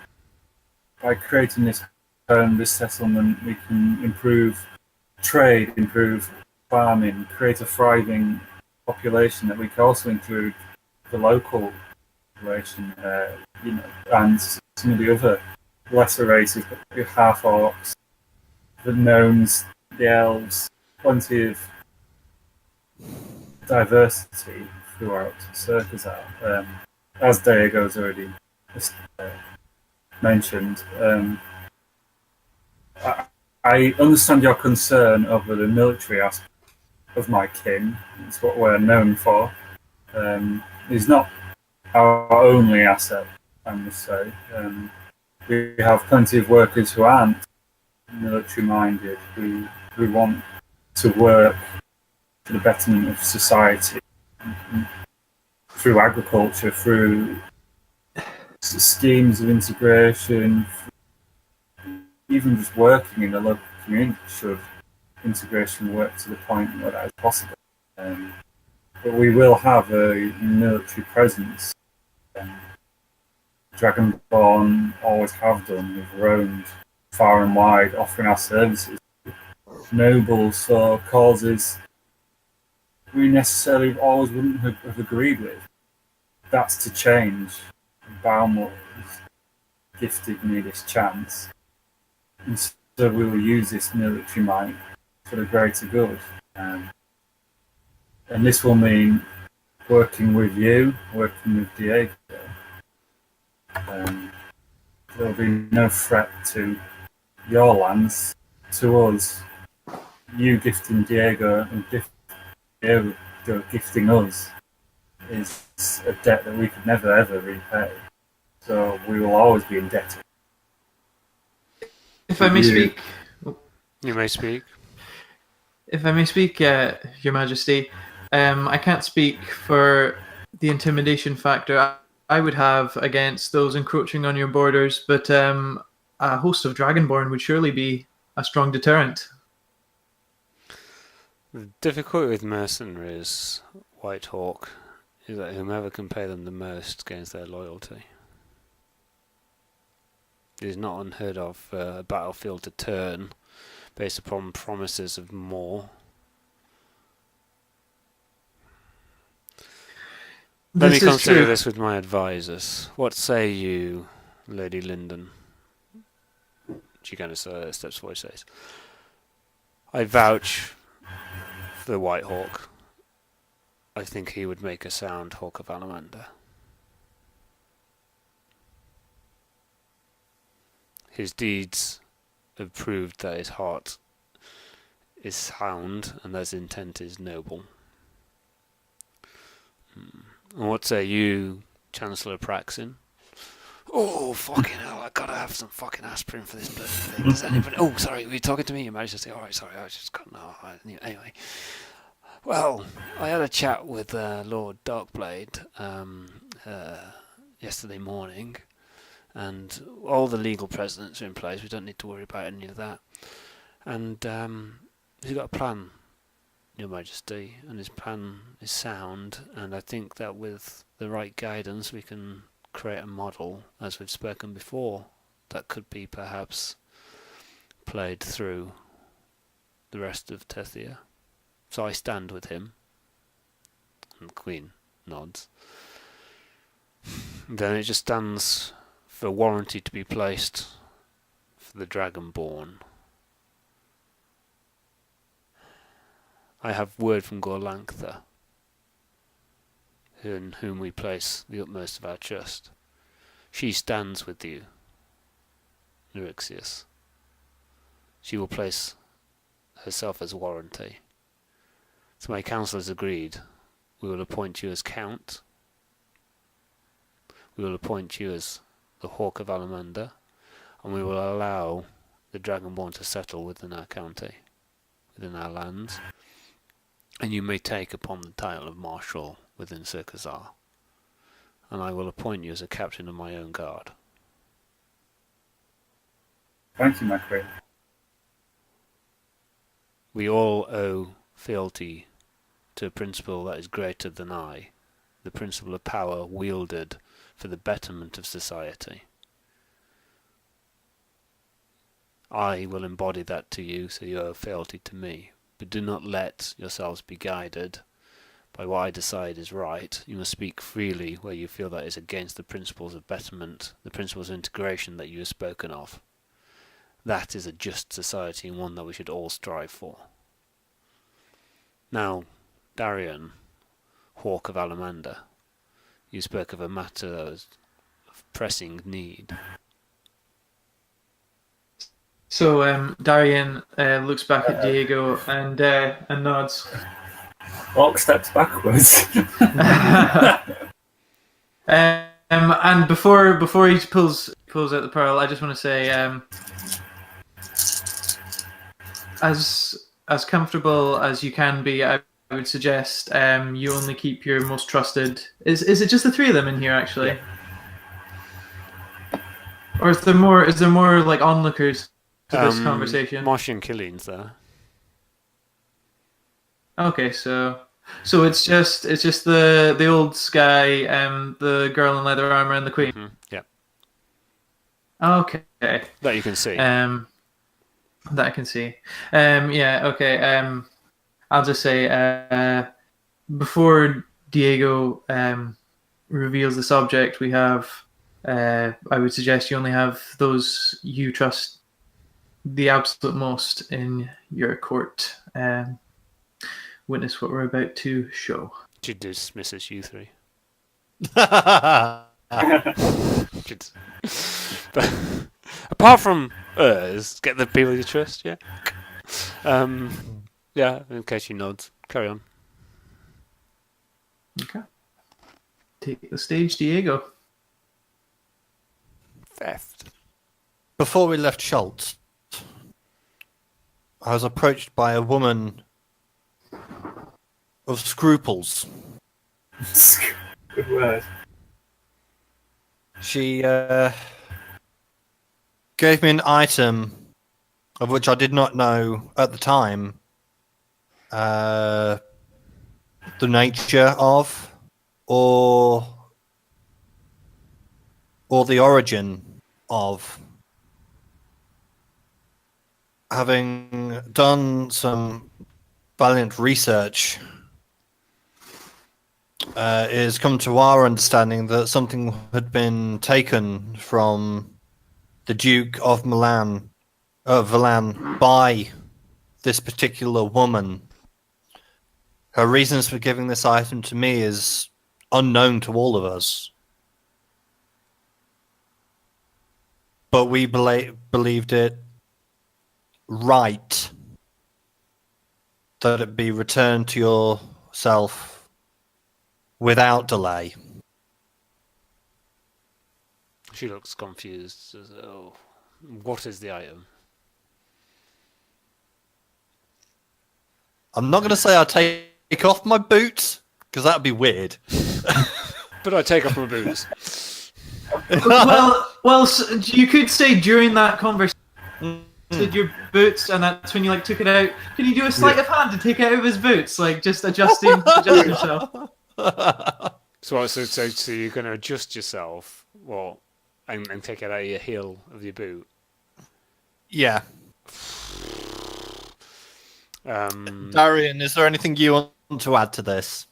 by creating this home, this settlement, we can improve trade, improve farming, create a thriving population that we can also include the local population, and some of the other lesser races, the half-orcs, the gnomes, the elves, plenty of diversity throughout Circus Art. as Diego's already mentioned, I understand your concern over the military aspect of my kin. It's what we're known for. He's not our only asset, I must say. We have plenty of workers who aren't military-minded, who want to work for the betterment of society through agriculture, through schemes of integration, even just working in the local community should integration work to the point where that is possible. But we will have a military presence. Dragonborn always have done. We've roamed far and wide offering our services to nobles or causes we necessarily always wouldn't have agreed with. That's to change. Bahamut has gifted me this chance. And so we will use this military might for the greater good. And this will mean working with you, working with Diego. There will be no threat to your lands, to us. You gifting Diego and Diego gifting us is a debt that we could never ever repay. So we will always be indebted. If I may speak. You may speak. If I may speak, Your Majesty, I can't speak for the intimidation factor I would have against those encroaching on your borders, but a host of Dragonborn would surely be a strong deterrent. The difficulty with mercenaries, White Hawk, is that whomever can pay them the most gains their loyalty. It is not unheard of for a battlefield to turn based upon promises of more. Let me consider this with my advisors. What say you, Lady Linden? She kind of steps forward and says, I vouch for the White Hawk. I think he would make a sound Hawk of Alamander. His deeds have proved that his heart is sound and that his intent is noble. And what say you, Chancellor Praxin? Oh, fucking hell, I gotta have some fucking aspirin for this bloody thing. Does anybody... Oh, sorry, were you talking to me? You managed to say, alright, sorry, I was just got... No, anyway. Well, I had a chat with Lord Darkblade yesterday morning, and all the legal precedents are in place. We don't need to worry about any of that. And he's got a plan, Your Majesty, and his plan is sound, and I think that with the right guidance we can create a model, as we've spoken before, that could be perhaps played through the rest of Tethia. So I stand with him. And the Queen nods. Then it just stands for warranty to be placed for the Dragonborn. I have word from Gorlantha, in whom we place the utmost of our trust. She stands with you, Eryxius. She will place herself as warranty. So my council has agreed. We will appoint you as Count. We will appoint you as the Hawk of Alamander, and we will allow the Dragonborn to settle within our county, within our lands. And you may take upon the title of Marshal within Circazar, and I will appoint you as a captain of my own guard. Thank you, my queen. We all owe fealty to a principle that is greater than I, the principle of power wielded for the betterment of society. I will embody that to you, so you owe fealty to me. But do not let yourselves be guided by what I decide is right. You must speak freely where you feel that is against the principles of betterment, the principles of integration that you have spoken of. That is a just society, and one that we should all strive for. Now, Darian, Hawk of Alamander, You spoke of a matter that was of pressing need. So Darian looks back at Diego and nods. Orc steps backwards. And before he pulls out the pearl, I just want to say, as comfortable as you can be, I would suggest you only keep your most trusted. Is it just the three of them in here actually, or is there more? Is there more like onlookers to this conversation? Martian Killing's there. Okay, so it's just the old Sky, the girl in leather armor, and the queen. Mm-hmm. Yeah. Okay. That you can see. That I can see. Yeah. Okay. I'll just say before Diego reveals the subject, we have. I would suggest you only have those you trust the absolute most in your court. Witness what we're about to show. She dismisses you three. But apart from us, get the people you trust, yeah? Yeah, in case she nods. Carry on. Okay. Take the stage, Diego. Theft. Before we left Schultz, I was approached by a woman of scruples. Good word. She gave me an item of which I did not know at the time the nature of or the origin of. Having done some valiant research, it has come to our understanding that something had been taken from the Duke of Valan by this particular woman. Her reasons for giving this item to me is unknown to all of us. But we believed it right that it be returned to yourself without delay. She looks confused. Says, "Oh, what is the item?" I'm not going to say I take off my boots, because that would be weird. But I take off my boots. well, you could say during that conversation, did your boots, and that's when you like took it out. Can you do a sleight of hand to take it out of his boots, like just adjust yourself? So you're going to adjust yourself, well, and take it out of your heel of your boot. Yeah. Darian, is there anything you want to add to this?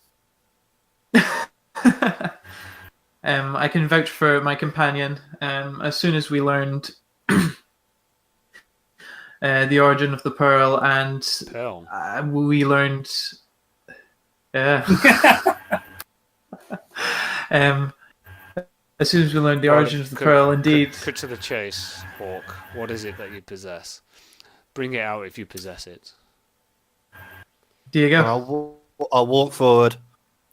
I can vouch for my companion. As soon as we learned the origin of the pearl, and we learned, as soon as we learned the origin of the pearl, indeed. Cut to the chase, Hawk. What is it that you possess? Bring it out if you possess it. Diego. I'll walk forward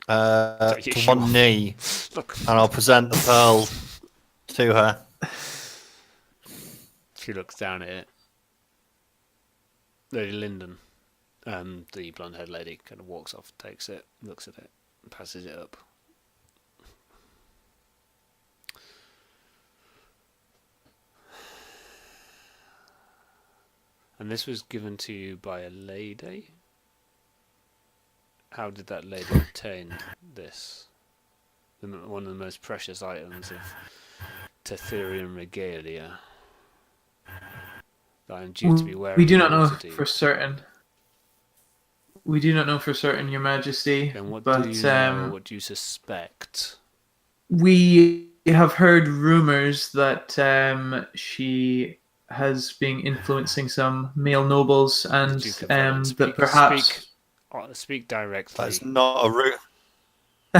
to one knee, and I'll present the pearl to her. She looks down at it. Lady Linden, the blonde-haired lady, kind of walks off, takes it, looks at it, and passes it up. And this was given to you by a lady? How did that lady obtain this? One of the most precious items of Tetherian regalia that I'm due to be wearing. We do not know for certain. We do not know for certain, Your Majesty. And what but, do you know? What do you suspect? We have heard rumors that she has been influencing some male nobles, and that perhaps speak directly. That's not a She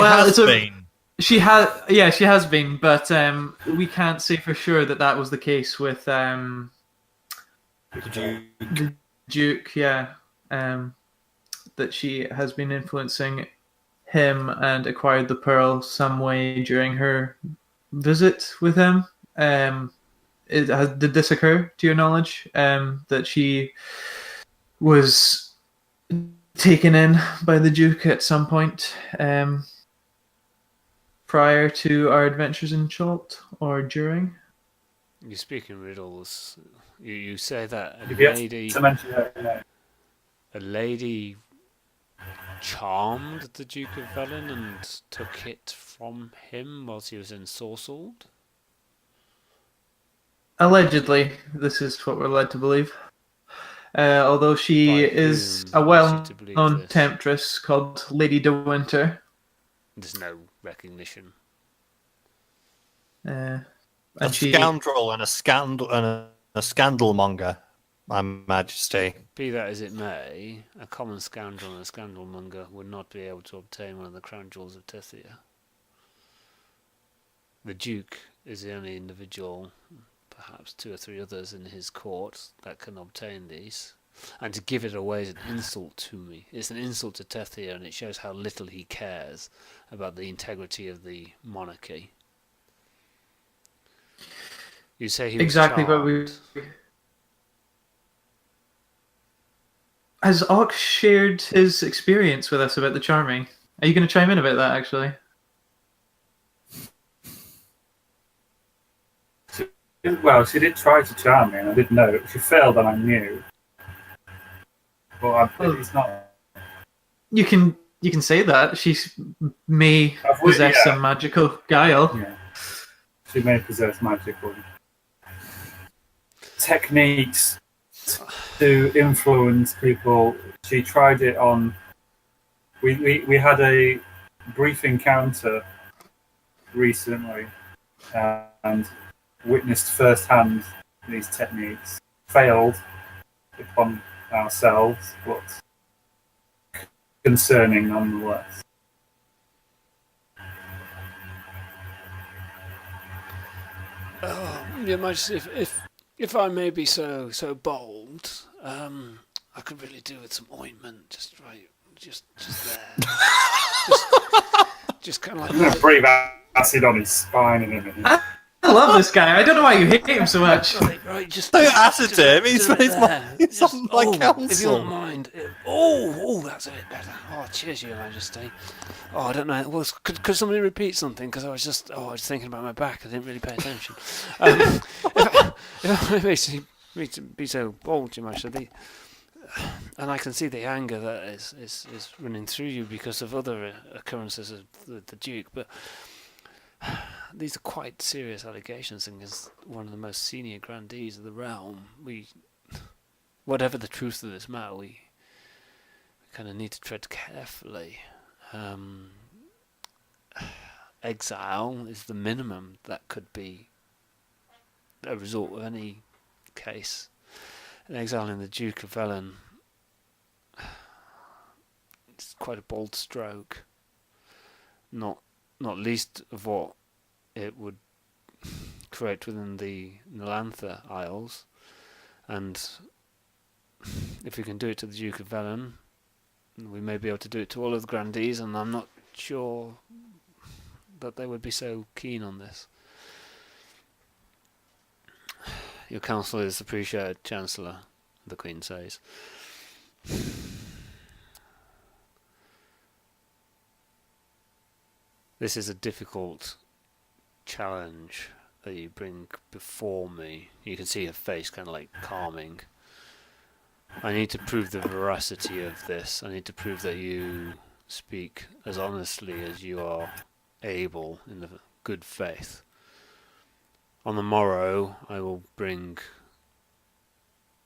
Well, has it's a- been. She has been, but we can't say for sure that was the case with Did you? the Duke. Yeah, that she has been influencing him and acquired the pearl some way during her visit with him. Did this occur to your knowledge? That she was taken in by the Duke at some point prior to our adventures in Chult or during? You speak in riddles. You say that If you have to mention her name. a lady charmed the Duke of Velen and took it from him whilst he was ensorcelled? Allegedly, this is what we're led to believe. Although she By is whom a is she to believe well-known this? temptress called Lady De Winter. There's no recognition. And A scoundrel and a scandalmonger, My Majesty. Be that as it may, a common scoundrel and a scandalmonger would not be able to obtain one of the crown jewels of Tethia. The Duke is the only individual, perhaps 2 or 3 others in his court, that can obtain these. And to give it away is an insult to me. It's an insult to Tethia, and it shows how little he cares about the integrity of the monarchy. You say he was exactly charmed. what we. Has Ox shared his experience with us about the charming? Are you going to chime in about that, actually? Well, she did try to charm me, and I didn't know. She failed, and I knew. But it's not. You can say that she may possess some magical guile. Yeah, she may possess magical techniques to influence people. She tried it on. We had a brief encounter recently, and witnessed firsthand these techniques. Failed upon ourselves, but concerning nonetheless. Your Majesty, if I may be so bold, I could really do with some ointment, just there, just kind of like. I'm going to breathe acid on his spine in a minute. I love this guy. I don't know why you hate him so much. Right, just Don't acid him. He's on my council. If you don't mind. That's a bit better. Oh, cheers, Your Majesty. Oh, I don't know. Well, could somebody repeat something? Because I was thinking about my back. I didn't really pay attention. If I may be so bold, Your Majesty, and I can see the anger that is running through you because of other occurrences of the Duke, but these are quite serious allegations against one of the most senior grandees of the realm. Whatever the truth of this matter, we kind of need to tread carefully. Exile is the minimum that could be a result of any case. And exiling the Duke of Velen, it's quite a bold stroke. Not least of what it would create within the Nalantha Isles, and if we can do it to the Duke of Velen, we may be able to do it to all of the grandees, and I'm not sure that they would be so keen on this. Your counsel is appreciated, Chancellor, the Queen says. This is a difficult challenge that you bring before me. You can see her face kind of like calming. I need to prove the veracity of this. I need to prove that you speak as honestly as you are able in the good faith. On the morrow, I will bring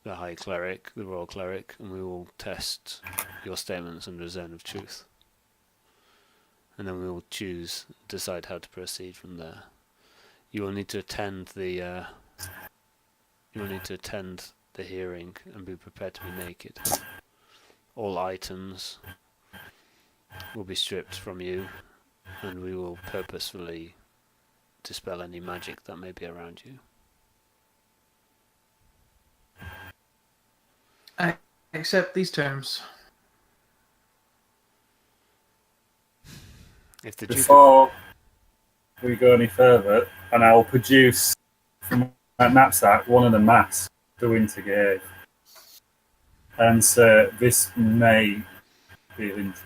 the High Cleric, the Royal Cleric, and we will test your statements under a zone of truth. And then we will decide how to proceed from there. You will need to attend the hearing and be prepared to be naked. All items will be stripped from you, and we will purposefully dispel any magic that may be around you. I accept these terms. If the Duke of... Before we go any further, and I'll produce from that knapsack one of the masks the winter gave. And so this may be of interest.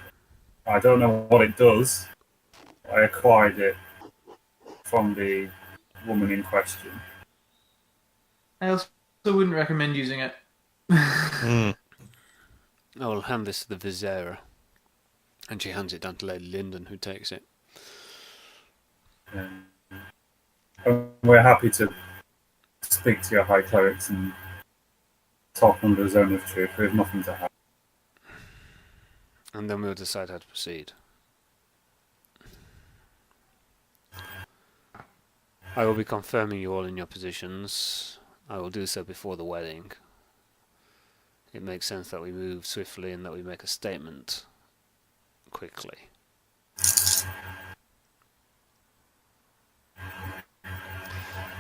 I don't know what it does. I acquired it from the woman in question. I also wouldn't recommend using it. I will hand this to the Vizier, and she hands it down to Lady Lyndon, who takes it. And we're happy to speak to your high clerics and talk under the zone of truth. We have nothing to hide. And then we'll decide how to proceed. I will be confirming you all in your positions. I will do so before the wedding. It makes sense that we move swiftly and that we make a statement quickly.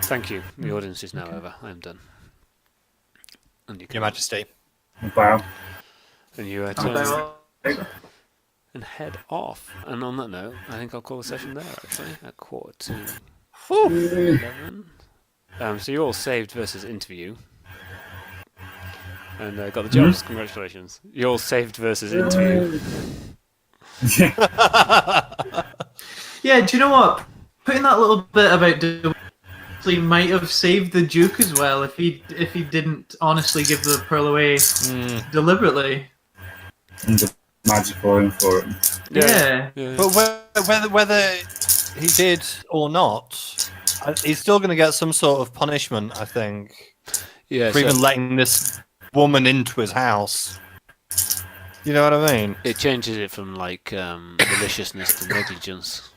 Thank you. The audience is now over. I am done. And you can Your Majesty. Wow. and you turn and head off. And on that note, I think I'll call the session there, actually, at 11:45. So you're all saved versus interview. And got the jobs. Congratulations. You're all saved versus interview. Yeah, do you know what? Putting that little bit about actually might have saved the Duke as well if he didn't honestly give the pearl away deliberately. And the magical in for him. Yeah. But whether he did or not, he's still going to get some sort of punishment, I think, Yeah, for even letting this woman into his house. You know what I mean? it changes it from like maliciousness to negligence.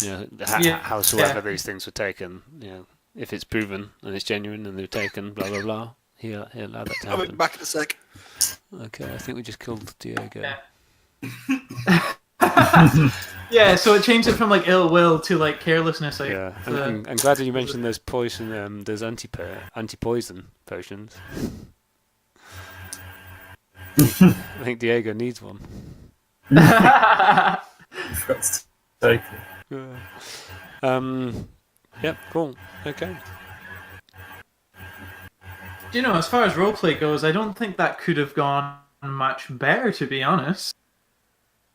You know, howsoever these things were taken, you know, if it's proven and it's genuine and they're taken, blah blah blah, he'll allow that to I'll be happen. back in a sec. Okay, I think we just killed Diego. Yeah, so it changed it from like ill will to like carelessness. Like, Yeah, I'm glad that you mentioned those poison, those anti-poison potions. I think Diego needs one. Forgot to take it. Yep, cool. Okay. Do you know, as far as roleplay goes, I don't think that could have gone much better, to be honest.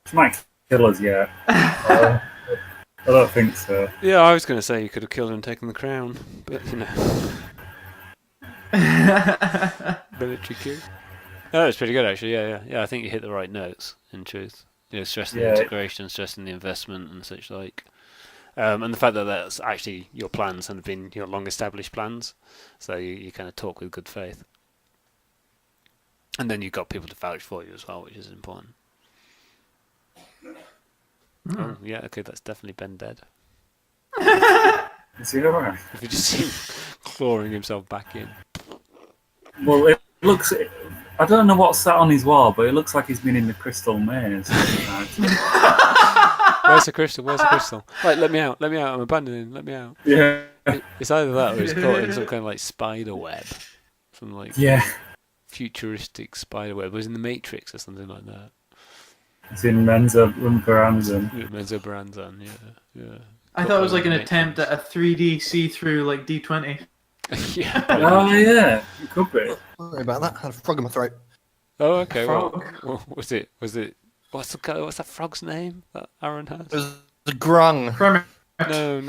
She might kill us yet. I don't think so. Yeah, I was going to say you could have killed him and taken the crown, but you know. Military coup. Oh, that's pretty good actually. Yeah. I think you hit the right notes. In truth, you know, stressing the integration, stressing the investment, and such like. And the fact that that's actually your plans and have been your long-established plans, so you kind of talk with good faith. And then you've got people to vouch for you as well, which is important. Oh, yeah, okay, that's definitely Ben dead. Is he alright? If you just see him clawing himself back in. Well, it looks. I don't know what's that on his wall, but it looks like he's been in the crystal maze. Where's the crystal? Right, let me out, I'm abandoning, let me out. Yeah. It's either that or he's caught in some kind of like spider web. Some like futuristic spider web. It was in the Matrix or something like that. It's in Menzo Baranzan. Menzo Baranzan, yeah. I thought it was like an attempt at a 3D see-through like D20. Yeah. Oh yeah, it could be. Sorry about that. I had a frog in my throat. Oh, okay. Frog. Well, was it? What's that frog's name that Aaron has? It was the grung. No.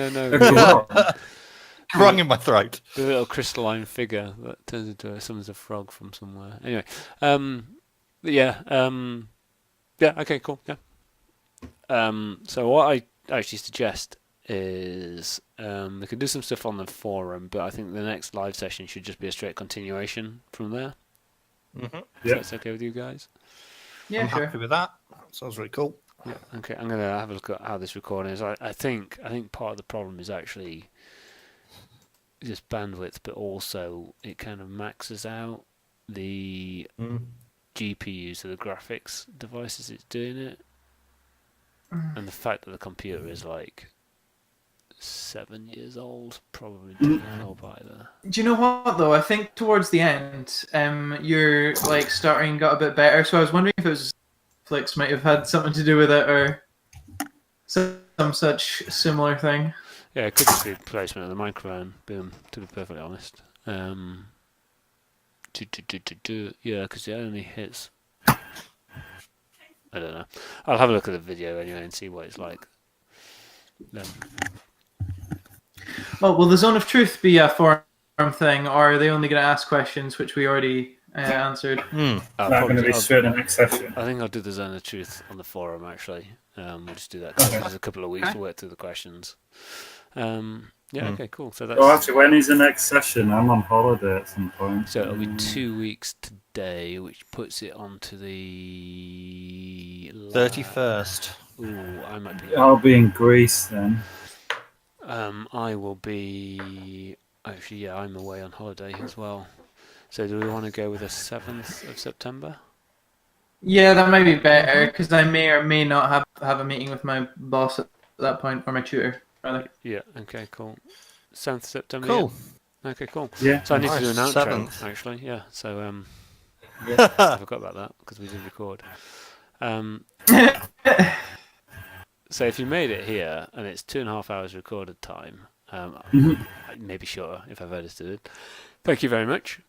Grung in my throat. The little crystalline figure that turns into someone's a frog from somewhere. Anyway, okay, cool. Yeah. So what I actually suggest is we could do some stuff on the forum, but I think the next live session should just be a straight continuation from there. Mm-hmm. If Yeah. that's okay with you guys. Yeah, I'm sure. happy with that. Sounds really cool. Yeah. Okay, I'm gonna have a look at how this recording is. I think part of the problem is actually just bandwidth, but also it kind of maxes out the GPU, so the graphics devices it's doing it, and the fact that the computer is like 7 years old probably didn't help either. Do you know what though? I think towards the end, your like starting got a bit better. So I was wondering if it was Netflix might have had something to do with it, or some such similar thing. Yeah, it could just be placement of the microphone. Boom. To be perfectly honest. Yeah, because it only hits. I don't know. I'll have a look at the video anyway and see what it's like. Well, will the Zone of Truth be a forum thing, or are they only going to ask questions which we already answered? Not going to be straight in the next session. I think I'll do the Zone of Truth on the forum actually. We'll just do that. There's a couple of weeks to work through the questions. Okay, cool. So that's. Oh, actually, when is the next session? I'm on holiday at some point. So it'll be 2 weeks today, which puts it onto the 31st. Ooh, I might be. I'll be in Greece then. I will be. Actually, yeah, I'm away on holiday as well. So do we want to go with the 7th of September? Yeah, that might be better because I may or may not have a meeting with my boss at that point, or my tutor, rather. Yeah. Okay. Cool. 7th September. Cool. Yeah? Okay. Cool. Yeah. So I need to do an outro 7th. actually. Yeah. So Yeah. I forgot about that because we did record. So if you made it here and it's 2.5 hours recorded time, maybe shorter if I've edited it. Thank you very much.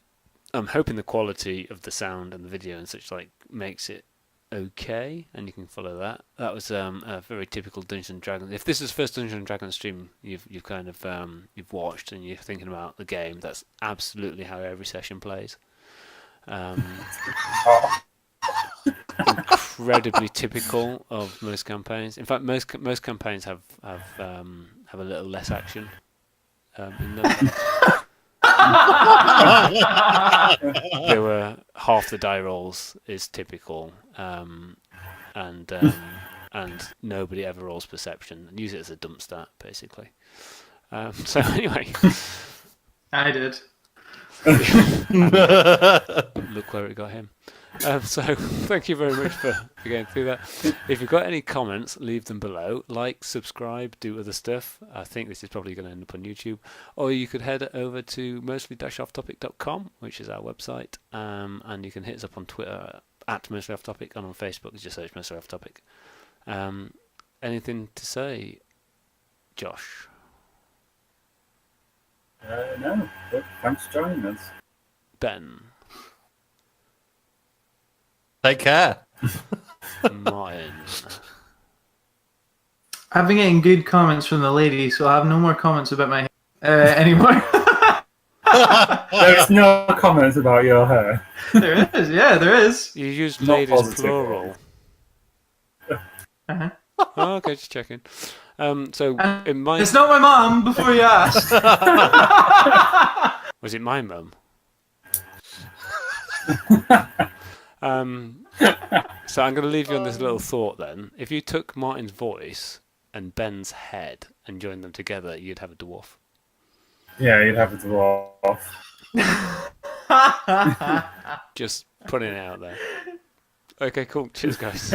I'm hoping the quality of the sound and the video and such like makes it okay, and you can follow that. That was a very typical Dungeons and Dragons. If this is the first Dungeons and Dragons stream you've kind of you've watched and you're thinking about the game, that's absolutely how every session plays. Incredibly typical of most campaigns. In fact, most campaigns have a little less action in them. There were half the die rolls is typical, and nobody ever rolls perception and use it as a dump stat basically. So anyway, I did. Look where it got him. So thank you very much for going through that. If you've got any comments, leave them below. Like, subscribe, do other stuff. I think this is probably going to end up on YouTube. Or you could head over to mostly-offtopic.com, which is our website. And you can hit us up on Twitter at mostly-offtopic, and on Facebook, just search mostly off topic. Anything to say, Josh? No, but thanks for joining us. Ben? Take care. Martin? I've been getting good comments from the lady, so I have no more comments about my hair anymore. There's no comments about your hair. There is, yeah, there is. You used Not ladies positive. plural. Uh-huh. Oh, okay, just checking. So it might. It's not my mum. Before you ask. Was it my mum? So I'm going to leave you on this little thought then. If you took Martin's voice and Ben's head and joined them together, you'd have a dwarf. Yeah, you'd have a dwarf. Just putting it out there. Okay, cool. Cheers, guys.